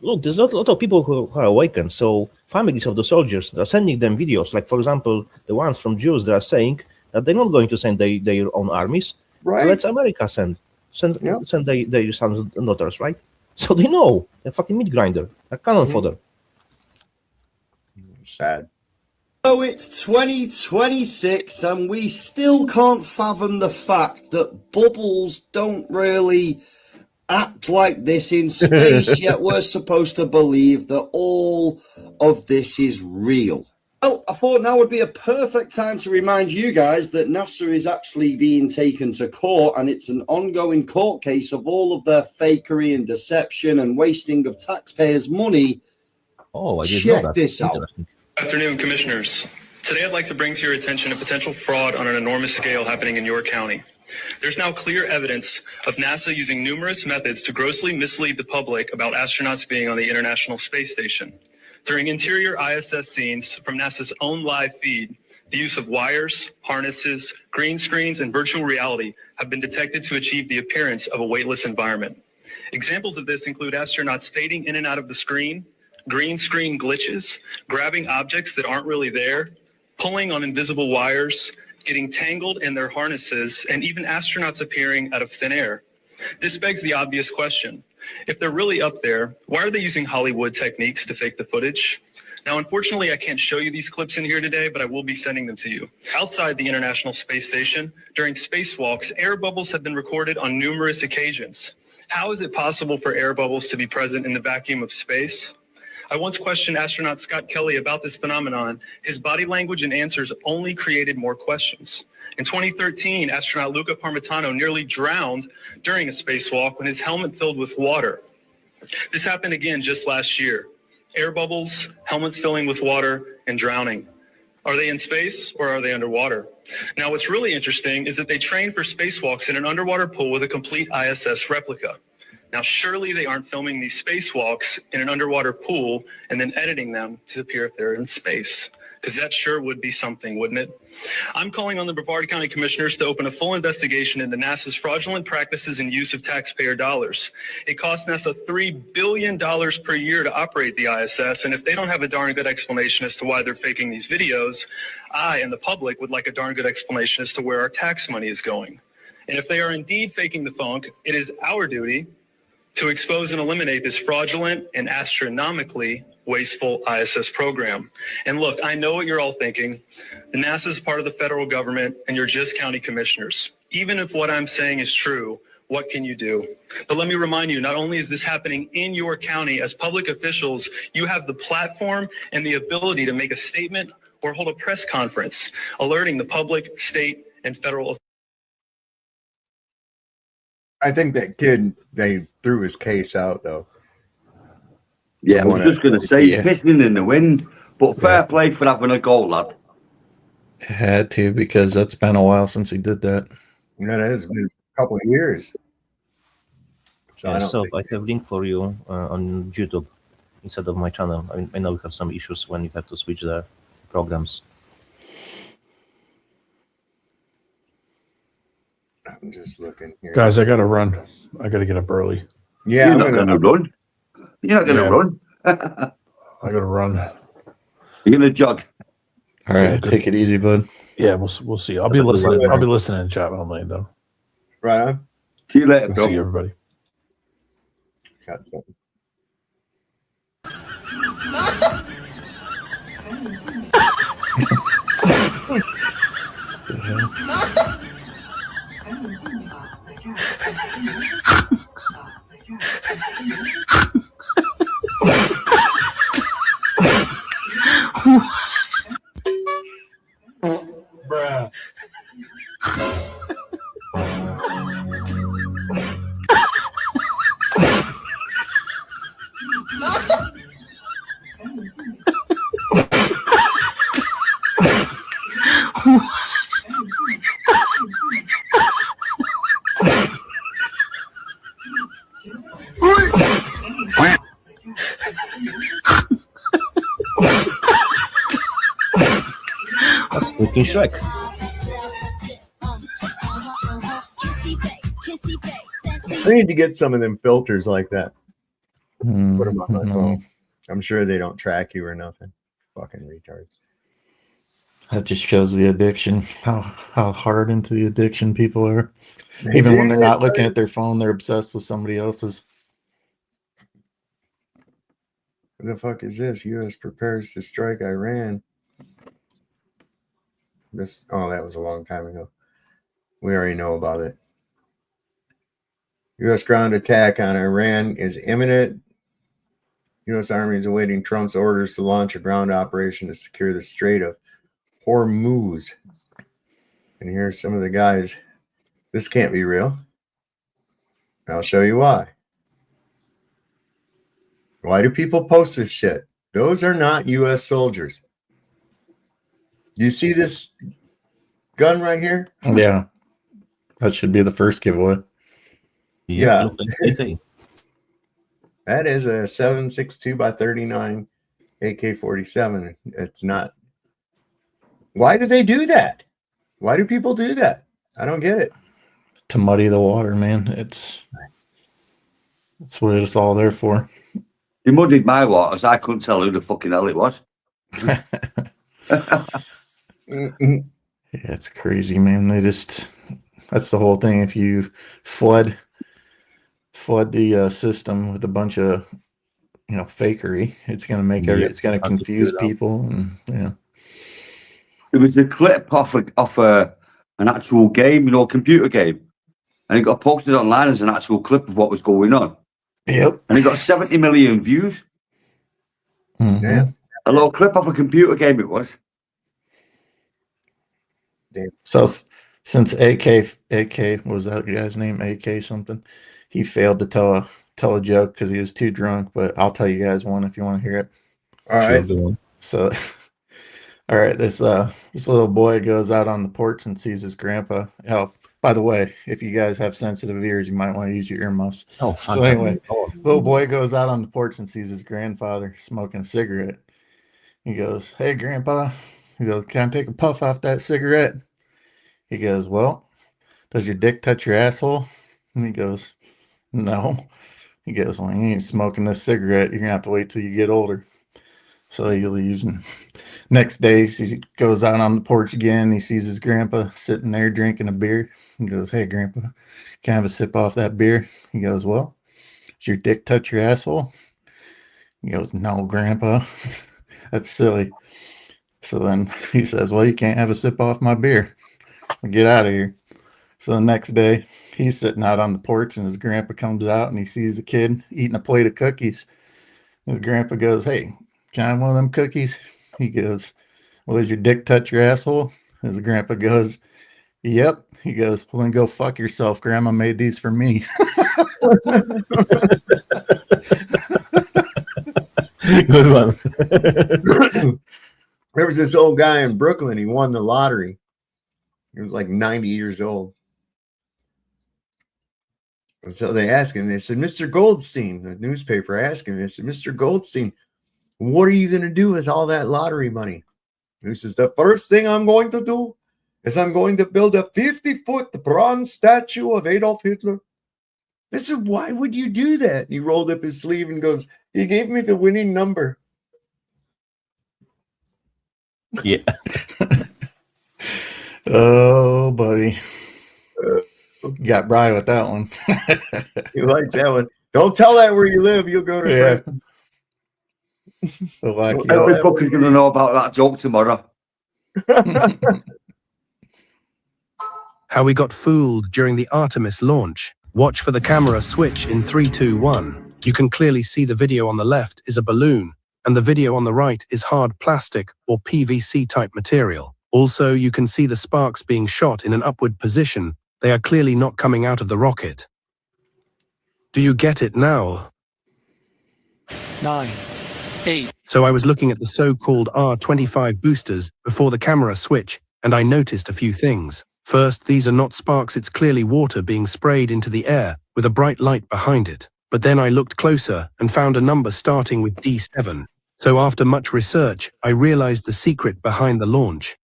[SPEAKER 21] Look, there's a lot of people who are awakened. So families of the soldiers are sending them videos. Like, for example, the ones from Jews, they are saying that they're not going to send their own armies.
[SPEAKER 12] Right.
[SPEAKER 21] Let's America send their sons and daughters, right? So they know they're fucking meat grinder. They're cannon fodder.
[SPEAKER 12] Sad.
[SPEAKER 5] So it's 2026 and we still can't fathom the fact that bubbles don't really act like this in space, yet we're supposed to believe that all of this is real. Well, I thought now would be a perfect time to remind you guys that NASA is actually being taken to court, and it's an ongoing court case of all of their fakery and deception and wasting of taxpayers' money.
[SPEAKER 21] Oh, I didn't know that.
[SPEAKER 5] Check this out.
[SPEAKER 9] Good afternoon, commissioners. Today I'd like to bring to your attention a potential fraud on an enormous scale happening in your county. There's now clear evidence of NASA using numerous methods to grossly mislead the public about astronauts being on the International Space Station. During interior ISS scenes from NASA's own live feed, the use of wires, harnesses, green screens, and virtual reality have been detected to achieve the appearance of a weightless environment. Examples of this include astronauts fading in and out of the screen, green screen glitches, grabbing objects that aren't really there, pulling on invisible wires, getting tangled in their harnesses, and even astronauts appearing out of thin air. This begs the obvious question. If they're really up there, why are they using Hollywood techniques to fake the footage? Now, unfortunately, I can't show you these clips in here today, but I will be sending them to you. Outside the International Space Station, during spacewalks, air bubbles have been recorded on numerous occasions. How is it possible for air bubbles to be present in the vacuum of space? I once questioned astronaut Scott Kelly about this phenomenon. His body language and answers only created more questions. In 2013, astronaut Luca Parmitano nearly drowned during a spacewalk when his helmet filled with water. This happened again just last year. Air bubbles, helmets filling with water, and drowning. Are they in space or are they underwater? Now, what's really interesting is that they trained for spacewalks in an underwater pool with a complete ISS replica. Now, surely they aren't filming these spacewalks in an underwater pool and then editing them to appear if they're in space, because that sure would be something, wouldn't it? I'm calling on the Brevard County Commissioners to open a full investigation into NASA's fraudulent practices and use of taxpayer dollars. It costs NASA $3 billion per year to operate the ISS, and if they don't have a darn good explanation as to why they're faking these videos, I and the public would like a darn good explanation as to where our tax money is going. And if they are indeed faking the funk, it is our duty to expose and eliminate this fraudulent and astronomically wasteful ISS program. And look, I know what you're all thinking. NASA is part of the federal government and you're just county commissioners. Even if what I'm saying is true, what can you do? But let me remind you, not only is this happening in your county, as public officials, you have the platform and the ability to make a statement or hold a press conference, alerting the public, state, and federal authorities.
[SPEAKER 12] I think that kid, they threw his case out, though.
[SPEAKER 10] Yeah, I was just going to say, pissing in the wind. But fair play for having a goal, lad.
[SPEAKER 13] It had to, because that's been a while since he did that.
[SPEAKER 12] Yeah, that has been a couple of years. So I
[SPEAKER 21] Yeah,
[SPEAKER 12] don't
[SPEAKER 21] so
[SPEAKER 12] think
[SPEAKER 21] I have link for you on YouTube instead of my channel. I know we have some issues when you have to switch the programs.
[SPEAKER 12] I'm just looking here.
[SPEAKER 17] Guys, I gotta run. I gotta get up early.
[SPEAKER 12] Yeah,
[SPEAKER 10] You're
[SPEAKER 12] I'm
[SPEAKER 10] not going to run. You're not going to
[SPEAKER 17] Yeah.
[SPEAKER 10] run.
[SPEAKER 17] I gotta run.
[SPEAKER 10] You're going to jog.
[SPEAKER 13] All right, take it easy, bud.
[SPEAKER 17] Yeah, we'll see. I'll be listening. I'll be listening in chat only though.
[SPEAKER 12] Right on.
[SPEAKER 10] See you later,
[SPEAKER 17] See you, everybody.
[SPEAKER 12] Got something.
[SPEAKER 16] Bruh.
[SPEAKER 21] That's freaking Shrek.
[SPEAKER 12] I need to get some of them filters like that. Put them on my
[SPEAKER 13] Mhm.
[SPEAKER 12] phone. I'm sure they don't track you or nothing. Fucking retards.
[SPEAKER 13] That just shows the addiction, how hard into the addiction people are. Even when they're not looking at their phone, they're obsessed with somebody else's.
[SPEAKER 12] What the fuck is this? U.S. prepares to strike Iran. That was a long time ago. We already know about it. U.S. ground attack on Iran is imminent. U.S. Army is awaiting Trump's orders to launch a ground operation to secure the Strait of Hormuz. And here's some of the guys. This can't be real. I'll show you why. Why do people post this shit? Those are not U.S. soldiers. You see this gun right here?
[SPEAKER 13] Yeah. That should be the first giveaway.
[SPEAKER 12] Yeah. That is a 7.62 by 39 AK-47. It's not. Why do they do that? Why do people do that? I don't get it.
[SPEAKER 13] To muddy the water, man. That's what it's all there for.
[SPEAKER 10] You muddied my waters. I couldn't tell who the fucking hell it was.
[SPEAKER 13] Yeah, it's crazy, man. That's the whole thing. If you flood the system with a bunch of fakery, it's gonna make it's gonna confuse people, and yeah.
[SPEAKER 10] It was a clip off an actual game, computer game, and it got posted online as an actual clip of what was going on.
[SPEAKER 13] Yep.
[SPEAKER 10] And it got 70 million views.
[SPEAKER 13] Mm-hmm.
[SPEAKER 12] Yeah.
[SPEAKER 10] A little clip of a computer game it was.
[SPEAKER 13] So since AK was that guy's name, AK something, he failed to tell a joke because he was too drunk. But I'll tell you guys one if you want to hear it.
[SPEAKER 12] All right.
[SPEAKER 13] So, all right, this little boy goes out on the porch and sees his grandpa. Oh, by the way, if you guys have sensitive ears, you might want to use your earmuffs.
[SPEAKER 21] Oh, fuck.
[SPEAKER 13] So anyway, little boy goes out on the porch and sees his grandfather smoking a cigarette. He goes, "Hey, Grandpa." He goes, "Can I take a puff off that cigarette?" He goes, "Well, does your dick touch your asshole?" And he goes, "No." He goes, "Well, you ain't smoking this cigarette. You're going to have to wait till you get older." So he leaves. And next day, he goes out on the porch again. He sees his grandpa sitting there drinking a beer. He goes, "Hey, Grandpa, can I have a sip off that beer?" He goes, "Well, does your dick touch your asshole?" He goes, "No, Grandpa. That's silly." So then he says, "Well, you can't have a sip off my beer. Get out of here." So the next day, he's sitting out on the porch, and his grandpa comes out, and he sees the kid eating a plate of cookies. His grandpa goes, "Hey, can I have one of them cookies?" He goes, "Well, does your dick touch your asshole?" His grandpa goes, "Yep." He goes, "Well, then go fuck yourself. Grandma made these for me."
[SPEAKER 21] Good one.
[SPEAKER 12] There was this old guy in Brooklyn. He won the lottery. He was like 90 years old. And so they asked him, they said, Mr. Goldstein, the newspaper asked him, they said, Mr. Goldstein, what are you going to do with all that lottery money? And he says, the first thing I'm going to do is I'm going to build a 50-foot bronze statue of Adolf Hitler. They said, why would you do that? And he rolled up his sleeve and goes, he gave me the winning number.
[SPEAKER 21] Yeah.
[SPEAKER 13] Oh, buddy. Got Brian with that one.
[SPEAKER 12] You like that one. Don't tell that where you live. You'll go to prison.
[SPEAKER 10] Every fucker's going to know about that joke tomorrow.
[SPEAKER 14] How we got fooled during the Artemis launch. Watch for the camera switch in 3, 2, 1. You can clearly see the video on the left is a balloon, and the video on the right is hard plastic or PVC type material. Also, you can see the sparks being shot in an upward position. They are clearly not coming out of the rocket. Do you get it now?
[SPEAKER 15] 9, 8.
[SPEAKER 14] So I was looking at the so-called R25 boosters before the camera switch, and I noticed a few things. First, these are not sparks, it's clearly water being sprayed into the air with a bright light behind it. But then I looked closer and found a number starting with D7. So after much research, I realized the secret behind the launch.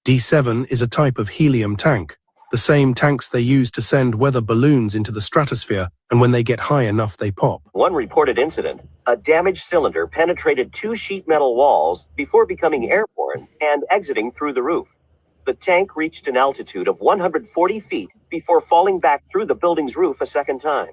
[SPEAKER 14] D7 is a type of helium tank, the same tanks they use to send weather balloons into the stratosphere, and when they get high enough, they pop.
[SPEAKER 20] One reported incident, a damaged cylinder penetrated 2 sheet metal walls before becoming airborne and exiting through the roof. The tank reached an altitude of 140 feet before falling back through the building's roof a second time.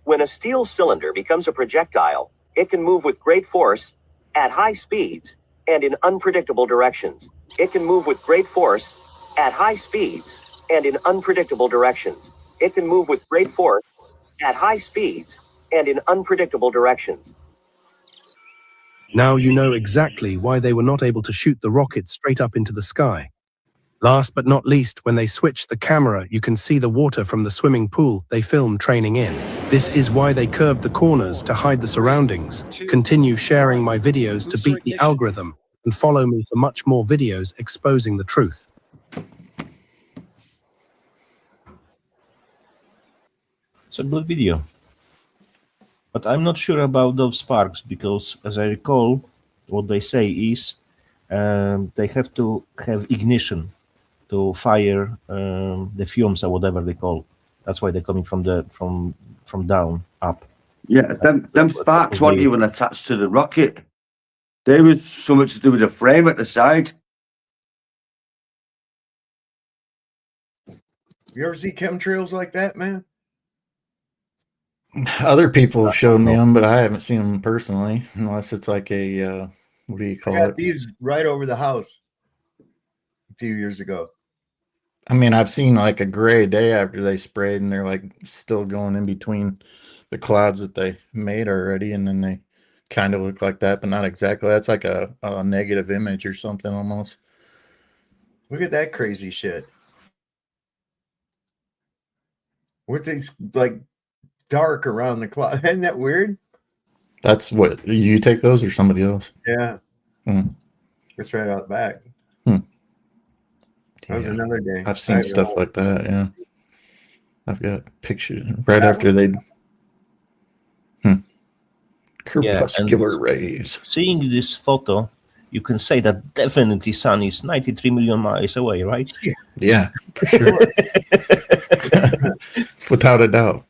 [SPEAKER 20] When a steel cylinder becomes a projectile, it can move with great force, at high speeds, and in unpredictable directions. It can move with great force, at high speeds, and in unpredictable directions. It can move with great force, at high speeds, and in unpredictable directions.
[SPEAKER 14] Now you know exactly why they were not able to shoot the rocket straight up into the sky. Last but not least, when they switched the camera, you can see the water from the swimming pool they filmed training in. This is why they curved the corners to hide the surroundings. Continue sharing my videos to beat the algorithm, and follow me for much more videos exposing the truth.
[SPEAKER 21] It's a good video. But I'm not sure about those sparks because, as I recall, what they say is they have to have ignition to fire the fumes or whatever they call. That's why they're coming from the from down up.
[SPEAKER 10] Yeah, them sparks weren't even attached to the rocket. They were so much to do with the frame at the side.
[SPEAKER 12] You ever see chemtrails like that, man?
[SPEAKER 13] Other people have showed me them, but I haven't seen them personally, unless it's like a, what do you call
[SPEAKER 12] I got
[SPEAKER 13] it?
[SPEAKER 12] these right over the house a few years ago.
[SPEAKER 13] I mean, I've seen like a gray day after they sprayed, and they're like still going in between the clouds that they made already, and then they kind of look like that, but not exactly. That's like a negative image or something almost.
[SPEAKER 12] Look at that crazy shit. With these like dark around the cloud. Isn't that weird?
[SPEAKER 13] That's what you take those or somebody else?
[SPEAKER 12] Yeah. It's right out back. That was another day.
[SPEAKER 13] I've seen stuff like that. Yeah. I've got pictures right after they crepuscular rays.
[SPEAKER 21] Seeing this photo, you can say that definitely sun is 93 million miles away, right?
[SPEAKER 13] Yeah, for sure. Without a doubt.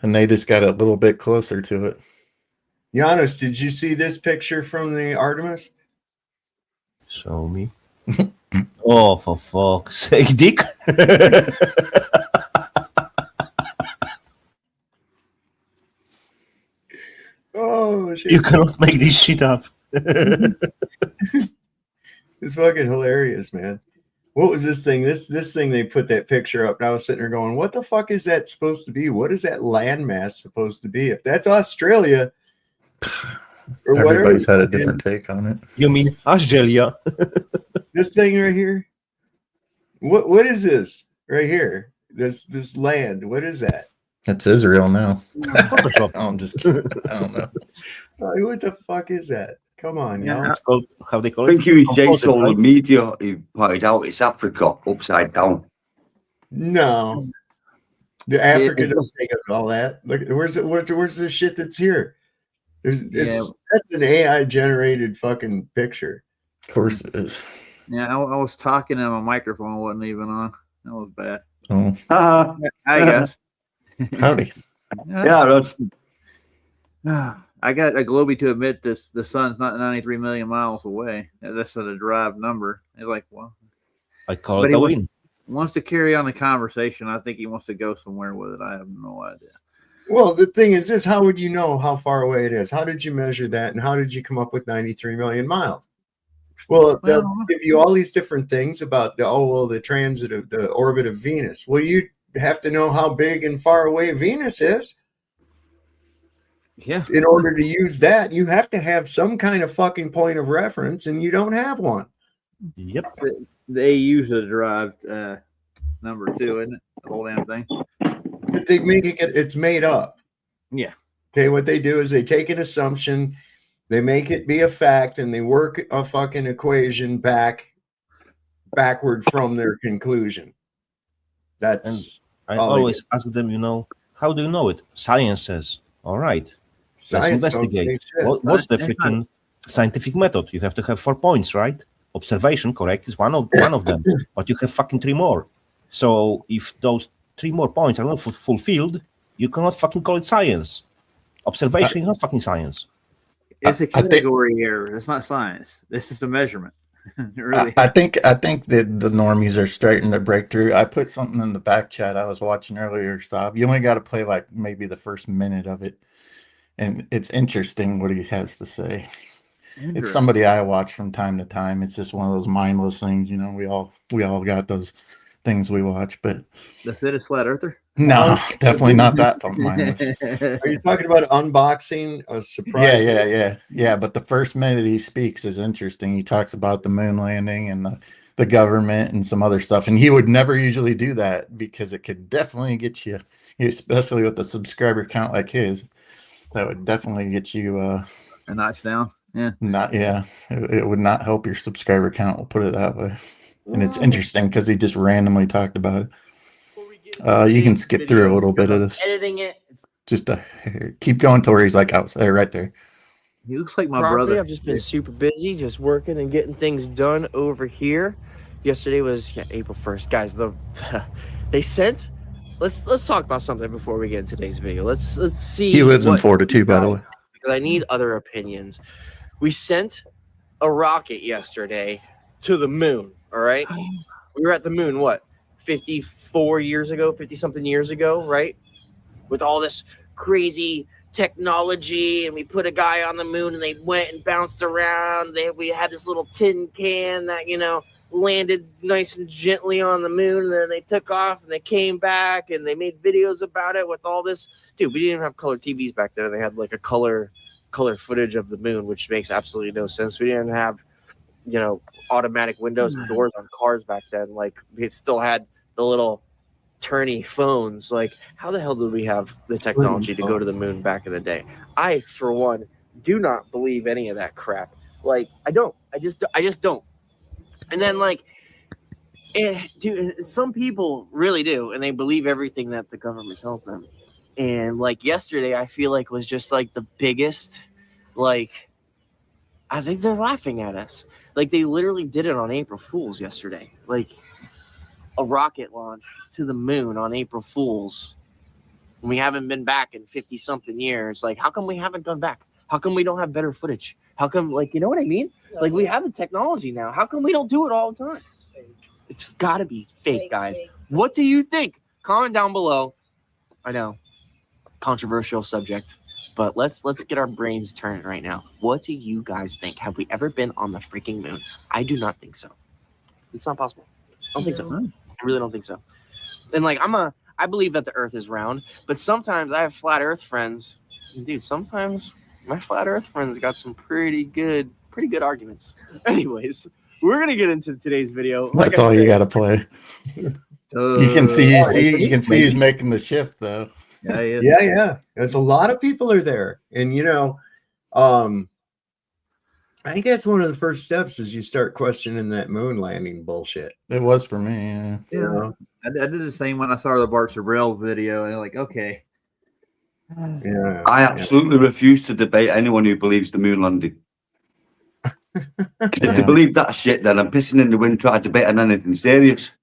[SPEAKER 13] And they just got a little bit closer to it.
[SPEAKER 12] Giannis, did you see this picture from the Artemis?
[SPEAKER 21] Show me. Oh, for fuck's sake, Dick.
[SPEAKER 12] Oh, shit.
[SPEAKER 21] You cannot make this shit up.
[SPEAKER 12] It's fucking hilarious, man. What was this thing? This thing, they put that picture up, and I was sitting there going, what the fuck is that supposed to be? What is that landmass supposed to be? If that's Australia or
[SPEAKER 13] Everybody's
[SPEAKER 12] whatever,
[SPEAKER 13] had a different take on it.
[SPEAKER 21] You mean Australia?
[SPEAKER 12] This thing right here? What is this right here? This land, what is that?
[SPEAKER 13] It's Israel now.
[SPEAKER 21] Photoshop.
[SPEAKER 13] I'm just kidding. I don't know.
[SPEAKER 12] What the fuck is that? Come on,
[SPEAKER 21] Yeah,
[SPEAKER 12] now.
[SPEAKER 21] it's called, how they call
[SPEAKER 10] I
[SPEAKER 21] it?
[SPEAKER 10] think it was
[SPEAKER 21] Composite,
[SPEAKER 10] Jason
[SPEAKER 21] right?
[SPEAKER 10] Media who pointed out it's Africa upside down.
[SPEAKER 12] No, the Africa doesn't take up all that. Look, where's the shit that's here? That's an AI generated fucking picture.
[SPEAKER 13] Of course it is.
[SPEAKER 3] Yeah, I was talking and my microphone wasn't even on. That was bad.
[SPEAKER 13] Oh.
[SPEAKER 3] Hi, guys.
[SPEAKER 13] Howdy.
[SPEAKER 10] Yeah, that's.
[SPEAKER 3] I got a Globey to admit this. The sun's not 93 million miles away. That's a derived number. It's like, well,
[SPEAKER 21] I call it a win.
[SPEAKER 3] Wants to carry on the conversation. I think he wants to go somewhere with it. I have no idea.
[SPEAKER 12] Well, the thing is this: how would you know how far away it is? How did you measure that, and how did you come up with 93 million miles? Well, they'll give you all these different things about the transit of the orbit of Venus. Well, you have to know how big and far away Venus is.
[SPEAKER 3] Yeah.
[SPEAKER 12] In order to use that, you have to have some kind of fucking point of reference, and you don't have one.
[SPEAKER 21] Yep.
[SPEAKER 3] They use a derived number too, isn't it? The whole damn thing.
[SPEAKER 12] But they make it's made up.
[SPEAKER 3] Yeah.
[SPEAKER 12] Okay, what they do is they take an assumption, they make it be a fact, and they work a fucking equation backward from their conclusion. That's
[SPEAKER 21] I always ask them, how do you know it? Science says. All right.
[SPEAKER 12] Science
[SPEAKER 21] let's investigate. What's the freaking scientific method? You have to have 4 points, right? Observation, correct, is one of them, but you have fucking 3 more. So if those 3 more points are not fulfilled, you cannot fucking call it science. Observation is not fucking science.
[SPEAKER 3] It's a category error. It's not science. This is a measurement. Really.
[SPEAKER 13] I think that the normies are starting to break through. I put something in the back chat I was watching earlier, Saab. You only got to play like maybe the first minute of it, and it's interesting what he has to say. It's somebody I watch from time to time. It's just one of those mindless things, we all got those things we watch, but
[SPEAKER 3] The fittest flat earther?
[SPEAKER 13] no, definitely not that mindless.
[SPEAKER 12] Are you talking about unboxing a surprise?
[SPEAKER 13] Yeah. But the first minute he speaks is interesting. He talks about the moon landing and the government and some other stuff. And he would never usually do that because it could definitely get you, especially with a subscriber count like his, that would definitely get you
[SPEAKER 3] a notch down. Yeah.
[SPEAKER 13] It would not help your subscriber count. We'll put it that way. And it's interesting because he just randomly talked about it. You can skip through a little bit of this.
[SPEAKER 18] Editing it.
[SPEAKER 13] Just keep going till he's like outside, right there.
[SPEAKER 3] He looks like my
[SPEAKER 18] Properly,
[SPEAKER 3] brother.
[SPEAKER 18] I've just been super busy, just working and getting things done over here. Yesterday was April 1st, guys. They sent. Let's talk about something before we get into today's video. Let's see.
[SPEAKER 13] He lives in Florida too, by the way.
[SPEAKER 18] Because I need other opinions. We sent a rocket yesterday to the moon. All right, we were at the moon. What, 54 years ago, 50-something years ago, right? With all this crazy technology, and we put a guy on the moon, and they went and bounced around. We had this little tin can that landed nice and gently on the moon, and then they took off, and they came back, and they made videos about it with all this. Dude, we didn't even have color TVs back then. They had like a color footage of the moon, which makes absolutely no sense. We didn't have automatic windows and doors on cars back then. Like, we still had the little turny phones. Like, how the hell did we have the technology to go to the moon back in the day? I, for one, do not believe any of that crap. Like, I don't. I just don't. And then, dude, some people really do, and they believe everything that the government tells them. And like yesterday, I feel like was just like the biggest, I think they're laughing at us. Like, they literally did it on April Fool's yesterday. Like, a rocket launch to the moon on April Fool's. And we haven't been back in 50-something years. Like, how come we haven't gone back? How come we don't have better footage? How come, you know what I mean? Like, we have the technology now. How come we don't do it all the time? It's got to be fake, guys. What do you think? Comment down below. I know, controversial subject. But let's get our brains turning right now. What do you guys think? Have we ever been on the freaking moon? I do not think so. It's not possible. I don't think so. I really don't think so. And I believe that the Earth is round, but sometimes I have flat Earth friends. Dude, sometimes my flat Earth friends got some pretty good arguments. Anyways, we're gonna get into today's video.
[SPEAKER 13] That's all you gotta play. You can see he's making the shift though.
[SPEAKER 3] Yeah, he is.
[SPEAKER 12] Yeah. There's a lot of people are there. And, I guess one of the first steps is you start questioning that moon landing bullshit.
[SPEAKER 13] It was for me. Yeah.
[SPEAKER 3] Yeah. I did the same when I saw the Bart Sorrell video. And I'm like, okay.
[SPEAKER 12] Yeah.
[SPEAKER 10] I absolutely refuse to debate anyone who believes the moon landing. If they believe that shit, then I'm pissing in the wind trying to debate on anything serious.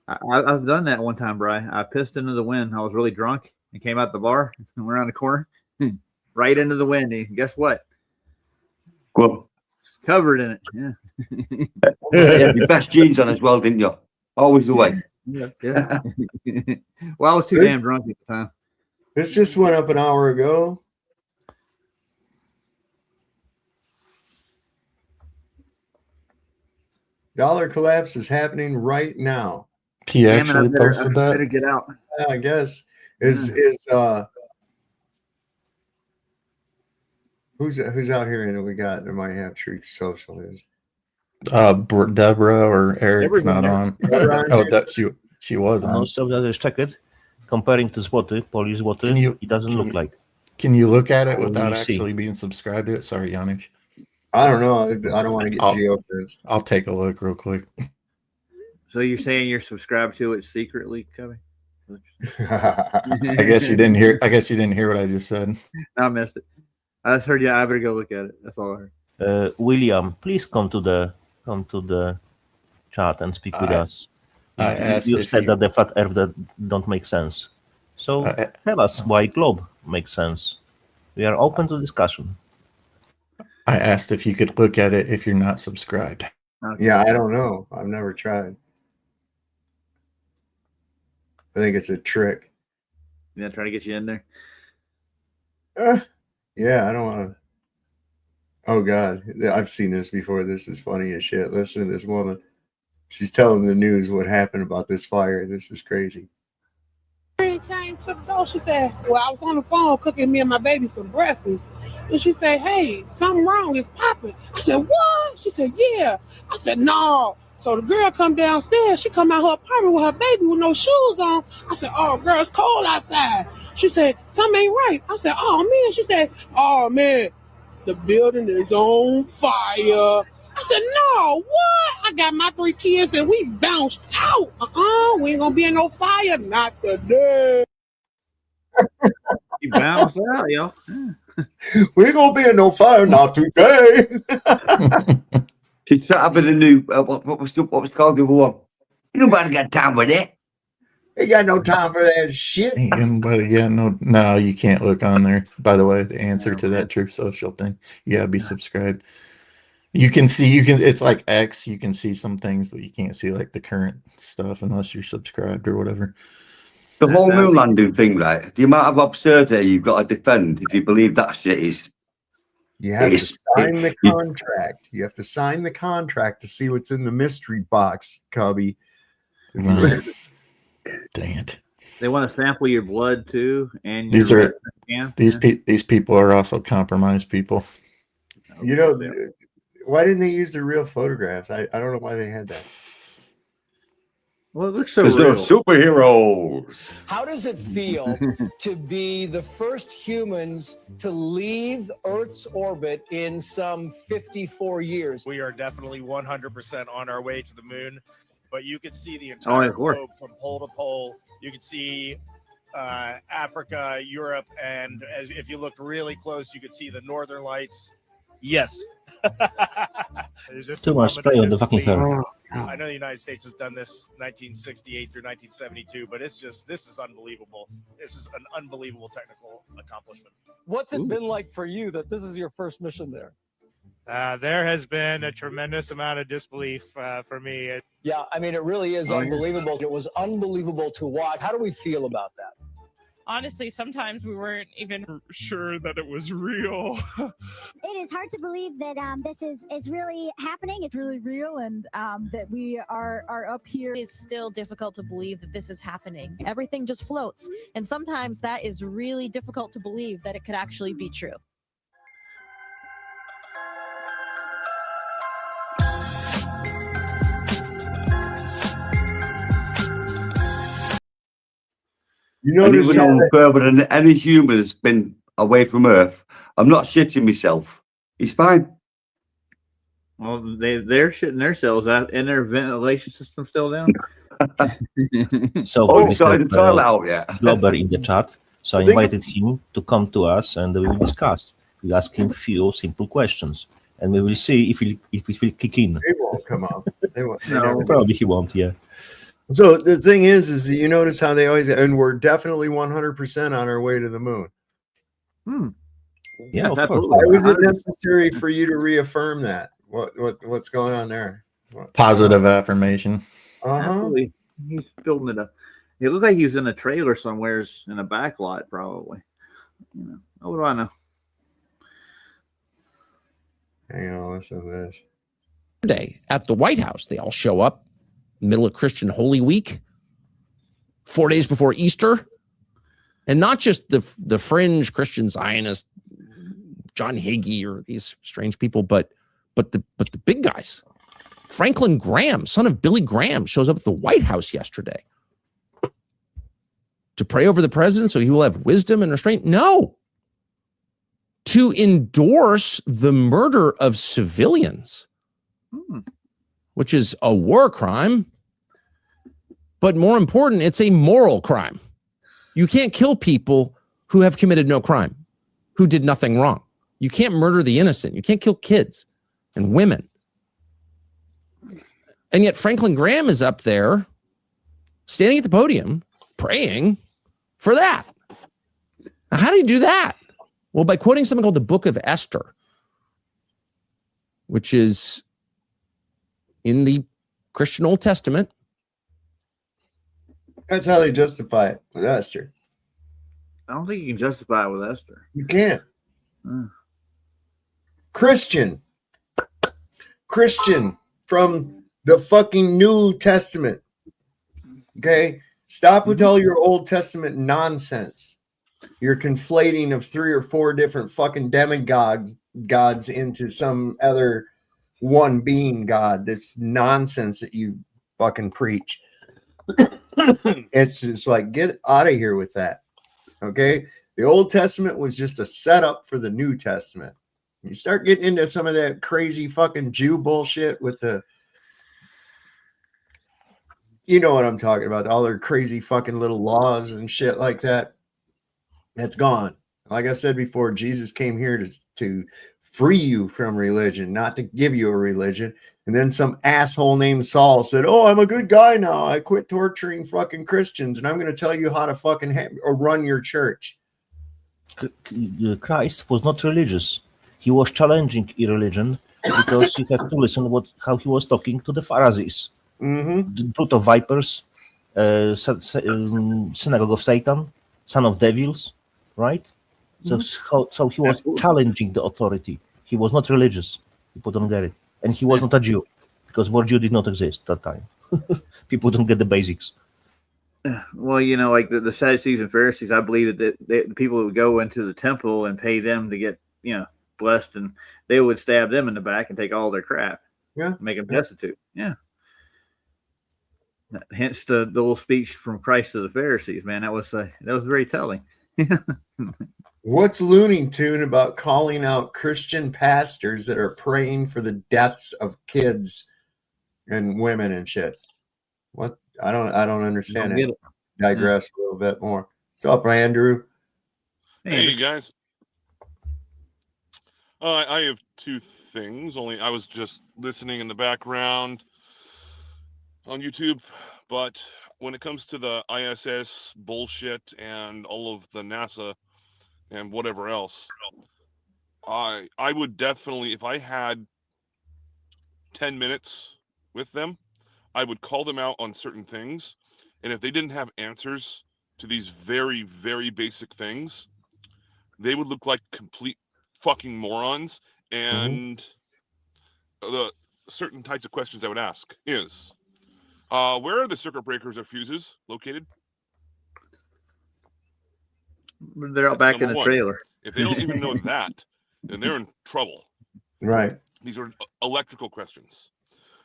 [SPEAKER 3] I've done that one time, Bri. I pissed into the wind. I was really drunk and came out the bar and went around the corner, right into the wind. And guess what?
[SPEAKER 10] Well,
[SPEAKER 3] covered in it. Yeah.
[SPEAKER 10] You had your best jeans on as well, didn't you? Always the way.
[SPEAKER 3] Yeah. Well, I was too damn drunk at the time.
[SPEAKER 12] This just went up an hour ago. Dollar collapse is happening right now.
[SPEAKER 13] He actually posted that.
[SPEAKER 3] Better get out.
[SPEAKER 12] I guess who's out here and we got there might have Truth Social is
[SPEAKER 13] Deborah or Eric's not on. Oh, that she was on.
[SPEAKER 21] Also, that is check it. Comparing to złoty, Polish złoty, it doesn't look like.
[SPEAKER 13] Can you look at it without actually being subscribed to it? Sorry, Janusz.
[SPEAKER 12] I don't know. I don't want to get geofenced.
[SPEAKER 13] I'll take a look real quick.
[SPEAKER 3] So you're saying you're subscribed to it secretly, Cubby?
[SPEAKER 13] I guess you didn't hear. I guess you didn't hear what I just said.
[SPEAKER 3] I missed it. I just heard you. I better go look at it. That's all I heard.
[SPEAKER 21] William, please come to the chat and speak with us.
[SPEAKER 13] I asked
[SPEAKER 21] you
[SPEAKER 13] if
[SPEAKER 21] said that the flat Earth that don't make sense. So tell us why globe makes sense. We are open to discussion.
[SPEAKER 13] I asked if you could look at it if you're not subscribed.
[SPEAKER 12] Okay. Yeah, I don't know. I've never tried. I think it's a trick.
[SPEAKER 3] Yeah, trying to get you in there.
[SPEAKER 12] Yeah, I don't want to. Oh God, I've seen this before. This is funny as shit. Listen to this woman. She's telling the news what happened about this fire. This is crazy.
[SPEAKER 4] Came to the door. She said, well, I was on the phone cooking me and my baby some breakfast. And she said, hey, something wrong. It's popping. I said, what? She said, yeah. I said, no. So the girl come downstairs. She come out her apartment with her baby with no shoes on. I said, oh, girl, it's cold outside. She said, something ain't right. I said, oh, man. She said, oh, man, the building is on fire. I said, no, what? I got my 3 kids and we bounced out. We ain't gonna be in no fire. Not today.
[SPEAKER 3] You bounced out, yo.
[SPEAKER 12] We ain't gonna be in no fire. Not today.
[SPEAKER 10] She's set up in the new, what was called the one? You nobody got time for that.
[SPEAKER 12] Ain't got no time for that shit.
[SPEAKER 13] Ain't anybody got no, you can't look on there. By the way, the answer to that Truth Social thing, you gotta be subscribed. You can see, it's like X, you can see some things, but you can't see like the current stuff unless you're subscribed or whatever.
[SPEAKER 10] The whole moon landing thing, right? The amount of absurdity you've got to defend if you believe that shit is.
[SPEAKER 12] You have to sign the contract. You have to sign the contract to see what's in the mystery box, Cubby.
[SPEAKER 13] Dang it.
[SPEAKER 3] They want to sample your blood too, and
[SPEAKER 13] These
[SPEAKER 3] your
[SPEAKER 13] are these people are also compromised people.
[SPEAKER 12] You know, why didn't they use the real photographs? I don't know why they had that.
[SPEAKER 3] Well, it looks so
[SPEAKER 10] real.
[SPEAKER 3] real.
[SPEAKER 10] Superheroes.
[SPEAKER 11] How does it feel to be the first humans to leave Earth's orbit in some 54 years?
[SPEAKER 19] We are definitely 100% on our way to the moon, but you could see the entire globe from pole to pole. You could see Africa, Europe, and if you looked really close, you could see the northern lights. Yes.
[SPEAKER 21] Too much spray on the fucking hair.
[SPEAKER 19] I know the United States has done this 1968 through 1972, but this is unbelievable. This is an unbelievable technical accomplishment.
[SPEAKER 15] What's it been like for you that this is your first mission there?
[SPEAKER 19] There has been a tremendous amount of disbelief for me.
[SPEAKER 11] Yeah, I mean, it really is unbelievable. It was unbelievable to watch. How do we feel about that?
[SPEAKER 24] Honestly, sometimes we weren't even sure that it was real.
[SPEAKER 25] It is hard to believe that this is really happening. It's really real, and that we are up here.
[SPEAKER 26] It's still difficult to believe that this is happening. Everything just floats, and sometimes that is really difficult to believe that it could actually be true.
[SPEAKER 12] You
[SPEAKER 10] and
[SPEAKER 12] notice
[SPEAKER 10] even though I'm further than any human has been away from Earth, I'm not shitting myself. It's fine.
[SPEAKER 3] Well, they're shitting themselves out, and their ventilation system still down.
[SPEAKER 21] So
[SPEAKER 10] Oh,
[SPEAKER 21] we
[SPEAKER 10] it's not
[SPEAKER 21] have
[SPEAKER 10] even trial out yet.
[SPEAKER 21] Glober in the chat. So I
[SPEAKER 12] I think-
[SPEAKER 21] invited him to come to us and we will discuss. We'll ask him few simple questions and we will see if it will kick in.
[SPEAKER 12] They won't come up. They won't. They
[SPEAKER 21] No,
[SPEAKER 12] never do.
[SPEAKER 21] probably he won't, yeah.
[SPEAKER 12] So the thing is that you notice how they always, and we're definitely 100% on our way to the moon.
[SPEAKER 21] Yeah, of course.
[SPEAKER 12] Why was it necessary for you to reaffirm that? What's going on there?
[SPEAKER 13] Positive affirmation.
[SPEAKER 3] Absolutely. He's building it up. It looked like he was in a trailer somewheres in a back lot, probably. You know, what do I know?
[SPEAKER 12] Hang on, listen to this.
[SPEAKER 1] Day at the White House, they all show up, middle of Christian Holy Week, 4 days before Easter, and not just the fringe Christian Zionist, John Hagee or these strange people, but the big guys. Franklin Graham, son of Billy Graham, shows up at the White House yesterday to pray over the president so he will have wisdom and restraint. No. To endorse the murder of civilians, which is a war crime. But more important, it's a moral crime. You can't kill people who have committed no crime, who did nothing wrong. You can't murder the innocent. You can't kill kids and women. And yet Franklin Graham is up there standing at the podium praying for that. Now, how do you do that? Well, by quoting something called the Book of Esther, which is in the Christian Old Testament.
[SPEAKER 12] That's how they justify it with Esther.
[SPEAKER 3] I don't think you can justify it with Esther.
[SPEAKER 12] You can't. Christian from the fucking New Testament. Okay? Stop with all your Old Testament nonsense. You're conflating of 3 or 4 different fucking demigods into some other one being God. This nonsense that you fucking preach. It's just like, get out of here with that. Okay? The Old Testament was just a setup for the New Testament. You start getting into some of that crazy fucking Jew bullshit with the, you know what I'm talking about, all their crazy fucking little laws and shit like that. That's gone. Like I've said before, Jesus came here to free you from religion, not to give you a religion. And then some asshole named Saul said, "Oh, I'm a good guy now. I quit torturing fucking Christians, and I'm going to tell you how to fucking run your church."
[SPEAKER 21] Christ was not religious. He was challenging irreligion because you have to listen how he was talking to the Pharisees. The brood of vipers, synagogue of Satan, son of devils, right? So he was challenging the authority. He was not religious. People don't get it. And he was not a Jew, because word Jew did not exist at that time. People don't get the basics.
[SPEAKER 3] Well, you know, like the Sadducees and Pharisees, I believe that the people would go into the temple and pay them to get, you know, blessed, and they would stab them in the back and take all their crap.
[SPEAKER 12] Yeah.
[SPEAKER 3] Make them destitute. Yeah. Hence the little speech from Christ to the Pharisees, man. That was very telling.
[SPEAKER 12] What's Looney Tune about calling out Christian pastors that are praying for the deaths of kids and women and shit? What? I don't understand it. Digress a little bit more. What's up, Andrew?
[SPEAKER 2] Hey, guys. I have 2 things. I was just listening in the background on YouTube, but when it comes to the ISS bullshit and all of the NASA and whatever else, I would definitely, if I had 10 minutes with them, I would call them out on certain things. And if they didn't have answers to these very, very basic things, they would look like complete fucking morons. And the certain types of questions I would ask is, where are the circuit breakers or fuses located?
[SPEAKER 3] They're out back in the trailer.
[SPEAKER 2] If they don't even know that, then they're in trouble.
[SPEAKER 12] Right.
[SPEAKER 2] These are electrical questions.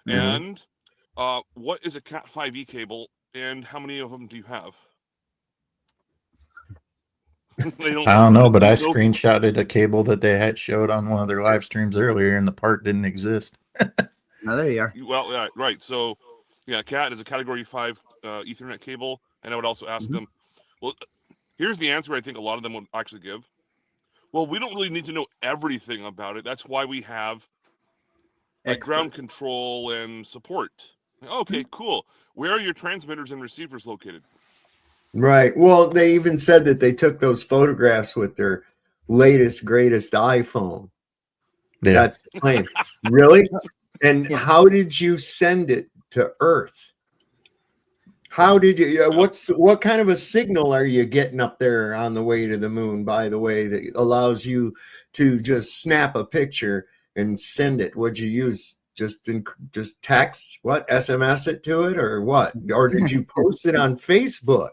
[SPEAKER 2] And what is a Cat 5e cable, and how many of them do you have? They don't.
[SPEAKER 13] I don't know, but I
[SPEAKER 2] no-
[SPEAKER 13] screenshotted a cable that they had showed on one of their live streams earlier, and the part didn't exist.
[SPEAKER 3] Now there you are.
[SPEAKER 2] Well, yeah, right. So, yeah, CAT is a Category 5 Ethernet cable, and I would also ask them. Well, here's the answer I think a lot of them would actually give. Well, we don't really need to know everything about it. That's why we have like ground control and support. Okay, cool. Where are your transmitters and receivers located?
[SPEAKER 12] Right. Well, they even said that they took those photographs with their latest, greatest iPhone.
[SPEAKER 13] Yeah.
[SPEAKER 12] That's the claim. Really? And how did you send it to Earth? How did you? What kind of a signal are you getting up there on the way to the moon? By the way, that allows you to just snap a picture and send it. Would you use just text? What, SMS it to it, or what? Or did you post it on Facebook?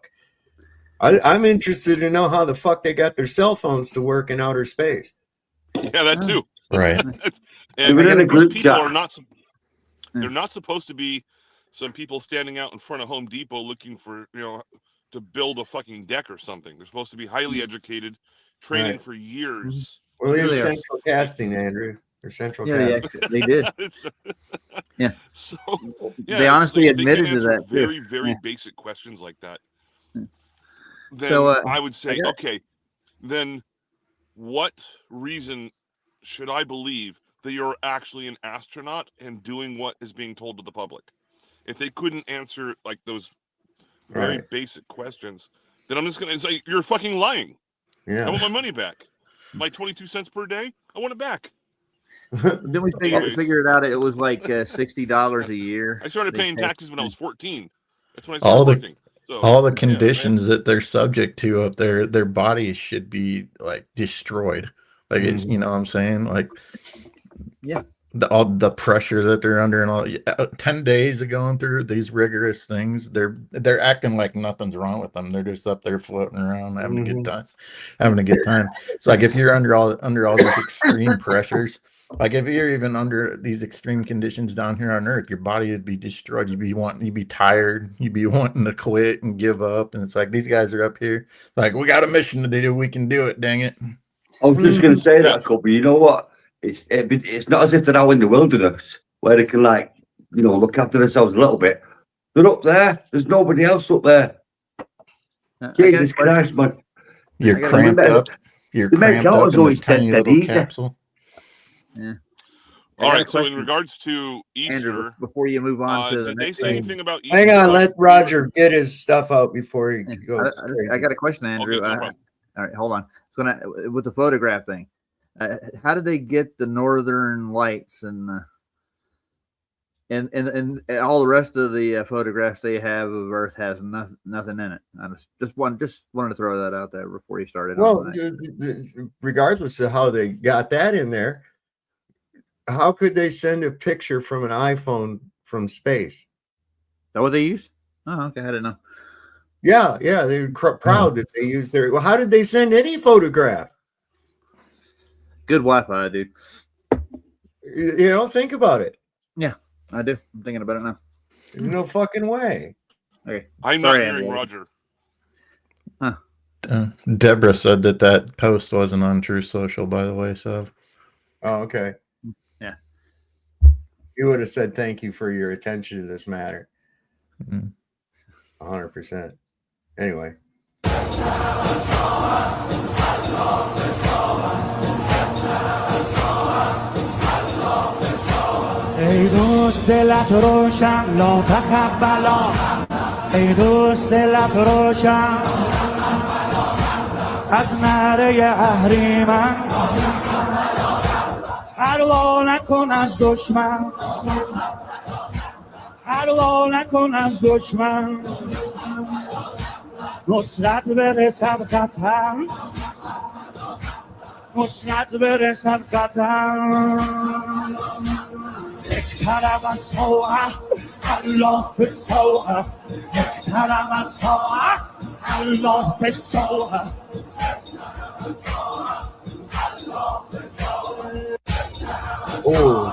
[SPEAKER 12] I'm interested to know how the fuck they got their cell phones to work in outer space.
[SPEAKER 2] Yeah, that too.
[SPEAKER 13] Right.
[SPEAKER 2] And
[SPEAKER 12] Even in a group
[SPEAKER 2] these people
[SPEAKER 12] chat.
[SPEAKER 2] are not. They're not supposed to be some people standing out in front of Home Depot looking for to build a fucking deck or something. They're supposed to be highly educated, training
[SPEAKER 12] Right.
[SPEAKER 2] for years.
[SPEAKER 12] Well,
[SPEAKER 3] There
[SPEAKER 12] there's
[SPEAKER 3] they are.
[SPEAKER 12] central casting, Andrew. There's central
[SPEAKER 3] Yeah,
[SPEAKER 12] casting.
[SPEAKER 3] they did. Yeah.
[SPEAKER 2] So
[SPEAKER 3] They honestly
[SPEAKER 2] if they can
[SPEAKER 3] admitted to
[SPEAKER 2] answer
[SPEAKER 3] that, too.
[SPEAKER 2] very, very
[SPEAKER 3] Yeah.
[SPEAKER 2] basic questions like that. Then
[SPEAKER 3] So,
[SPEAKER 2] I would say,
[SPEAKER 3] I got-
[SPEAKER 2] okay, then what reason should I believe that you're actually an astronaut and doing what is being told to the public? If they couldn't answer like those very
[SPEAKER 12] Right.
[SPEAKER 2] basic questions, then I'm just gonna say you're fucking lying.
[SPEAKER 12] Yeah.
[SPEAKER 2] I want my money back. My 22 cents per day, I want it back.
[SPEAKER 3] Didn't we
[SPEAKER 2] Anyways.
[SPEAKER 3] figure it out? It was like $60 a year.
[SPEAKER 2] I started
[SPEAKER 3] They
[SPEAKER 2] paying
[SPEAKER 3] pay-
[SPEAKER 2] taxes when I was 14. That's when I started
[SPEAKER 13] All the
[SPEAKER 2] working. So
[SPEAKER 13] all the
[SPEAKER 2] yeah,
[SPEAKER 13] conditions that they're subject to up there, their bodies should be like destroyed. Like it's, you know what I'm saying? Like,
[SPEAKER 3] yeah,
[SPEAKER 13] all the pressure that they're under and all 10 days of going through these rigorous things, they're acting like nothing's wrong with them. They're just up there floating around having a good time, It's like if you're under all these extreme pressures, like if you're even under these extreme conditions down here on Earth, your body would be destroyed. You'd be tired. You'd be wanting to quit and give up. And it's like these guys are up here, like, we got a mission to do. We can do it. Dang it!
[SPEAKER 10] I was just going to say that, Cubby. You know what? It's not as if they're out in the wilderness where they can look after themselves a little bit. They're up there. There's nobody else up there. Jesus Christ, man!
[SPEAKER 13] You're cramped up. You're
[SPEAKER 10] the
[SPEAKER 13] cramped
[SPEAKER 10] mental
[SPEAKER 13] up
[SPEAKER 10] is
[SPEAKER 13] in
[SPEAKER 10] always
[SPEAKER 13] this tiny
[SPEAKER 10] dead
[SPEAKER 13] little
[SPEAKER 10] easy.
[SPEAKER 13] capsule.
[SPEAKER 3] Yeah.
[SPEAKER 2] All right. So in regards to Easter,
[SPEAKER 3] Andrew, before you move on to the
[SPEAKER 2] did they
[SPEAKER 3] next
[SPEAKER 2] say
[SPEAKER 3] thing,
[SPEAKER 2] anything about Easter?
[SPEAKER 12] Hang on, let Roger get his stuff out before he goes.
[SPEAKER 3] I got a question, Andrew.
[SPEAKER 2] Okay, no problem.
[SPEAKER 3] All right, hold on. So with the photograph thing, how did they get the northern lights and all the rest of the photographs they have of Earth has nothing in it? I just wanted to throw that out there before you started.
[SPEAKER 12] Well, regardless of how they got that in there, how could they send a picture from an iPhone from space?
[SPEAKER 3] Is that what they used? Oh, okay, I didn't know.
[SPEAKER 12] Yeah, they're proud that they use their. Well, how did they send any photograph?
[SPEAKER 3] Good Wi-Fi, dude.
[SPEAKER 12] Think about it.
[SPEAKER 3] Yeah, I do. I'm thinking about it now.
[SPEAKER 12] There's no fucking way.
[SPEAKER 3] Okay,
[SPEAKER 2] I'm
[SPEAKER 3] sorry,
[SPEAKER 2] not hearing
[SPEAKER 3] Andrew.
[SPEAKER 2] Roger.
[SPEAKER 13] Deborah said that post wasn't on True Social, by the way. So,
[SPEAKER 12] Oh, okay.
[SPEAKER 3] Yeah.
[SPEAKER 12] You would have said thank you for your attention to this matter.
[SPEAKER 13] mm.
[SPEAKER 12] 100%. Anyway.
[SPEAKER 5] ای دوست لب روشن لا تقبلا ای دوست لب روشن از نره اهریمن پروا نکن از دشمن پروا نکن از دشمن نصرت برسد قطعا نصرت برسد قطعا اقترب الساعة الله في الساعة اقترب الساعة الله في الساعة
[SPEAKER 12] Oh.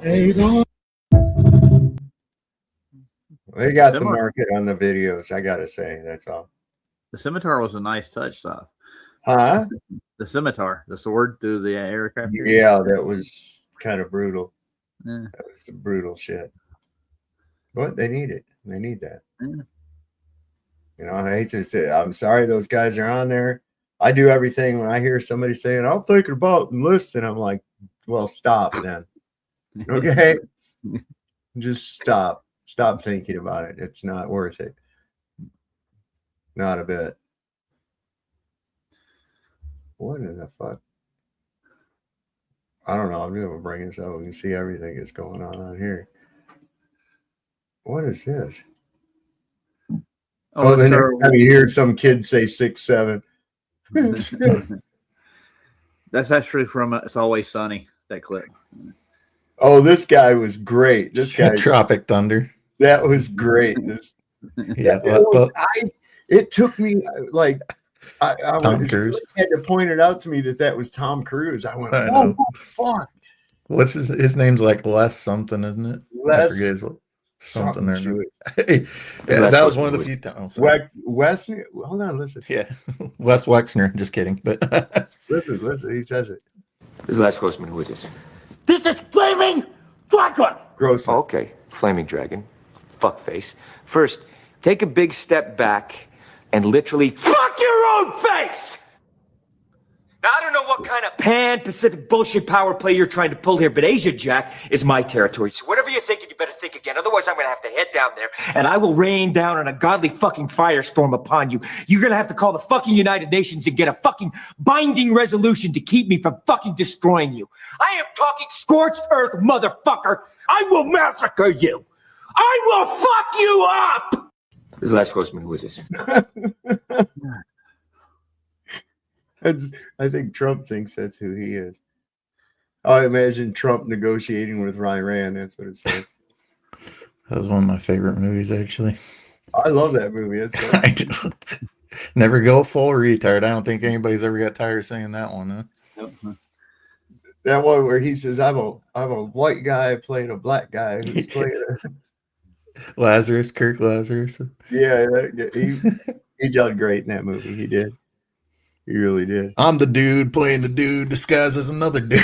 [SPEAKER 5] ای دوست
[SPEAKER 12] They got the market on the videos. I gotta say, that's all.
[SPEAKER 3] The scimitar was a nice touch, though.
[SPEAKER 12] Huh?
[SPEAKER 3] The scimitar, the sword through the aircraft.
[SPEAKER 12] Yeah, that was kind of brutal.
[SPEAKER 3] Yeah.
[SPEAKER 12] That was some brutal shit. But they need it. They need that.
[SPEAKER 3] Yeah.
[SPEAKER 12] You know, I hate to say, I'm sorry those guys are on there. I do everything when I hear somebody saying, I'm thinking about enlisting. I'm like, well, stop then. Okay? Just stop. Stop thinking about it. It's not worth it. Not a bit. What in the fuck? I don't know. I'm going to bring this up. We can see everything that's going on here. What is this? Oh, the next time you hear some kid say 6'7".
[SPEAKER 3] That's actually from It's Always Sunny, that clip.
[SPEAKER 12] Oh, this guy was great. This guy.
[SPEAKER 13] Tropic Thunder.
[SPEAKER 12] That was great. This,
[SPEAKER 13] yeah.
[SPEAKER 12] It took me like
[SPEAKER 13] Tom Cruise
[SPEAKER 12] had to point it out to me that was Tom Cruise. I went, oh fuck.
[SPEAKER 13] What's his name's like Les something, isn't it?
[SPEAKER 12] Les
[SPEAKER 13] I forget his something there.
[SPEAKER 12] Yeah,
[SPEAKER 13] that was one of the few times.
[SPEAKER 12] Wes, hold on, listen.
[SPEAKER 13] Yeah, Les Wexner. Just kidding, but
[SPEAKER 12] listen. He says it.
[SPEAKER 6] This is Les Grossman. Who is this?
[SPEAKER 5] This is Flaming Dragon!
[SPEAKER 12] Grossman.
[SPEAKER 6] Okay, Flaming Dragon. Fuckface. First, take a big step back and literally fuck your own face! Now, I don't know what kind of pan-Pacific bullshit power play you're trying to pull here, but Asia Jack is my territory. So whatever you're thinking, you better think again. Otherwise, I'm going to have to head down there, and I will rain down on a godly fucking firestorm upon you. You're going to have to call the fucking United Nations and get a fucking binding resolution to keep me from fucking destroying you. I am talking scorched earth, motherfucker. I will massacre you. I will fuck you up! This is Les Grossman. Who is this?
[SPEAKER 12] I think Trump thinks that's who he is. I imagine Trump negotiating with Iran. That's what it said.
[SPEAKER 13] That was one of my favorite movies, actually.
[SPEAKER 12] I love that movie. It's
[SPEAKER 13] never go full retard. I don't think anybody's ever got tired of saying that one. Huh?
[SPEAKER 12] That one where he says, "I'm a white guy playing a black guy who's playing
[SPEAKER 13] Lazarus, Kirk Lazarus."
[SPEAKER 12] Yeah, he done great in that movie. He did. He really did.
[SPEAKER 13] I'm the dude playing the dude disguised as another dude.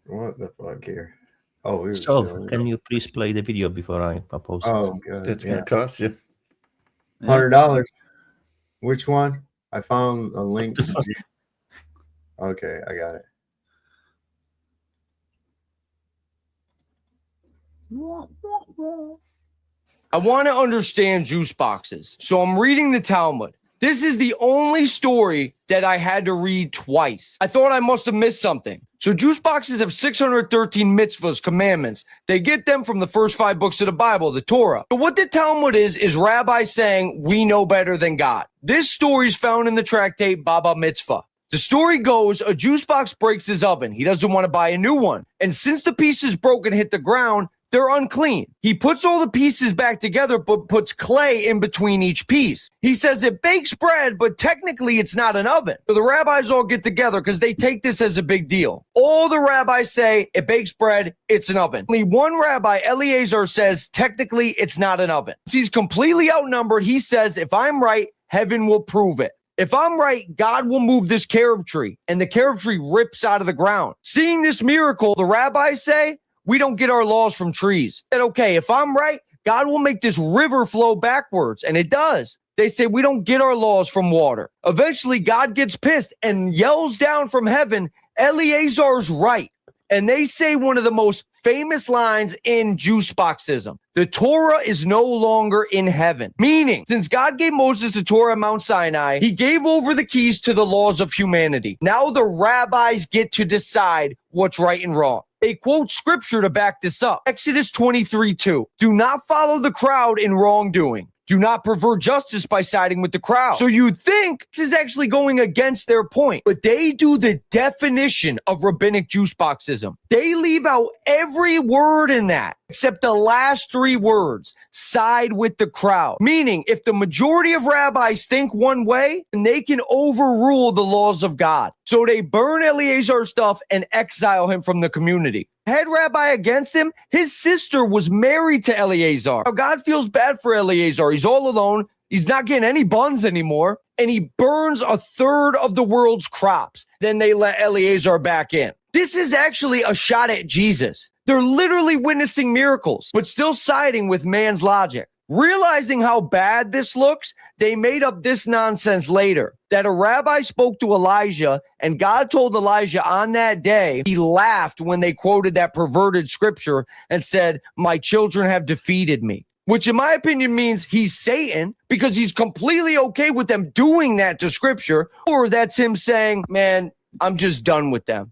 [SPEAKER 12] What the fuck here? Oh,
[SPEAKER 21] so can you please play the video before I post it?
[SPEAKER 12] Oh, God.
[SPEAKER 13] It's going to cost you
[SPEAKER 12] $100. Which one? I found a link. Okay, I got it.
[SPEAKER 7] I want to understand juice boxes. So I'm reading the Talmud. This is the only story that I had to read twice. I thought I must have missed something. So juice boxes have 613 mitzvahs, commandments. They get them from the first 5 books of the Bible, the Torah. So what the Talmud is rabbis saying, we know better than God. This story is found in the tractate Baba Mitzvah. The story goes, a juice box breaks his oven. He doesn't want to buy a new one. And since the pieces broke and hit the ground, they're unclean. He puts all the pieces back together, but puts clay in between each piece. He says it bakes bread, but technically it's not an oven. So the rabbis all get together because they take this as a big deal. All the rabbis say it bakes bread, it's an oven. Only one rabbi, Eliezer, says technically it's not an oven. Since he's completely outnumbered, he says, if I'm right, heaven will prove it. If I'm right, God will move this carob tree, and the carob tree rips out of the ground. Seeing this miracle, the rabbis say, we don't get our laws from trees. And okay, if I'm right, God will make this river flow backwards, and it does. They say we don't get our laws from water. Eventually, God gets pissed and yells down from heaven, Eliezer's right. And they say one of the most famous lines in juice boxism. The Torah is no longer in heaven. Meaning, since God gave Moses the Torah at Mount Sinai, he gave over the keys to the laws of humanity. Now the rabbis get to decide what's right and wrong. They quote scripture to back this up. Exodus 23:2. Do not follow the crowd in wrongdoing. Do not pervert justice by siding with the crowd. So you'd think this is actually going against their point, but they do the definition of rabbinic juice boxism. They leave out every word in that. except the last three words, side with the crowd. Meaning, if the majority of rabbis think one way, then they can overrule the laws of God. So they burn Eleazar's stuff and exile him from the community. Head rabbi against him, his sister was married to Eleazar. Now, God feels bad for Eleazar. He's all alone. He's not getting any buns anymore. And he burns a third of the world's crops. Then they let Eleazar back in. This is actually a shot at Jesus. They're literally witnessing miracles, but still siding with man's logic. Realizing how bad this looks, they made up this nonsense later, that a rabbi spoke to Elijah, and God told Elijah on that day, he laughed when they quoted that perverted scripture and said, "My children have defeated me." Which in my opinion means he's Satan, because he's completely okay with them doing that to scripture, or that's him saying, man, I'm just done with them.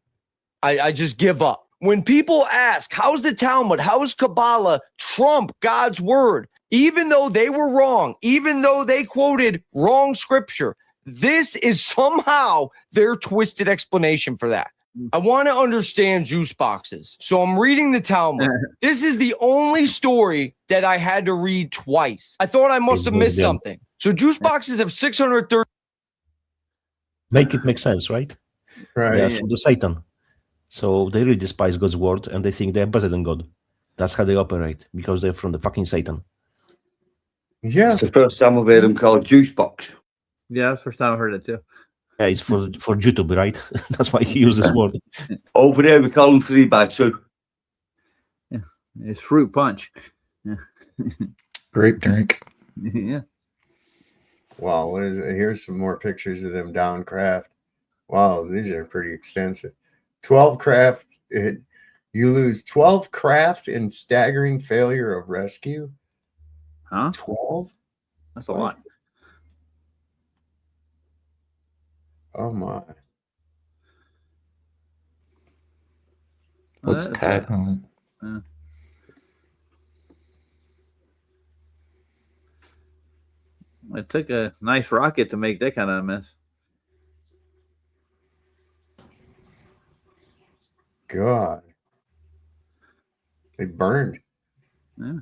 [SPEAKER 7] I just give up. When people ask, how's the Talmud, how's Kabbalah trump God's word? Even though they were wrong, even though they quoted wrong scripture, this is somehow their twisted explanation for that. I want to understand juice boxes. So I'm reading the Talmud. This is the only story that I had to read twice. I thought I must have missed something. So juice boxes have 630.
[SPEAKER 21] Make it make sense, right?
[SPEAKER 12] Right.
[SPEAKER 21] They are from the Satan. So they really despise God's word and they think they're better than God. That's how they operate, because they're from the fucking Satan.
[SPEAKER 12] Yeah.
[SPEAKER 10] It's the first time I've heard them called juice box.
[SPEAKER 3] Yeah, that's the first time I heard it too.
[SPEAKER 21] Yeah, it's for YouTube, right? That's why he uses this word.
[SPEAKER 10] Over there, we call them 3x2.
[SPEAKER 3] Yeah, it's fruit punch. Yeah.
[SPEAKER 13] Grape drink.
[SPEAKER 3] Yeah.
[SPEAKER 12] Wow, what is it? Here's some more pictures of them down craft. Wow, these are pretty extensive. 12 craft. You lose 12 craft in staggering failure of rescue.
[SPEAKER 3] Huh?
[SPEAKER 12] 12?
[SPEAKER 3] That's a lot.
[SPEAKER 12] Oh my.
[SPEAKER 13] What's cat?
[SPEAKER 3] It took a nice rocket to make that kind of a mess.
[SPEAKER 12] God. They burned.
[SPEAKER 3] Yeah.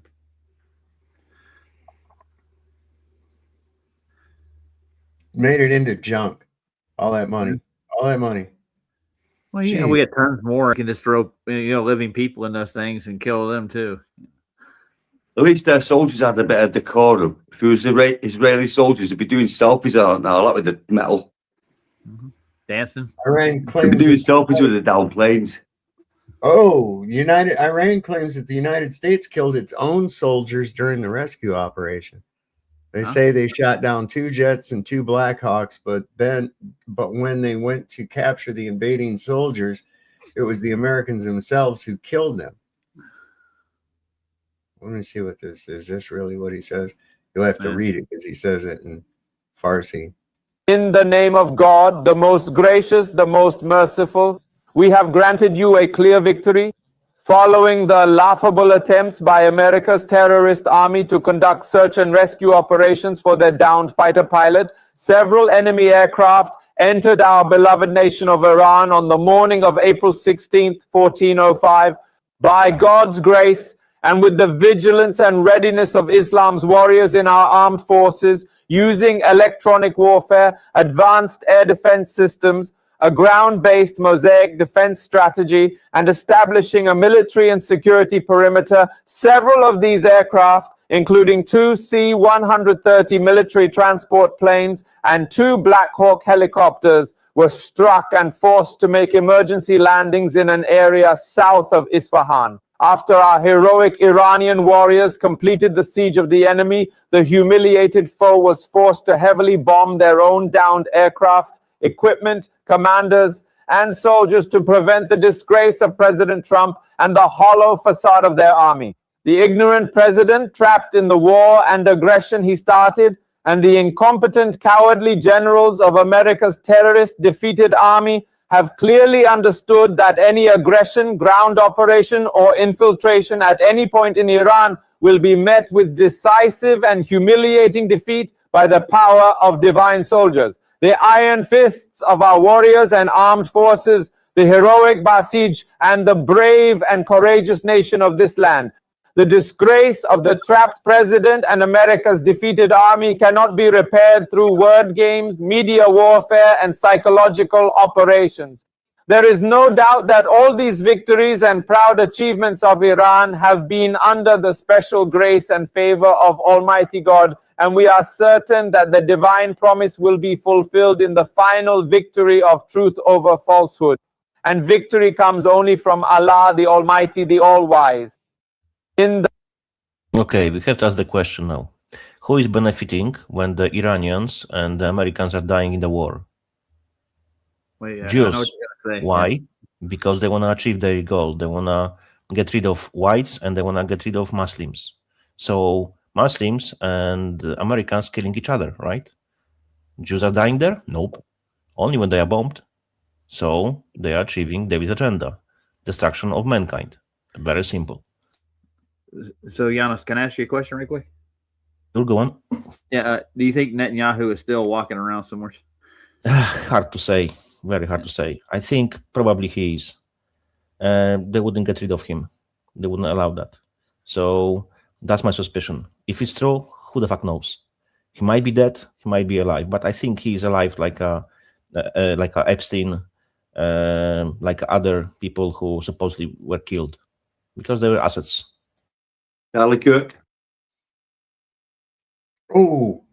[SPEAKER 12] Made it into junk. All that money. All that money.
[SPEAKER 3] Well, yeah, we got tons more. You can just throw, living people in those things and kill them too.
[SPEAKER 10] At least their soldiers had a bit of decorum. If it was Israeli soldiers, they'd be doing selfies out now, like with the metal.
[SPEAKER 3] Dancing.
[SPEAKER 12] Iran
[SPEAKER 10] They'd
[SPEAKER 12] claims
[SPEAKER 10] be doing selfies with the down planes.
[SPEAKER 12] Oh, Iran claims that the United States killed its own soldiers during the rescue operation. They say they shot down 2 jets and 2 Black Hawks, but when they went to capture the invading soldiers, it was the Americans themselves who killed them. Let me see what this is. Is this really what he says? You'll have to read it because he says it in Farsi.
[SPEAKER 8] In the name of God, the most gracious, the most merciful, we have granted you a clear victory. Following the laughable attempts by America's terrorist army to conduct search and rescue operations for their downed fighter pilot, several enemy aircraft entered our beloved nation of Iran on the morning of April 16th, 1405. By God's grace, and with the vigilance and readiness of Islam's warriors in our armed forces, using electronic warfare, advanced air defense systems, a ground-based mosaic defense strategy, and establishing a military and security perimeter, several of these aircraft, including 2 C-130 military transport planes and 2 Black Hawk helicopters, were struck and forced to make emergency landings in an area south of Isfahan. After our heroic Iranian warriors completed the siege of the enemy, the humiliated foe was forced to heavily bomb their own downed aircraft, equipment, commanders, and soldiers to prevent the disgrace of President Trump and the hollow facade of their army. The ignorant president, trapped in the war and aggression he started, and the incompetent, cowardly generals of America's terrorist defeated army have clearly understood that any aggression, ground operation, or infiltration at any point in Iran will be met with decisive and humiliating defeat by the power of divine soldiers. The iron fists of our warriors and armed forces, the heroic Basij, and the brave and courageous nation of this land. The disgrace of the trapped president and America's defeated army cannot be repaired through word games, media warfare, and psychological operations. There is no doubt that all these victories and proud achievements of Iran have been under the special grace and favor of Almighty God, and we are certain that the divine promise will be fulfilled in the final victory of truth over falsehood. And victory comes only from Allah, the Almighty, the All-Wise.
[SPEAKER 21] Okay, we have to ask the question now. Who is benefiting when the Iranians and the Americans are dying in the war?
[SPEAKER 3] Wait, I know
[SPEAKER 21] Jews.
[SPEAKER 3] what you're gonna say.
[SPEAKER 21] Why?
[SPEAKER 3] Yeah.
[SPEAKER 21] Because they want to achieve their goal. They want to get rid of whites and they want to get rid of Muslims. So Muslims and Americans killing each other, right? Jews are dying there? Nope. Only when they are bombed. So they are achieving David's agenda. Destruction of mankind. Very simple.
[SPEAKER 3] So, Giannis, can I ask you a question real quick?
[SPEAKER 21] You'll go on.
[SPEAKER 3] Yeah. Do you think Netanyahu is still walking around somewhere?
[SPEAKER 21] Hard to say. Very hard to say. I think probably he is. They wouldn't get rid of him. They wouldn't allow that. So that's my suspicion. If it's true, who the fuck knows? He might be dead. He might be alive. But I think he is alive, like a Epstein, like other people who supposedly were killed because they were assets.
[SPEAKER 10] Charlie Kirk.
[SPEAKER 12] Oh.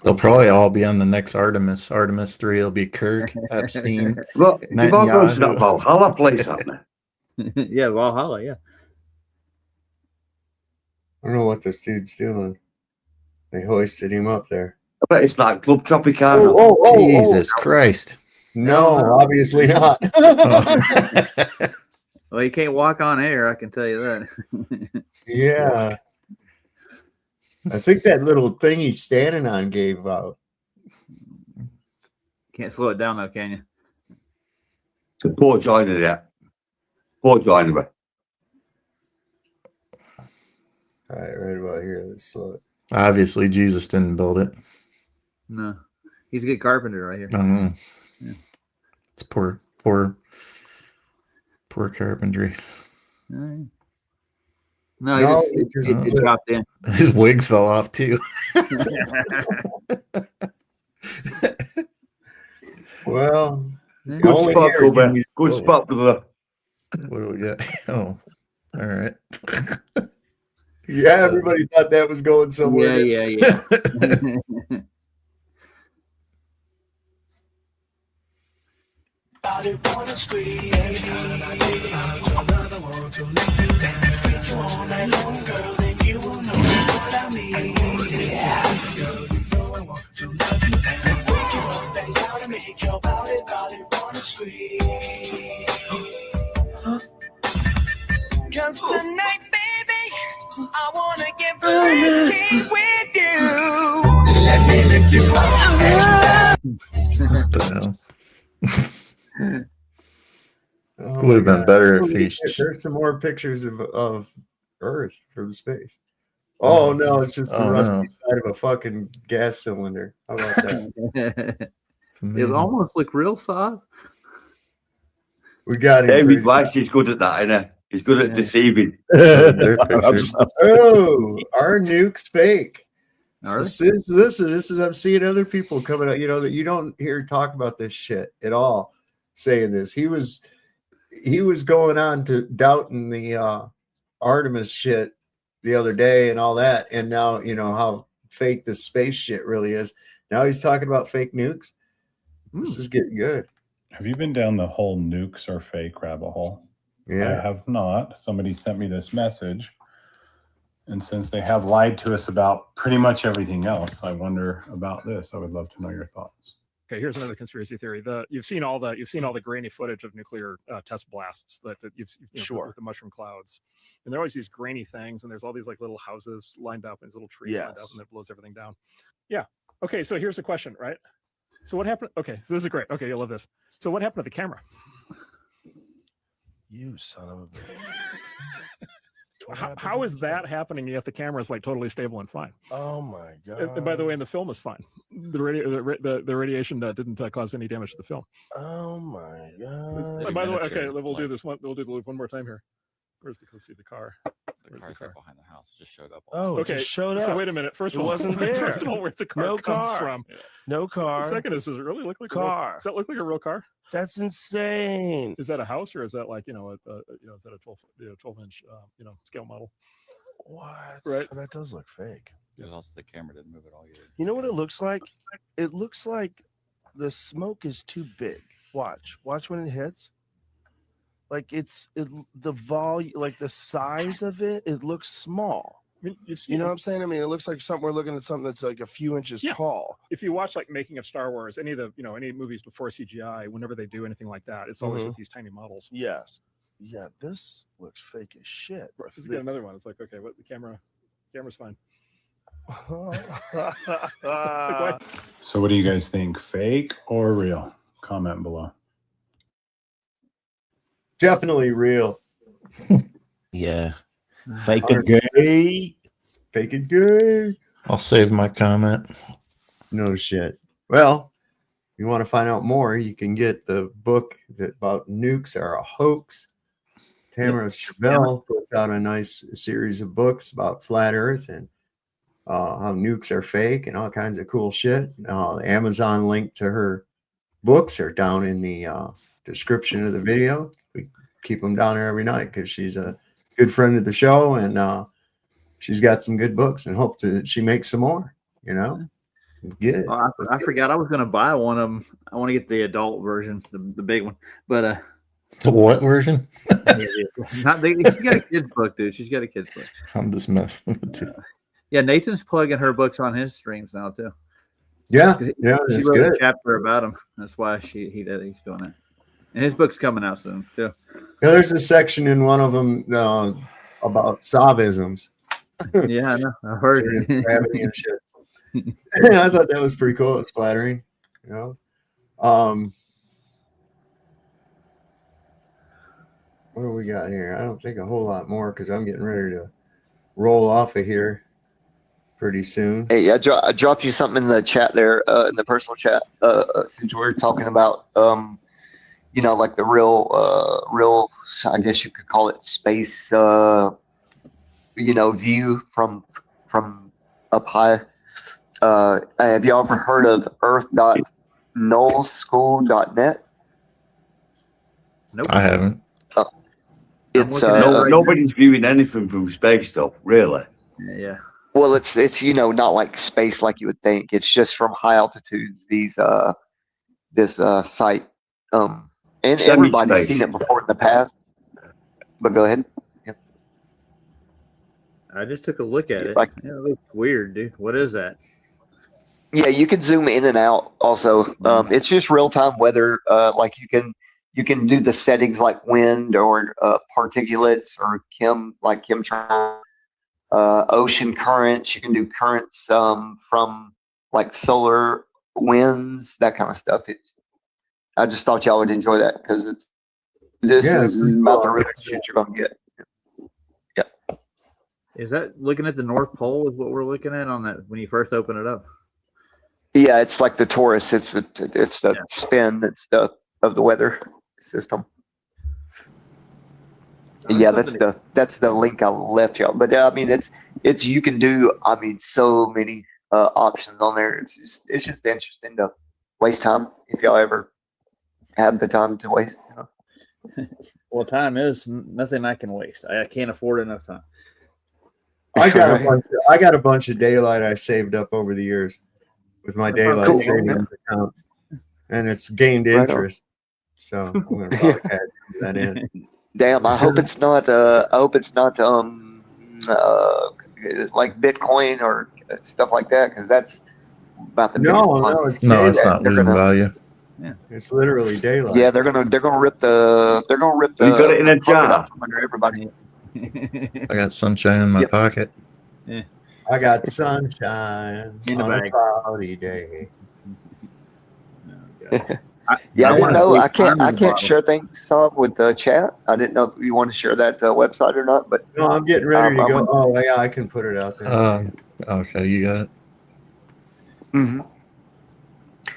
[SPEAKER 13] They'll probably all be on the next Artemis. Artemis 3 will be Kirk, Epstein,
[SPEAKER 10] Look, you've all gone to that
[SPEAKER 13] Netanyahu.
[SPEAKER 10] Valhalla place, haven't they?
[SPEAKER 3] Yeah, Valhalla, yeah.
[SPEAKER 12] I don't know what this dude's doing. They hoisted him up there.
[SPEAKER 10] I bet it's like Club Tropicana.
[SPEAKER 13] Jesus Christ.
[SPEAKER 12] No, obviously not.
[SPEAKER 3] Well, you can't walk on air, I can tell you that.
[SPEAKER 12] Yeah. I think that little thing he's standing on gave out.
[SPEAKER 3] Can't slow it down though, can you?
[SPEAKER 10] Poor joiner that. Poor joiner.
[SPEAKER 12] All right, right about here. Let's slow it.
[SPEAKER 13] Obviously, Jesus didn't build it.
[SPEAKER 3] No. He's a good carpenter right here.
[SPEAKER 13] I don't know.
[SPEAKER 3] Yeah.
[SPEAKER 13] It's poor carpentry.
[SPEAKER 3] No, it just dropped in.
[SPEAKER 13] His wig fell off too.
[SPEAKER 12] Well,
[SPEAKER 10] good spot, Kobe. Good spot, brother.
[SPEAKER 13] What do we got? Oh, all right.
[SPEAKER 12] Yeah, everybody thought that was going somewhere.
[SPEAKER 3] Yeah.
[SPEAKER 9] Cause tonight, baby, I wanna get freaky with you. Let me lick you up.
[SPEAKER 13] What the hell?
[SPEAKER 12] Oh
[SPEAKER 13] Would have
[SPEAKER 12] my
[SPEAKER 13] been better
[SPEAKER 12] God.
[SPEAKER 13] if he.
[SPEAKER 12] There's some more pictures of Earth from space. Oh no, it's just the
[SPEAKER 13] Oh,
[SPEAKER 12] rusty
[SPEAKER 13] no.
[SPEAKER 12] side of a fucking gas cylinder. How about that?
[SPEAKER 3] It almost looked real soft.
[SPEAKER 12] We got him.
[SPEAKER 10] David Weiss is good at that, isn't he? He's good at deceiving.
[SPEAKER 12] Oh, our nuke's fake.
[SPEAKER 3] Are
[SPEAKER 12] So this is I'm seeing other people coming out, that you don't hear talk about this shit at all saying this. He was going on to doubting the Artemis shit the other day and all that, and now how fake this space shit really is. Now he's talking about fake nukes. This is getting good.
[SPEAKER 16] Have you been down the whole nukes are fake rabbit hole?
[SPEAKER 12] Yeah.
[SPEAKER 16] I have not. Somebody sent me this message. And since they have lied to us about pretty much everything else, I wonder about this. I would love to know your thoughts.
[SPEAKER 17] Okay, here's another conspiracy theory. You've seen all the grainy footage of nuclear test blasts that you've
[SPEAKER 18] Sure.
[SPEAKER 17] with the mushroom clouds, and there are always these grainy things, and there's all these like little houses lined up and these little trees lined up,
[SPEAKER 18] Yes.
[SPEAKER 17] and it blows everything down. Yeah. Okay, so here's the question, right? So what happened? Okay, so this is great. Okay, you'll love this. So what happened to the camera?
[SPEAKER 18] You son of a bitch.
[SPEAKER 17] how is that happening yet the camera is like totally stable and fine?
[SPEAKER 4] Oh my god!
[SPEAKER 17] And by the way, and the film is fine. The radiation didn't cause any damage to the film.
[SPEAKER 4] Oh my god!
[SPEAKER 17] And by the way, okay, we'll do this one. We'll do the loop one more time here. Let's see the car.
[SPEAKER 14] The car's right behind the house. It just showed up.
[SPEAKER 4] Oh,
[SPEAKER 17] okay.
[SPEAKER 4] It just showed up.
[SPEAKER 17] So wait a minute. First of all,
[SPEAKER 4] it wasn't there.
[SPEAKER 17] First of all, where'd the car come from?
[SPEAKER 4] No car.
[SPEAKER 17] The second is, does it really look like
[SPEAKER 4] car?
[SPEAKER 17] Does that look like a real car?
[SPEAKER 4] That's insane.
[SPEAKER 17] Is that a house or is that like is that a 12-inch scale model?
[SPEAKER 4] What?
[SPEAKER 17] Right.
[SPEAKER 4] That does look fake.
[SPEAKER 14] There's also the camera didn't move at all either.
[SPEAKER 4] You know what it looks like? It looks like the smoke is too big. Watch when it hits. Like the volume, like the size of it, it looks small.
[SPEAKER 17] I mean,
[SPEAKER 4] you know what I'm saying? I mean, it looks like we're looking at something that's like a few inches tall.
[SPEAKER 17] If you watch like Making of Star Wars, any of the any movies before CGI, whenever they do anything like that, it's always with these tiny models.
[SPEAKER 4] Yes. Yeah, this looks fake as shit.
[SPEAKER 17] Let's get another one. It's like, okay, what the camera's fine.
[SPEAKER 16] So what do you guys think? Fake or real? Comment below.
[SPEAKER 12] Definitely real.
[SPEAKER 21] Yeah. Fake it gay.
[SPEAKER 12] Fake it gay.
[SPEAKER 13] I'll save my comment.
[SPEAKER 12] No shit. Well, if you want to find out more, you can get the book about nukes are a hoax. Tamara Chevelle puts out a nice series of books about flat Earth and how nukes are fake and all kinds of cool shit. The Amazon link to her books are down in the description of the video. We keep them down there every night because she's a good friend of the show and she's got some good books and hope that she makes some more, Get it.
[SPEAKER 3] Oh, I forgot I was going to buy one of them. I want to get the adult version, the big one, but
[SPEAKER 13] the what version?
[SPEAKER 3] She's got a kid's book, dude. She's got a kid's book.
[SPEAKER 13] I'm just messing with you.
[SPEAKER 3] Yeah, Nathan's plugging her books on his streams now too.
[SPEAKER 12] Yeah,
[SPEAKER 3] she
[SPEAKER 12] that's
[SPEAKER 3] wrote
[SPEAKER 12] good.
[SPEAKER 3] a chapter about them. That's why he's doing it. And his book's coming out soon too.
[SPEAKER 12] Yeah, there's a section in one of them about Savisms.
[SPEAKER 3] Yeah, I know. I heard
[SPEAKER 12] gravity and shit. I thought that was pretty cool. It's flattering, What do we got here? I don't think a whole lot more because I'm getting ready to roll off of here pretty soon.
[SPEAKER 15] Hey, I dropped you something in the chat there, in the personal chat, since we were talking about, like the real, I guess you could call it space, view from up high. Have you ever heard of earth.nullschool.net?
[SPEAKER 12] Nope.
[SPEAKER 13] I haven't.
[SPEAKER 15] It's
[SPEAKER 10] nobody's viewing anything from space, though. Really?
[SPEAKER 3] Yeah.
[SPEAKER 15] Well, it's not like space like you would think. It's just from high altitudes. This site, and everybody's seen it before in the past. But go ahead. Yep.
[SPEAKER 3] I just took a look at it. It looks weird, dude. What is that?
[SPEAKER 15] Yeah, you can zoom in and out. Also, it's just real time weather. Like you can do the settings like wind or particulates or chemtrail, ocean currents. You can do currents from like solar winds, that kind of stuff. I just thought y'all would enjoy that because this is about the real shit you're gonna get. Yeah.
[SPEAKER 3] Is that looking at the North Pole? Is what we're looking at on that when you first open it up?
[SPEAKER 15] Yeah, it's like the torus. It's the spin. It's of the weather system. Yeah, that's the link I left y'all. But I mean, it's you can do so many options on there. It's just interesting to waste time if y'all ever have the time to waste.
[SPEAKER 3] Well, time is nothing I can waste. I can't afford enough time.
[SPEAKER 12] I got a bunch of daylight I saved up over the years with my daylight savings account, and it's gained interest. So I'm going to probably add that in.
[SPEAKER 15] Damn, I hope it's not. Like Bitcoin or stuff like that, because that's about the biggest
[SPEAKER 13] No, it's not losing value.
[SPEAKER 12] Yeah, it's literally daylight.
[SPEAKER 15] Yeah, they're gonna rip the. You
[SPEAKER 10] got it in a jar
[SPEAKER 15] from under everybody.
[SPEAKER 13] I got sunshine in my pocket.
[SPEAKER 3] Yeah.
[SPEAKER 12] I got sunshine
[SPEAKER 3] in
[SPEAKER 12] on
[SPEAKER 3] the
[SPEAKER 12] a
[SPEAKER 3] bag.
[SPEAKER 12] cloudy day.
[SPEAKER 15] Yeah, I didn't
[SPEAKER 3] wanna
[SPEAKER 15] know.
[SPEAKER 3] see
[SPEAKER 15] I can't.
[SPEAKER 3] Army
[SPEAKER 15] I can't
[SPEAKER 3] model.
[SPEAKER 15] share things with the chat. I didn't know if you want to share that website or not. But
[SPEAKER 12] No, I'm getting ready to go. Oh, yeah, I can put it out there.
[SPEAKER 13] Okay, you got it.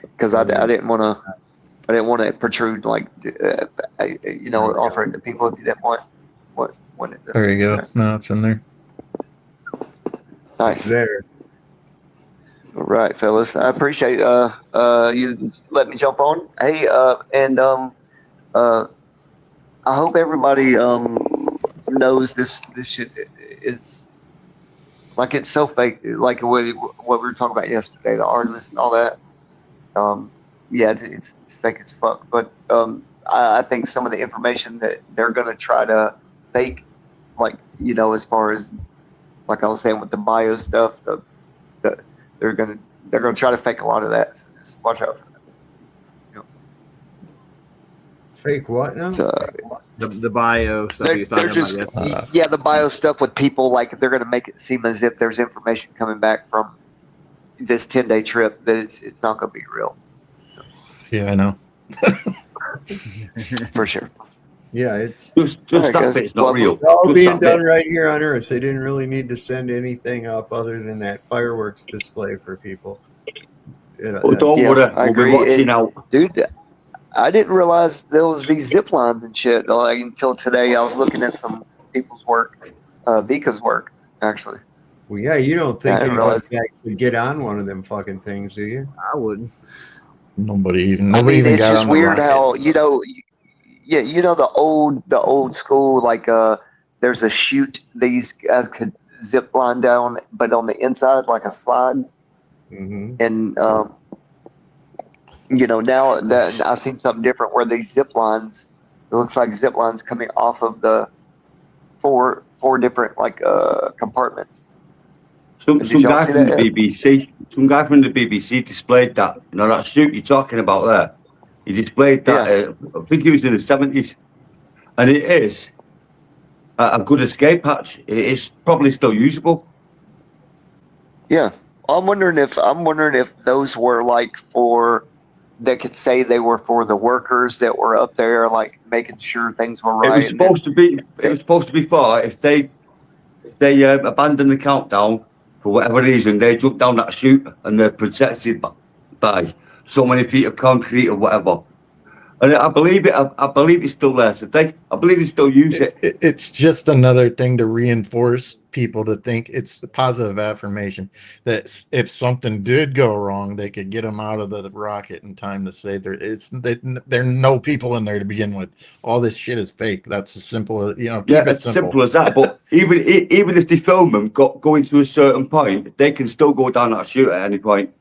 [SPEAKER 15] Because I didn't want to. I didn't want to protrude offer it to people if you didn't want it.
[SPEAKER 13] There you go. No, it's in there.
[SPEAKER 15] Nice.
[SPEAKER 12] There.
[SPEAKER 15] All right, fellas. I appreciate you letting me jump on. Hey, I hope everybody knows this shit is like it's so fake. Like what we were talking about yesterday, the artists and all that. Yeah, it's fake as fuck. But I think some of the information that they're gonna try to fake, as far as like I was saying with the bio stuff, they're gonna try to fake a lot of that. So just watch out for that.
[SPEAKER 12] Fake what now?
[SPEAKER 3] The bio stuff you're talking about.
[SPEAKER 15] The bio stuff with people, like they're gonna make it seem as if there's information coming back from this 10-day trip that it's not gonna be real.
[SPEAKER 13] Yeah, I know.
[SPEAKER 15] For sure.
[SPEAKER 12] Yeah, it's
[SPEAKER 10] just that bit's not real.
[SPEAKER 12] It's all
[SPEAKER 10] Just
[SPEAKER 12] being
[SPEAKER 10] that
[SPEAKER 12] done
[SPEAKER 10] bit.
[SPEAKER 12] right here on Earth. They didn't really need to send anything up other than that fireworks display for people.
[SPEAKER 10] Don't worry,
[SPEAKER 15] I agree.
[SPEAKER 10] we'll be watching out.
[SPEAKER 15] Dude, I didn't realize there was these zip lines and shit until today. I was looking at some people's work, Vika's work, actually.
[SPEAKER 12] Well, yeah, you don't think
[SPEAKER 15] I didn't
[SPEAKER 12] anybody could get on one of them fucking things, do you?
[SPEAKER 3] I wouldn't.
[SPEAKER 13] Nobody even
[SPEAKER 15] It's
[SPEAKER 13] got
[SPEAKER 15] just
[SPEAKER 13] on the
[SPEAKER 15] weird
[SPEAKER 13] rocket.
[SPEAKER 15] how the old school, there's a chute these guys could zip line down, but on the inside like a slide.
[SPEAKER 12] Mm-hmm.
[SPEAKER 15] And now that I've seen something different where these zip lines, it looks like zip lines coming off of the four different compartments.
[SPEAKER 10] Some
[SPEAKER 15] Did y'all
[SPEAKER 10] guy
[SPEAKER 15] see
[SPEAKER 10] from
[SPEAKER 15] that
[SPEAKER 10] the
[SPEAKER 15] yet?
[SPEAKER 10] BBC, displayed that. That suit you're talking about there. He displayed that. I think he was in the 70s, and it is a good escape hatch. It's probably still usable.
[SPEAKER 15] Yeah, I'm wondering if those were they could say they were for the workers that were up there, making sure things were right.
[SPEAKER 10] It was supposed to be. It was supposed to be for if they abandon the countdown for whatever reason, they jump down that chute and they're protected by so many feet of concrete or whatever. And I believe it. I believe it's still there. So I believe they still use it.
[SPEAKER 13] It's just another thing to reinforce people to think it's a positive affirmation that if something did go wrong, they could get them out of the rocket in time to save there are no people in there to begin with. All this shit is fake. That's as simple as keep it
[SPEAKER 10] It's
[SPEAKER 13] simple.
[SPEAKER 10] simple as that. But even if they film them going to a certain point, they can still go down that chute at any point.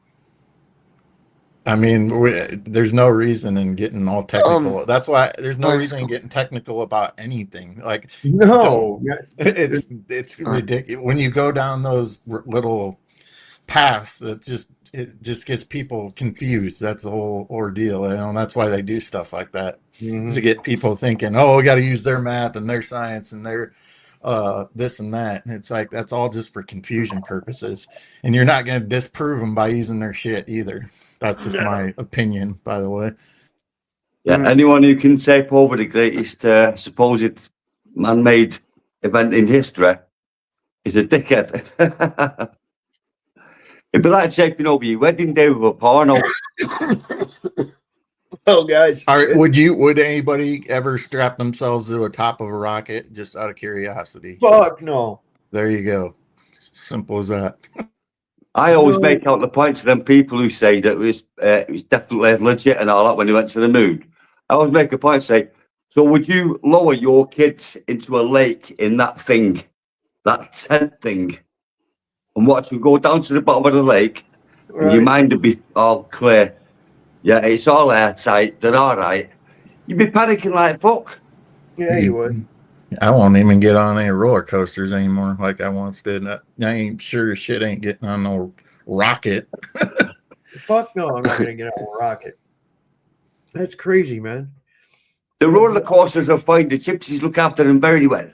[SPEAKER 13] I mean, there's no reason in getting all technical. That's why there's no reason in getting technical about anything.
[SPEAKER 12] No,
[SPEAKER 13] it's ridiculous when you go down those little paths. It just gets people confused. That's the whole ordeal. And that's why they do stuff like that to get people thinking, oh, we got to use their math and their science and their this and that. And it's like that's all just for confusion purposes. And you're not going to disprove them by using their shit either. That's just my opinion, by the way.
[SPEAKER 10] Yeah, anyone who can tape over the greatest supposed man-made event in history is a dickhead. It'd be like taping over your wedding day with a porno.
[SPEAKER 12] Well, guys,
[SPEAKER 13] would anybody ever strap themselves to the top of a rocket just out of curiosity?
[SPEAKER 12] Fuck no.
[SPEAKER 13] There you go. Simple as that.
[SPEAKER 10] I always make out the point to them people who say that it was definitely legit and all that when they went to the moon. I always make a point to say, so would you lower your kids into a lake in that thing, that tent thing, and watch them go down to the bottom of the lake, and your mind would be all clear? Yeah, it's all airtight. They're all right. You'd be panicking like fuck.
[SPEAKER 12] Yeah, you would.
[SPEAKER 13] I won't even get on any roller coasters anymore like I once did. I ain't sure as shit ain't getting on no rocket.
[SPEAKER 12] Fuck no, I'm not going to get on a rocket. That's crazy, man.
[SPEAKER 10] The roller coasters are fine. The gypsies look after them very well.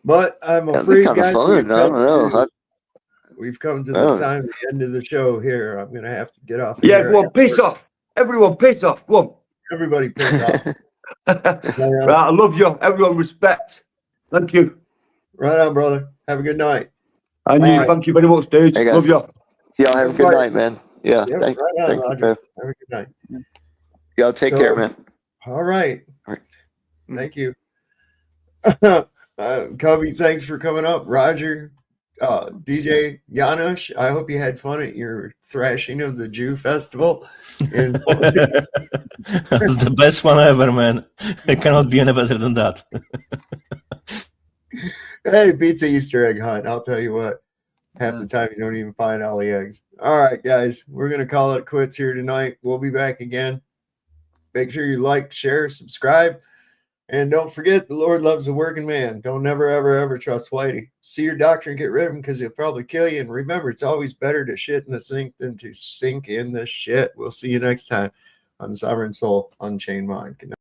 [SPEAKER 12] But I'm
[SPEAKER 15] That'd
[SPEAKER 12] afraid,
[SPEAKER 15] be kind of
[SPEAKER 12] guys,
[SPEAKER 15] fun. I don't know.
[SPEAKER 12] we've come to the time, the end of the show here. I'm going to have to get off.
[SPEAKER 10] Yeah, go on, piss off. Everyone piss off. Go on.
[SPEAKER 12] Everybody piss off.
[SPEAKER 10] Right, I love you. Everyone respect. Thank you.
[SPEAKER 12] Right on, brother. Have a good night.
[SPEAKER 10] And you, thank you very much, dudes.
[SPEAKER 15] Hey,
[SPEAKER 10] Love
[SPEAKER 15] guys.
[SPEAKER 10] you.
[SPEAKER 15] Y'all have a good night, man. Yeah.
[SPEAKER 12] Yep,
[SPEAKER 15] Thank
[SPEAKER 12] right on,
[SPEAKER 15] thank you,
[SPEAKER 12] Roger.
[SPEAKER 15] Beth.
[SPEAKER 12] Have a good night.
[SPEAKER 15] Y'all take care, man.
[SPEAKER 12] All right. Thank you. Covey, thanks for coming up. Roger, DJ Janusz, I hope you had fun at your thrashing of the Jew festival.
[SPEAKER 21] That's the best one ever, man. It cannot be any better than that.
[SPEAKER 12] Hey, beats the Easter egg hunt. I'll tell you what. Half the time you don't even find all the eggs. All right, guys, we're going to call it quits here tonight. We'll be back again. Make sure you like, share, subscribe. And don't forget, the Lord loves a working man. Don't never, ever, ever trust Whitey. See your doctor and get rid of him because he'll probably kill you. And remember, it's always better to shit in the sink than to sink in the shit. We'll see you next time on Sovereign Soul Unchained Mind. Good night.